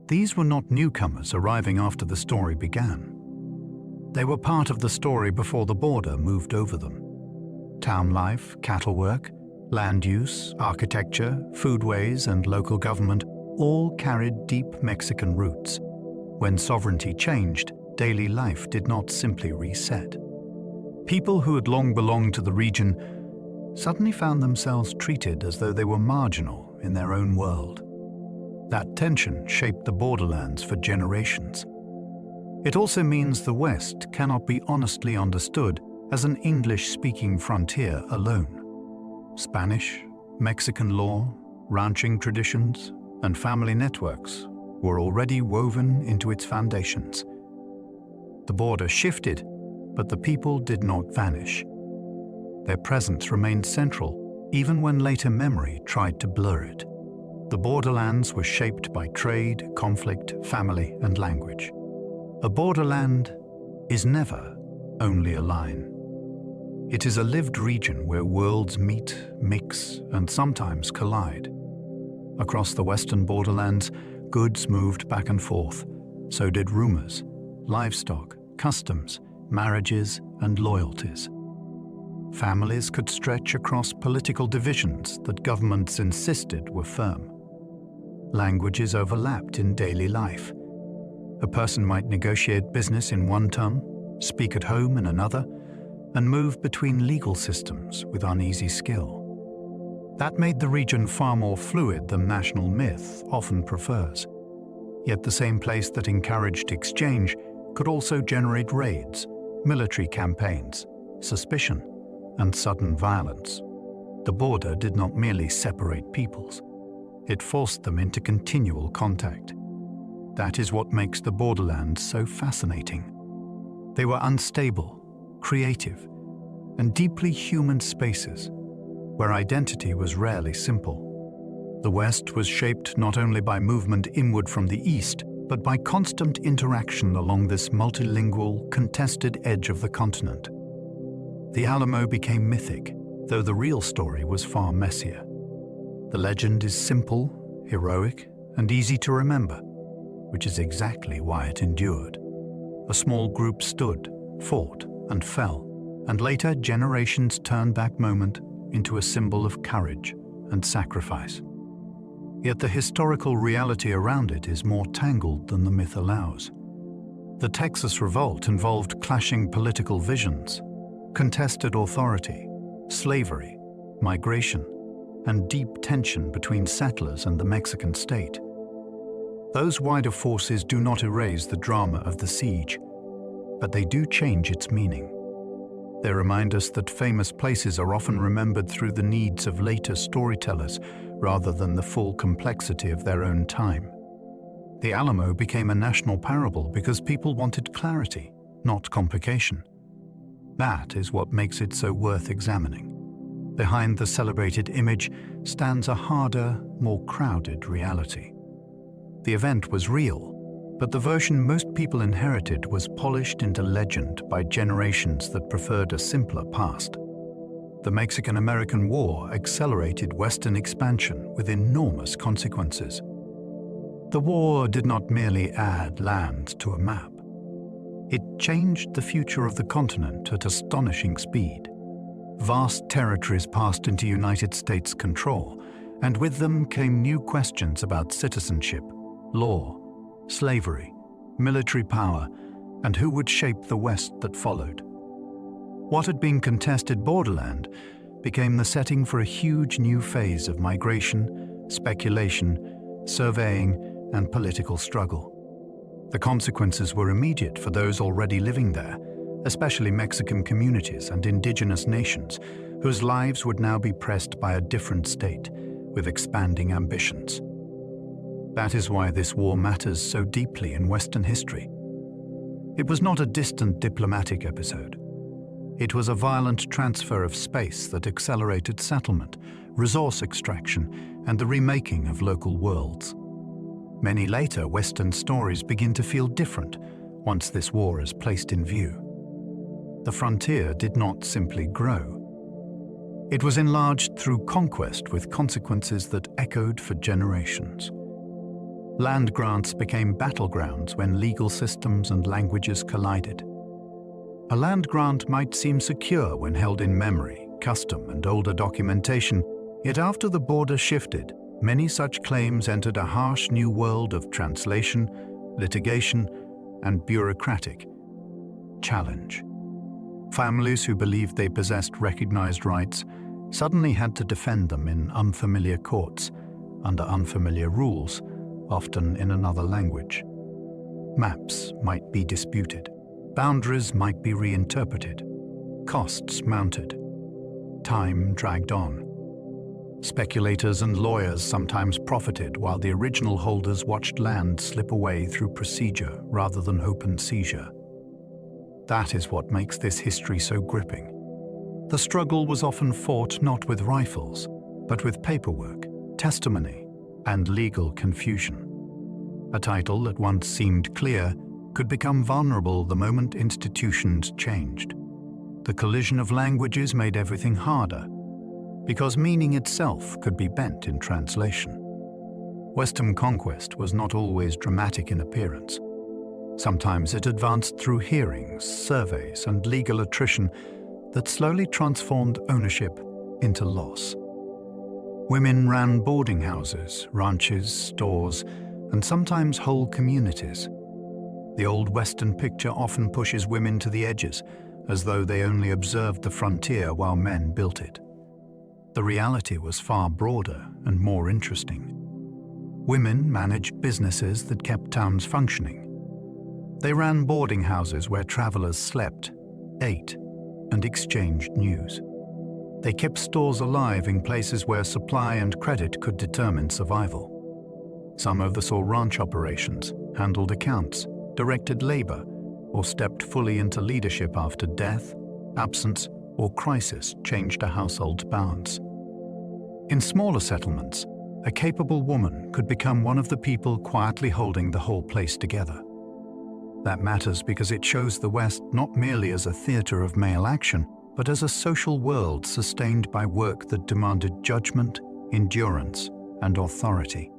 These were not newcomers arriving after the story began. They were part of the story before the border moved over them. Town life, cattle work, land use, architecture, foodways, and local government all carried deep Mexican roots. When sovereignty changed, daily life did not simply reset. People who had long belonged to the region suddenly found themselves treated as though they were marginal in their own world. That tension shaped the Borderlands for generations. It also means the West cannot be honestly understood as an English-speaking frontier alone. Spanish, Mexican law, ranching traditions, and family networks were already woven into its foundations. The border shifted, but the people did not vanish. Their presence remained central, even when later memory tried to blur it. The Borderlands were shaped by trade, conflict, family, and language. A borderland is never only a line. It is a lived region where worlds meet, mix, and sometimes collide. Across the western borderlands, goods moved back and forth. So did rumors, livestock, customs, marriages, and loyalties. Families could stretch across political divisions that governments insisted were firm. Languages overlapped in daily life. A person might negotiate business in one tongue, speak at home in another, and move between legal systems with uneasy skill. That made the region far more fluid than national myth often prefers. Yet the same place that encouraged exchange could also generate raids, military campaigns, suspicion, and sudden violence. The border did not merely separate peoples. It forced them into continual contact. That is what makes the Borderlands so fascinating. They were unstable, creative, and deeply human spaces, where identity was rarely simple. The West was shaped not only by movement inward from the East, but by constant interaction along this multilingual, contested edge of the continent. The Alamo became mythic, though the real story was far messier. The legend is simple, heroic, and easy to remember, which is exactly why it endured. A small group stood, fought, and fell, and later generations turned that moment into a symbol of courage and sacrifice. Yet the historical reality around it is more tangled than the myth allows. The Texas Revolt involved clashing political visions, contested authority, slavery, migration, and deep tension between settlers and the Mexican state. Those wider forces do not erase the drama of the siege, but they do change its meaning. They remind us that famous places are often remembered through the needs of later storytellers rather than the full complexity of their own time. The Alamo became a national parable because people wanted clarity, not complication. That is what makes it so worth examining. Behind the celebrated image stands a harder, more crowded reality. The event was real, but the version most people inherited was polished into legend by generations that preferred a simpler past. The Mexican-American War accelerated Western expansion with enormous consequences. The war did not merely add land to a map. It changed the future of the continent at astonishing speed. Vast territories passed into United States control, and with them came new questions about citizenship, law, slavery, military power, and who would shape the West that followed. What had been contested borderland became the setting for a huge new phase of migration, speculation, surveying, and political struggle. The consequences were immediate for those already living there, especially Mexican communities and indigenous nations, whose lives would now be pressed by a different state, with expanding ambitions. That is why this war matters so deeply in Western history. It was not a distant diplomatic episode. It was a violent transfer of space that accelerated settlement, resource extraction, and the remaking of local worlds. Many later Western stories begin to feel different once this war is placed in view. The frontier did not simply grow. It was enlarged through conquest with consequences that echoed for generations. Land grants became battlegrounds when legal systems and languages collided. A land grant might seem secure when held in memory, custom, and older documentation, yet after the border shifted, many such claims entered a harsh new world of translation, litigation, and bureaucratic challenge. Families who believed they possessed recognized rights suddenly had to defend them in unfamiliar courts, under unfamiliar rules, often in another language. Maps might be disputed. Boundaries might be reinterpreted. Costs mounted. Time dragged on. Speculators and lawyers sometimes profited while the original holders watched land slip away through procedure rather than open seizure. That is what makes this history so gripping. The struggle was often fought not with rifles, but with paperwork, testimony, and legal confusion. A title that once seemed clear could become vulnerable the moment institutions changed. The collision of languages made everything harder, because meaning itself could be bent in translation. Western conquest was not always dramatic in appearance. Sometimes it advanced through hearings, surveys, and legal attrition that slowly transformed ownership into loss. Women ran boarding houses, ranches, stores, and sometimes whole communities. The old Western picture often pushes women to the edges, as though they only observed the frontier while men built it. The reality was far broader and more interesting. Women managed businesses that kept towns functioning. They ran boarding houses where travelers slept, ate, and exchanged news. They kept stores alive in places where supply and credit could determine survival. Some oversaw ranch operations, handled accounts, directed labor, or stepped fully into leadership after death, absence, or crisis changed a household's balance. In smaller settlements, a capable woman could become one of the people quietly holding the whole place together. That matters because it shows the West not merely as a theater of male action, but as a social world sustained by work that demanded judgment, endurance, and authority.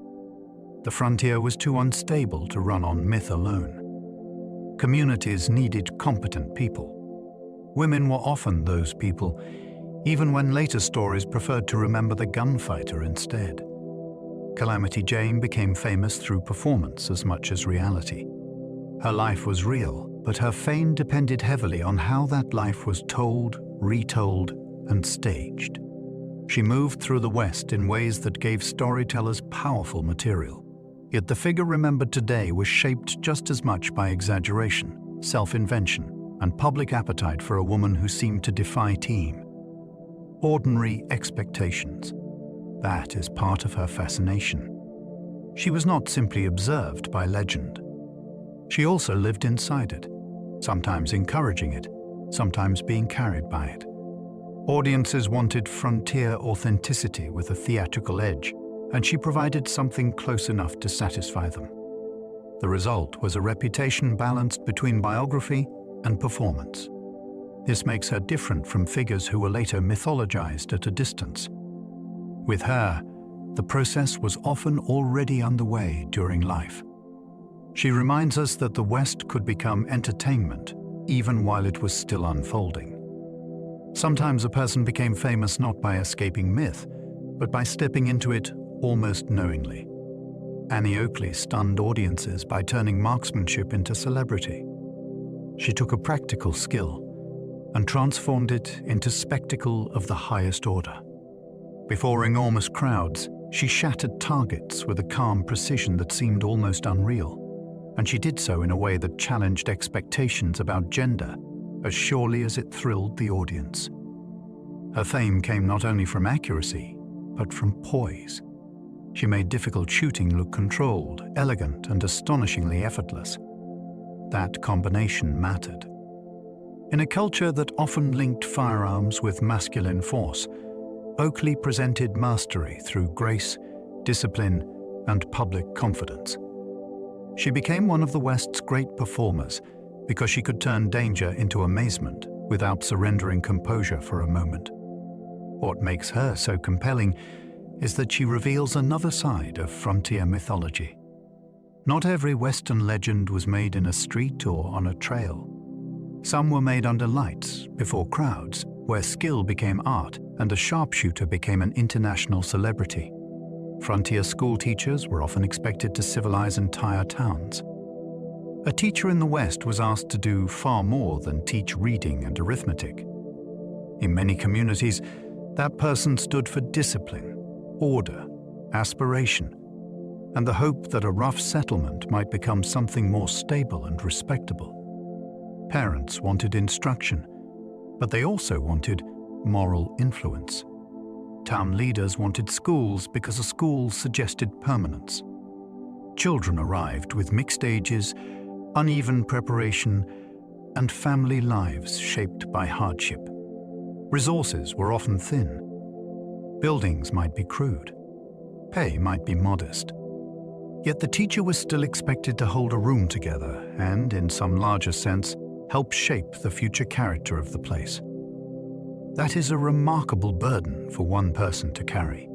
The frontier was too unstable to run on myth alone. Communities needed competent people. Women were often those people, even when later stories preferred to remember the gunfighter instead. Calamity Jane became famous through performance as much as reality. Her life was real, but her fame depended heavily on how that life was told, retold, and staged. She moved through the West in ways that gave storytellers powerful material. Yet the figure remembered today was shaped just as much by exaggeration, self-invention, and public appetite for a woman who seemed to defy team. Ordinary expectations. That is part of her fascination. She was not simply observed by legend. She also lived inside it, sometimes encouraging it, sometimes being carried by it. Audiences wanted frontier authenticity with a theatrical edge, and she provided something close enough to satisfy them. The result was a reputation balanced between biography and performance. This makes her different from figures who were later mythologized at a distance. With her, the process was often already underway during life. She reminds us that the West could become entertainment even while it was still unfolding. Sometimes a person became famous not by escaping myth, but by stepping into it almost knowingly. Annie Oakley stunned audiences by turning marksmanship into celebrity. She took a practical skill and transformed it into spectacle of the highest order. Before enormous crowds, she shattered targets with a calm precision that seemed almost unreal. And she did so in a way that challenged expectations about gender as surely as it thrilled the audience. Her fame came not only from accuracy, but from poise. She made difficult shooting look controlled, elegant, and astonishingly effortless. That combination mattered. In a culture that often linked firearms with masculine force, Oakley presented mastery through grace, discipline, and public confidence. She became one of the West's great performers because she could turn danger into amazement without surrendering composure for a moment. What makes her so compelling is that she reveals another side of frontier mythology. Not every Western legend was made in a street or on a trail. Some were made under lights, before crowds, where skill became art and a sharpshooter became an international celebrity. Frontier school teachers were often expected to civilize entire towns. A teacher in the West was asked to do far more than teach reading and arithmetic. In many communities, that person stood for discipline, order, aspiration, and the hope that a rough settlement might become something more stable and respectable. Parents wanted instruction, but they also wanted moral influence. Town leaders wanted schools because a school suggested permanence. Children arrived with mixed ages, uneven preparation, and family lives shaped by hardship. Resources were often thin. Buildings might be crude. Pay might be modest. Yet the teacher was still expected to hold a room together and, in some larger sense, help shape the future character of the place. That is a remarkable burden for one person to carry.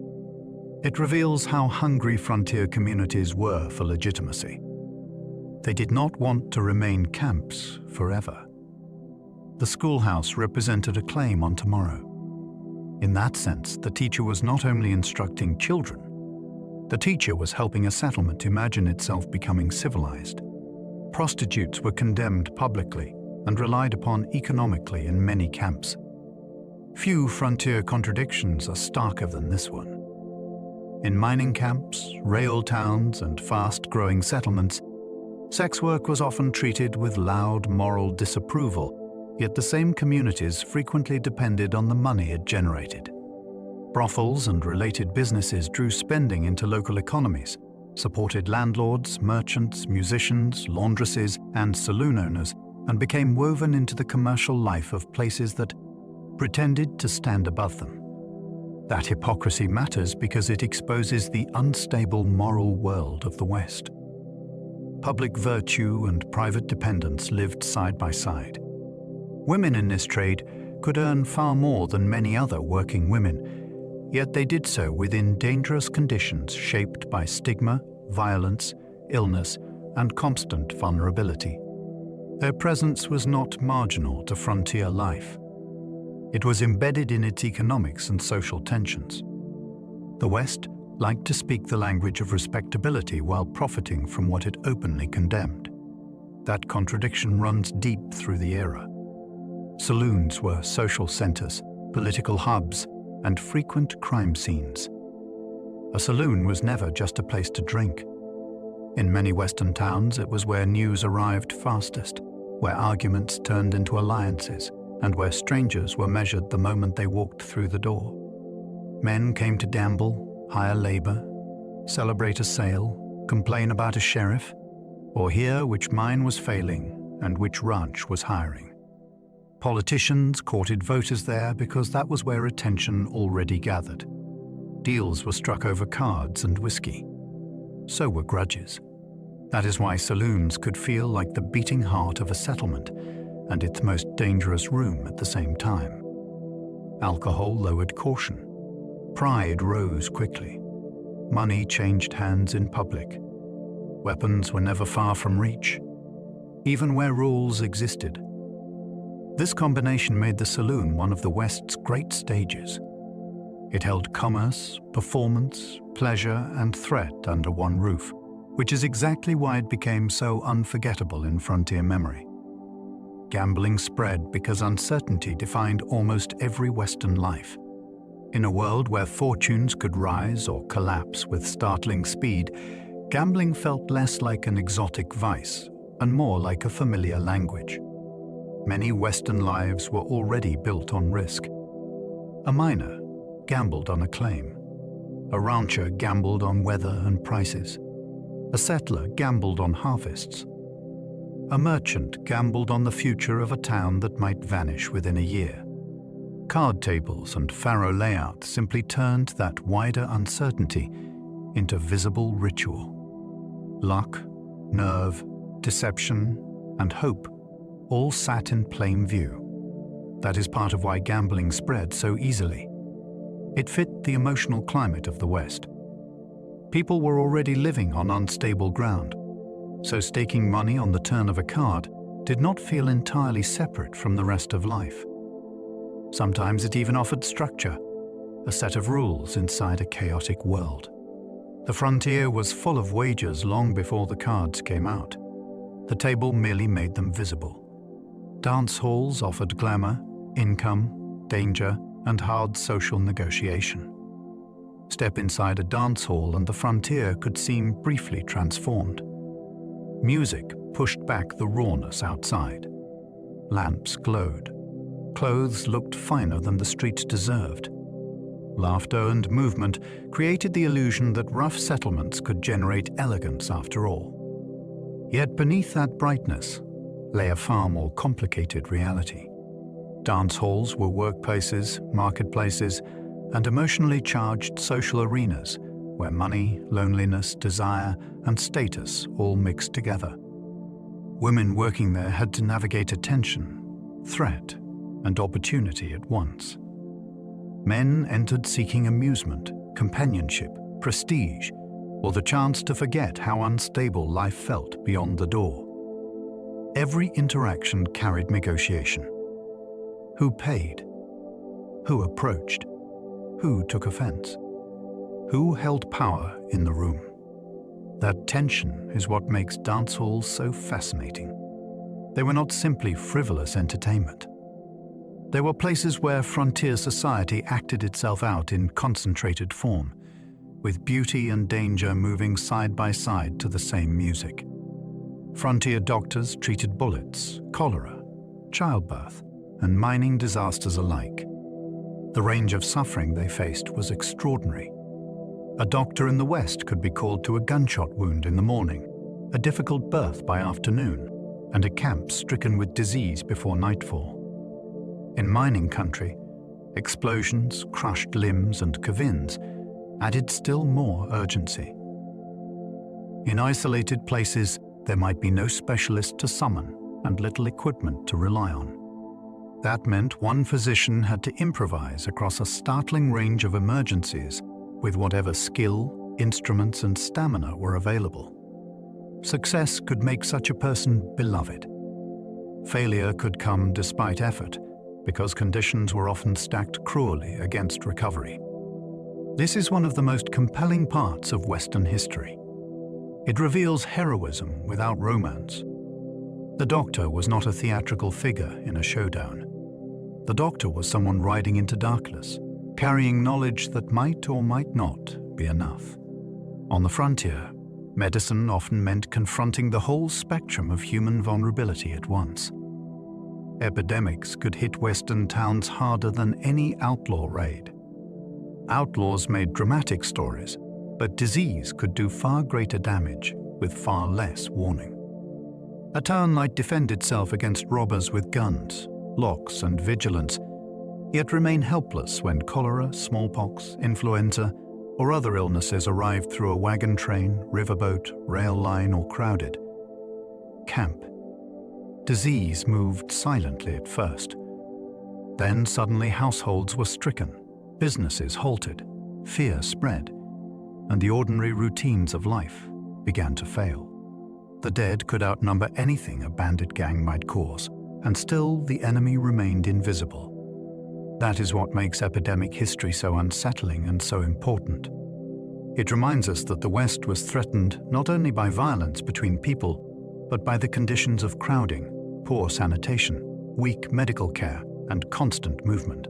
It reveals how hungry frontier communities were for legitimacy. They did not want to remain camps forever. The schoolhouse represented a claim on tomorrow. In that sense, the teacher was not only instructing children, the teacher was helping a settlement imagine itself becoming civilized. Prostitutes were condemned publicly and relied upon economically in many camps. Few frontier contradictions are starker than this one. In mining camps, rail towns, and fast-growing settlements, sex work was often treated with loud moral disapproval, yet the same communities frequently depended on the money it generated. Brothels and related businesses drew spending into local economies, supported landlords, merchants, musicians, laundresses, and saloon owners, and became woven into the commercial life of places that pretended to stand above them. That hypocrisy matters because it exposes the unstable moral world of the West. Public virtue and private dependence lived side by side. Women in this trade could earn far more than many other working women, yet they did so within dangerous conditions shaped by stigma, violence, illness, and constant vulnerability. Their presence was not marginal to frontier life. It was embedded in its economics and social tensions. The West liked to speak the language of respectability while profiting from what it openly condemned. That contradiction runs deep through the era. Saloons were social centers, political hubs, and frequent crime scenes. A saloon was never just a place to drink. In many Western towns, it was where news arrived fastest, where arguments turned into alliances, and where strangers were measured the moment they walked through the door. Men came to gamble, hire labor, celebrate a sale, complain about a sheriff, or hear which mine was failing and which ranch was hiring. Politicians courted voters there because that was where attention already gathered. Deals were struck over cards and whiskey. So were grudges. That is why saloons could feel like the beating heart of a settlement and its most dangerous room at the same time. Alcohol lowered caution. Pride rose quickly. Money changed hands in public. Weapons were never far from reach, even where rules existed. This combination made the saloon one of the West's great stages. It held commerce, performance, pleasure, and threat under one roof, which is exactly why it became so unforgettable in frontier memory. Gambling spread because uncertainty defined almost every Western life. In a world where fortunes could rise or collapse with startling speed, gambling felt less like an exotic vice and more like a familiar language. Many Western lives were already built on risk. A miner gambled on a claim. A rancher gambled on weather and prices. A settler gambled on harvests. A merchant gambled on the future of a town that might vanish within a year. Card tables and faro layouts simply turned that wider uncertainty into visible ritual. Luck, nerve, deception, and hope all sat in plain view. That is part of why gambling spread so easily. It fit the emotional climate of the West. People were already living on unstable ground, so staking money on the turn of a card did not feel entirely separate from the rest of life. Sometimes it even offered structure, a set of rules inside a chaotic world. The frontier was full of wagers long before the cards came out. The table merely made them visible. Dance halls offered glamour, income, danger, and hard social negotiation. Step inside a dance hall and the frontier could seem briefly transformed. Music pushed back the rawness outside. Lamps glowed. Clothes looked finer than the streets deserved. Laughter and movement created the illusion that rough settlements could generate elegance after all. Yet beneath that brightness lay a far more complicated reality. Dance halls were workplaces, marketplaces, and emotionally charged social arenas where money, loneliness, desire, and status all mixed together. Women working there had to navigate attention, threat, and opportunity at once. Men entered seeking amusement, companionship, prestige, or the chance to forget how unstable life felt beyond the door. Every interaction carried negotiation. Who paid? Who approached? Who took offense? Who held power in the room? That tension is what makes dance halls so fascinating. They were not simply frivolous entertainment. They were places where frontier society acted itself out in concentrated form, with beauty and danger moving side by side to the same music. Frontier doctors treated bullets, cholera, childbirth, and mining disasters alike. The range of suffering they faced was extraordinary. A doctor in the West could be called to a gunshot wound in the morning, a difficult birth by afternoon, and a camp stricken with disease before nightfall. In mining country, explosions, crushed limbs, and cavins added still more urgency. In isolated places, there might be no specialist to summon and little equipment to rely on. That meant one physician had to improvise across a startling range of emergencies with whatever skill, instruments, and stamina were available. Success could make such a person beloved. Failure could come despite effort, because conditions were often stacked cruelly against recovery. This is one of the most compelling parts of Western history. It reveals heroism without romance. The doctor was not a theatrical figure in a showdown. The doctor was someone riding into darkness, carrying knowledge that might or might not be enough. On the frontier, medicine often meant confronting the whole spectrum of human vulnerability at once. Epidemics could hit Western towns harder than any outlaw raid. Outlaws made dramatic stories, but disease could do far greater damage with far less warning. A town might defend itself against robbers with guns, locks, and vigilance, yet remain helpless when cholera, smallpox, influenza, or other illnesses arrived through a wagon train, riverboat, rail line, or crowded camp. Disease moved silently at first. Then suddenly households were stricken, businesses halted, fear spread, and the ordinary routines of life began to fail. The dead could outnumber anything a bandit gang might cause, and still the enemy remained invisible. That is what makes epidemic history so unsettling and so important. It reminds us that the West was threatened not only by violence between people, but by the conditions of crowding, poor sanitation, weak medical care, and constant movement.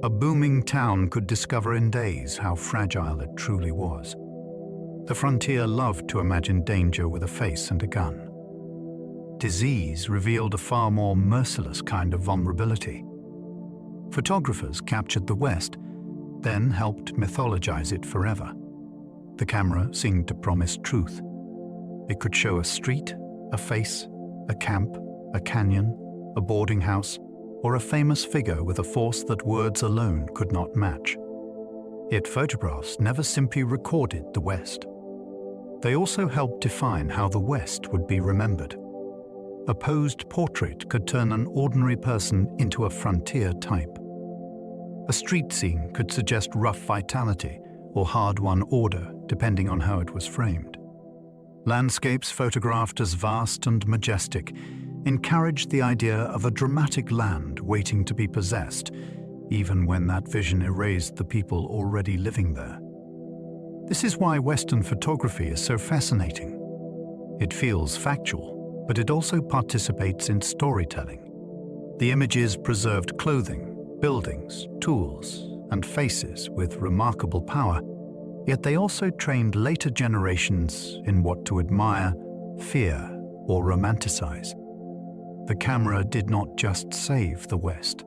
A booming town could discover in days how fragile it truly was. The frontier loved to imagine danger with a face and a gun. Disease revealed a far more merciless kind of vulnerability. Photographers captured the West then helped mythologize it forever. The camera seemed to promise truth. It could show a street, a face, a camp, a canyon, a boarding house, or a famous figure with a force that words alone could not match. Yet photographs never simply recorded the West. They also helped define how the West would be remembered. A posed portrait could turn an ordinary person into a frontier type. A street scene could suggest rough vitality or hard-won order, depending on how it was framed. Landscapes photographed as vast and majestic encouraged the idea of a dramatic land waiting to be possessed, even when that vision erased the people already living there. This is why Western photography is so fascinating. It feels factual, but it also participates in storytelling. The images preserved clothing, buildings, tools, and faces with remarkable power, yet they also trained later generations in what to admire, fear, or romanticize. The camera did not just save the West.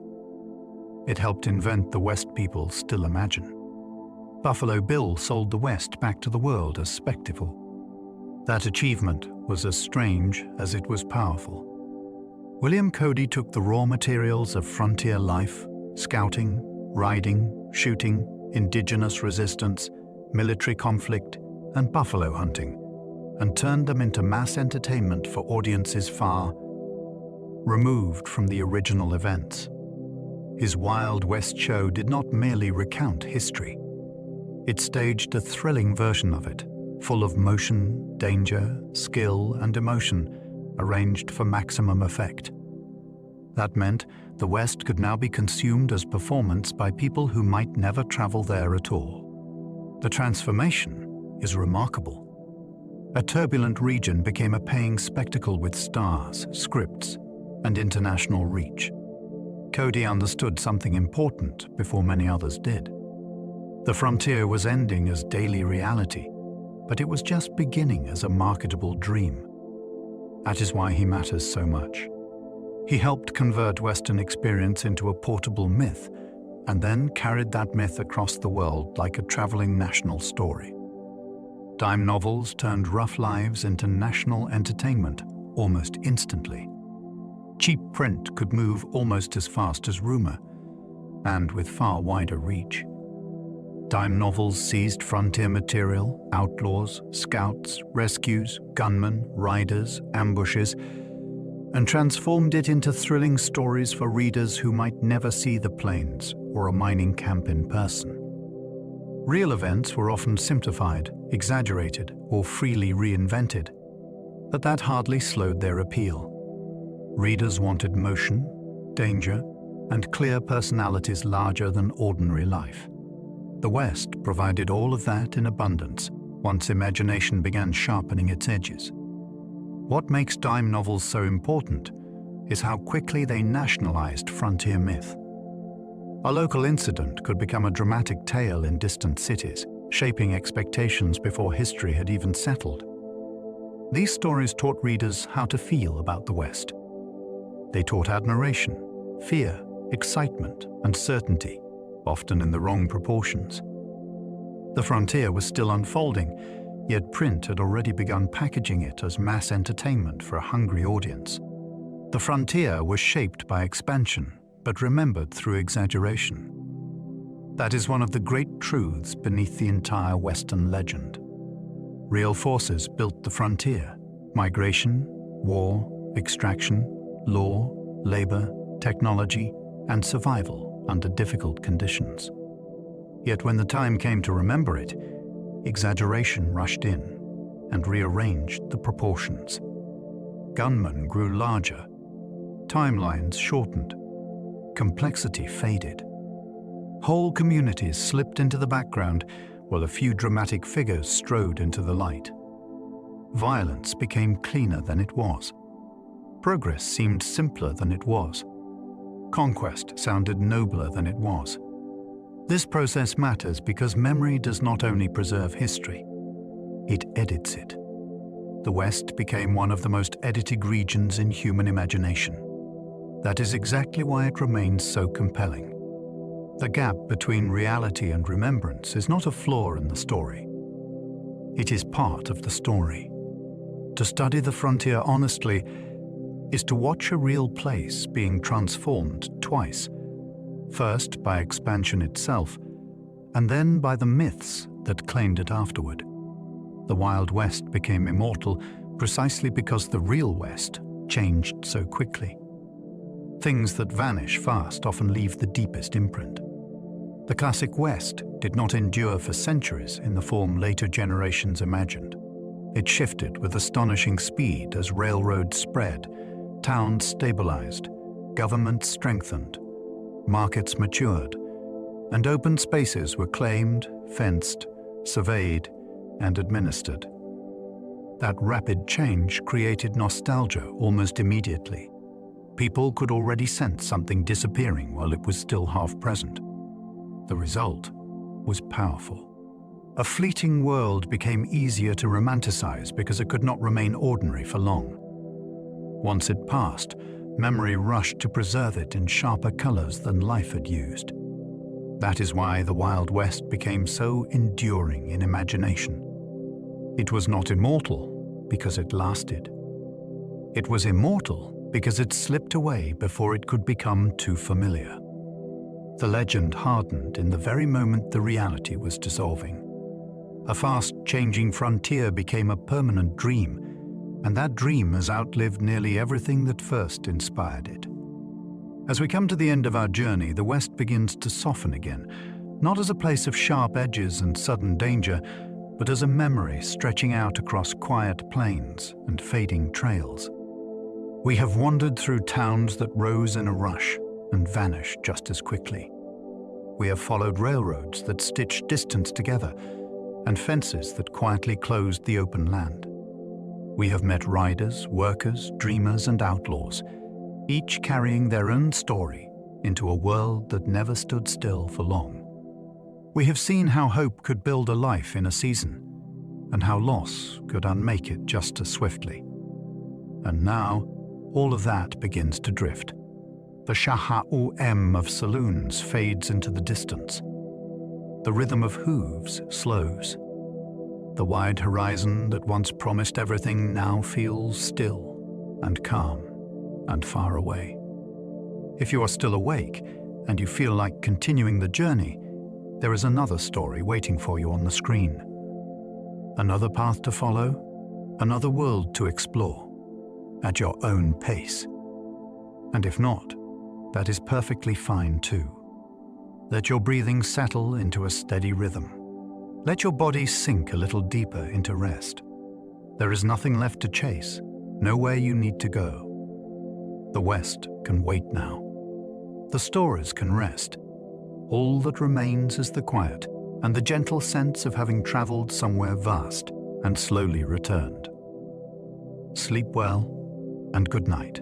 It helped invent the West people still imagine. Buffalo Bill sold the West back to the world as spectacle. That achievement was as strange as it was powerful. William Cody took the raw materials of frontier life, scouting, riding, shooting, indigenous resistance, military conflict, and buffalo hunting, and turned them into mass entertainment for audiences far removed from the original events. His Wild West show did not merely recount history. It staged a thrilling version of it, full of motion, danger, skill, and emotion, arranged for maximum effect. That meant the West could now be consumed as performance by people who might never travel there at all. The transformation is remarkable. A turbulent region became a paying spectacle with stars, scripts, and international reach. Cody understood something important before many others did. The frontier was ending as daily reality, but it was just beginning as a marketable dream. That is why he matters so much. He helped convert Western experience into a portable myth, and then carried that myth across the world like a traveling national story. Dime novels turned rough lives into national entertainment almost instantly. Cheap print could move almost as fast as rumor, and with far wider reach. Dime novels seized frontier material, outlaws, scouts, rescues, gunmen, riders, ambushes, and transformed it into thrilling stories for readers who might never see the plains or a mining camp in person. Real events were often simplified, exaggerated, or freely reinvented, but that hardly slowed their appeal. Readers wanted motion, danger, and clear personalities larger than ordinary life. The West provided all of that in abundance once imagination began sharpening its edges. What makes dime novels so important is how quickly they nationalized frontier myth. A local incident could become a dramatic tale in distant cities, shaping expectations before history had even settled. These stories taught readers how to feel about the West. They taught admiration, fear, excitement, and certainty, often in the wrong proportions. The frontier was still unfolding, yet print had already begun packaging it as mass entertainment for a hungry audience. The frontier was shaped by expansion, but remembered through exaggeration. That is one of the great truths beneath the entire Western legend. Real forces built the frontier: migration, war, extraction, law, labor, technology, and survival under difficult conditions. Yet when the time came to remember it, exaggeration rushed in and rearranged the proportions. Gunmen grew larger, timelines shortened, complexity faded. Whole communities slipped into the background while a few dramatic figures strode into the light. Violence became cleaner than it was. Progress seemed simpler than it was. Conquest sounded nobler than it was. This process matters because memory does not only preserve history, it edits it. The West became one of the most edited regions in human imagination. That is exactly why it remains so compelling. The gap between reality and remembrance is not a flaw in the story. It is part of the story. To study the frontier honestly is to watch a real place being transformed twice, first by expansion itself, and then by the myths that claimed it afterward. The Wild West became immortal precisely because the real West changed so quickly. Things that vanish fast often leave the deepest imprint. The classic West did not endure for centuries in the form later generations imagined. It shifted with astonishing speed as railroads spread, towns stabilized, governments strengthened, markets matured, and open spaces were claimed, fenced, surveyed, and administered. That rapid change created nostalgia almost immediately. People could already sense something disappearing while it was still half present. The result was powerful. A fleeting world became easier to romanticize because it could not remain ordinary for long. Once it passed, memory rushed to preserve it in sharper colors than life had used. That is why the Wild West became so enduring in imagination. It was not immortal because it lasted. It was immortal because it slipped away before it could become too familiar. The legend hardened in the very moment the reality was dissolving. A fast-changing frontier became a permanent dream, and that dream has outlived nearly everything that first inspired it. As we come to the end of our journey, the West begins to soften again, not as a place of sharp edges and sudden danger, but as a memory stretching out across quiet plains and fading trails. We have wandered through towns that rose in a rush and vanished just as quickly. We have followed railroads that stitched distance together and fences that quietly closed the open land. We have met riders, workers, dreamers, and outlaws, each carrying their own story into a world that never stood still for long. We have seen how hope could build a life in a season, and how loss could unmake it just as swiftly. And now, all of that begins to drift. The shah-u-em of saloons fades into the distance. The rhythm of hooves slows. The wide horizon that once promised everything now feels still and calm and far away. If you are still awake and you feel like continuing the journey, there is another story waiting for you on the screen. Another path to follow, another world to explore, at your own pace. And if not, that is perfectly fine too. Let your breathing settle into a steady rhythm. Let your body sink a little deeper into rest. There is nothing left to chase, nowhere you need to go. The West can wait now. The stories can rest. All that remains is the quiet and the gentle sense of having traveled somewhere vast and slowly returned. Sleep well and good night.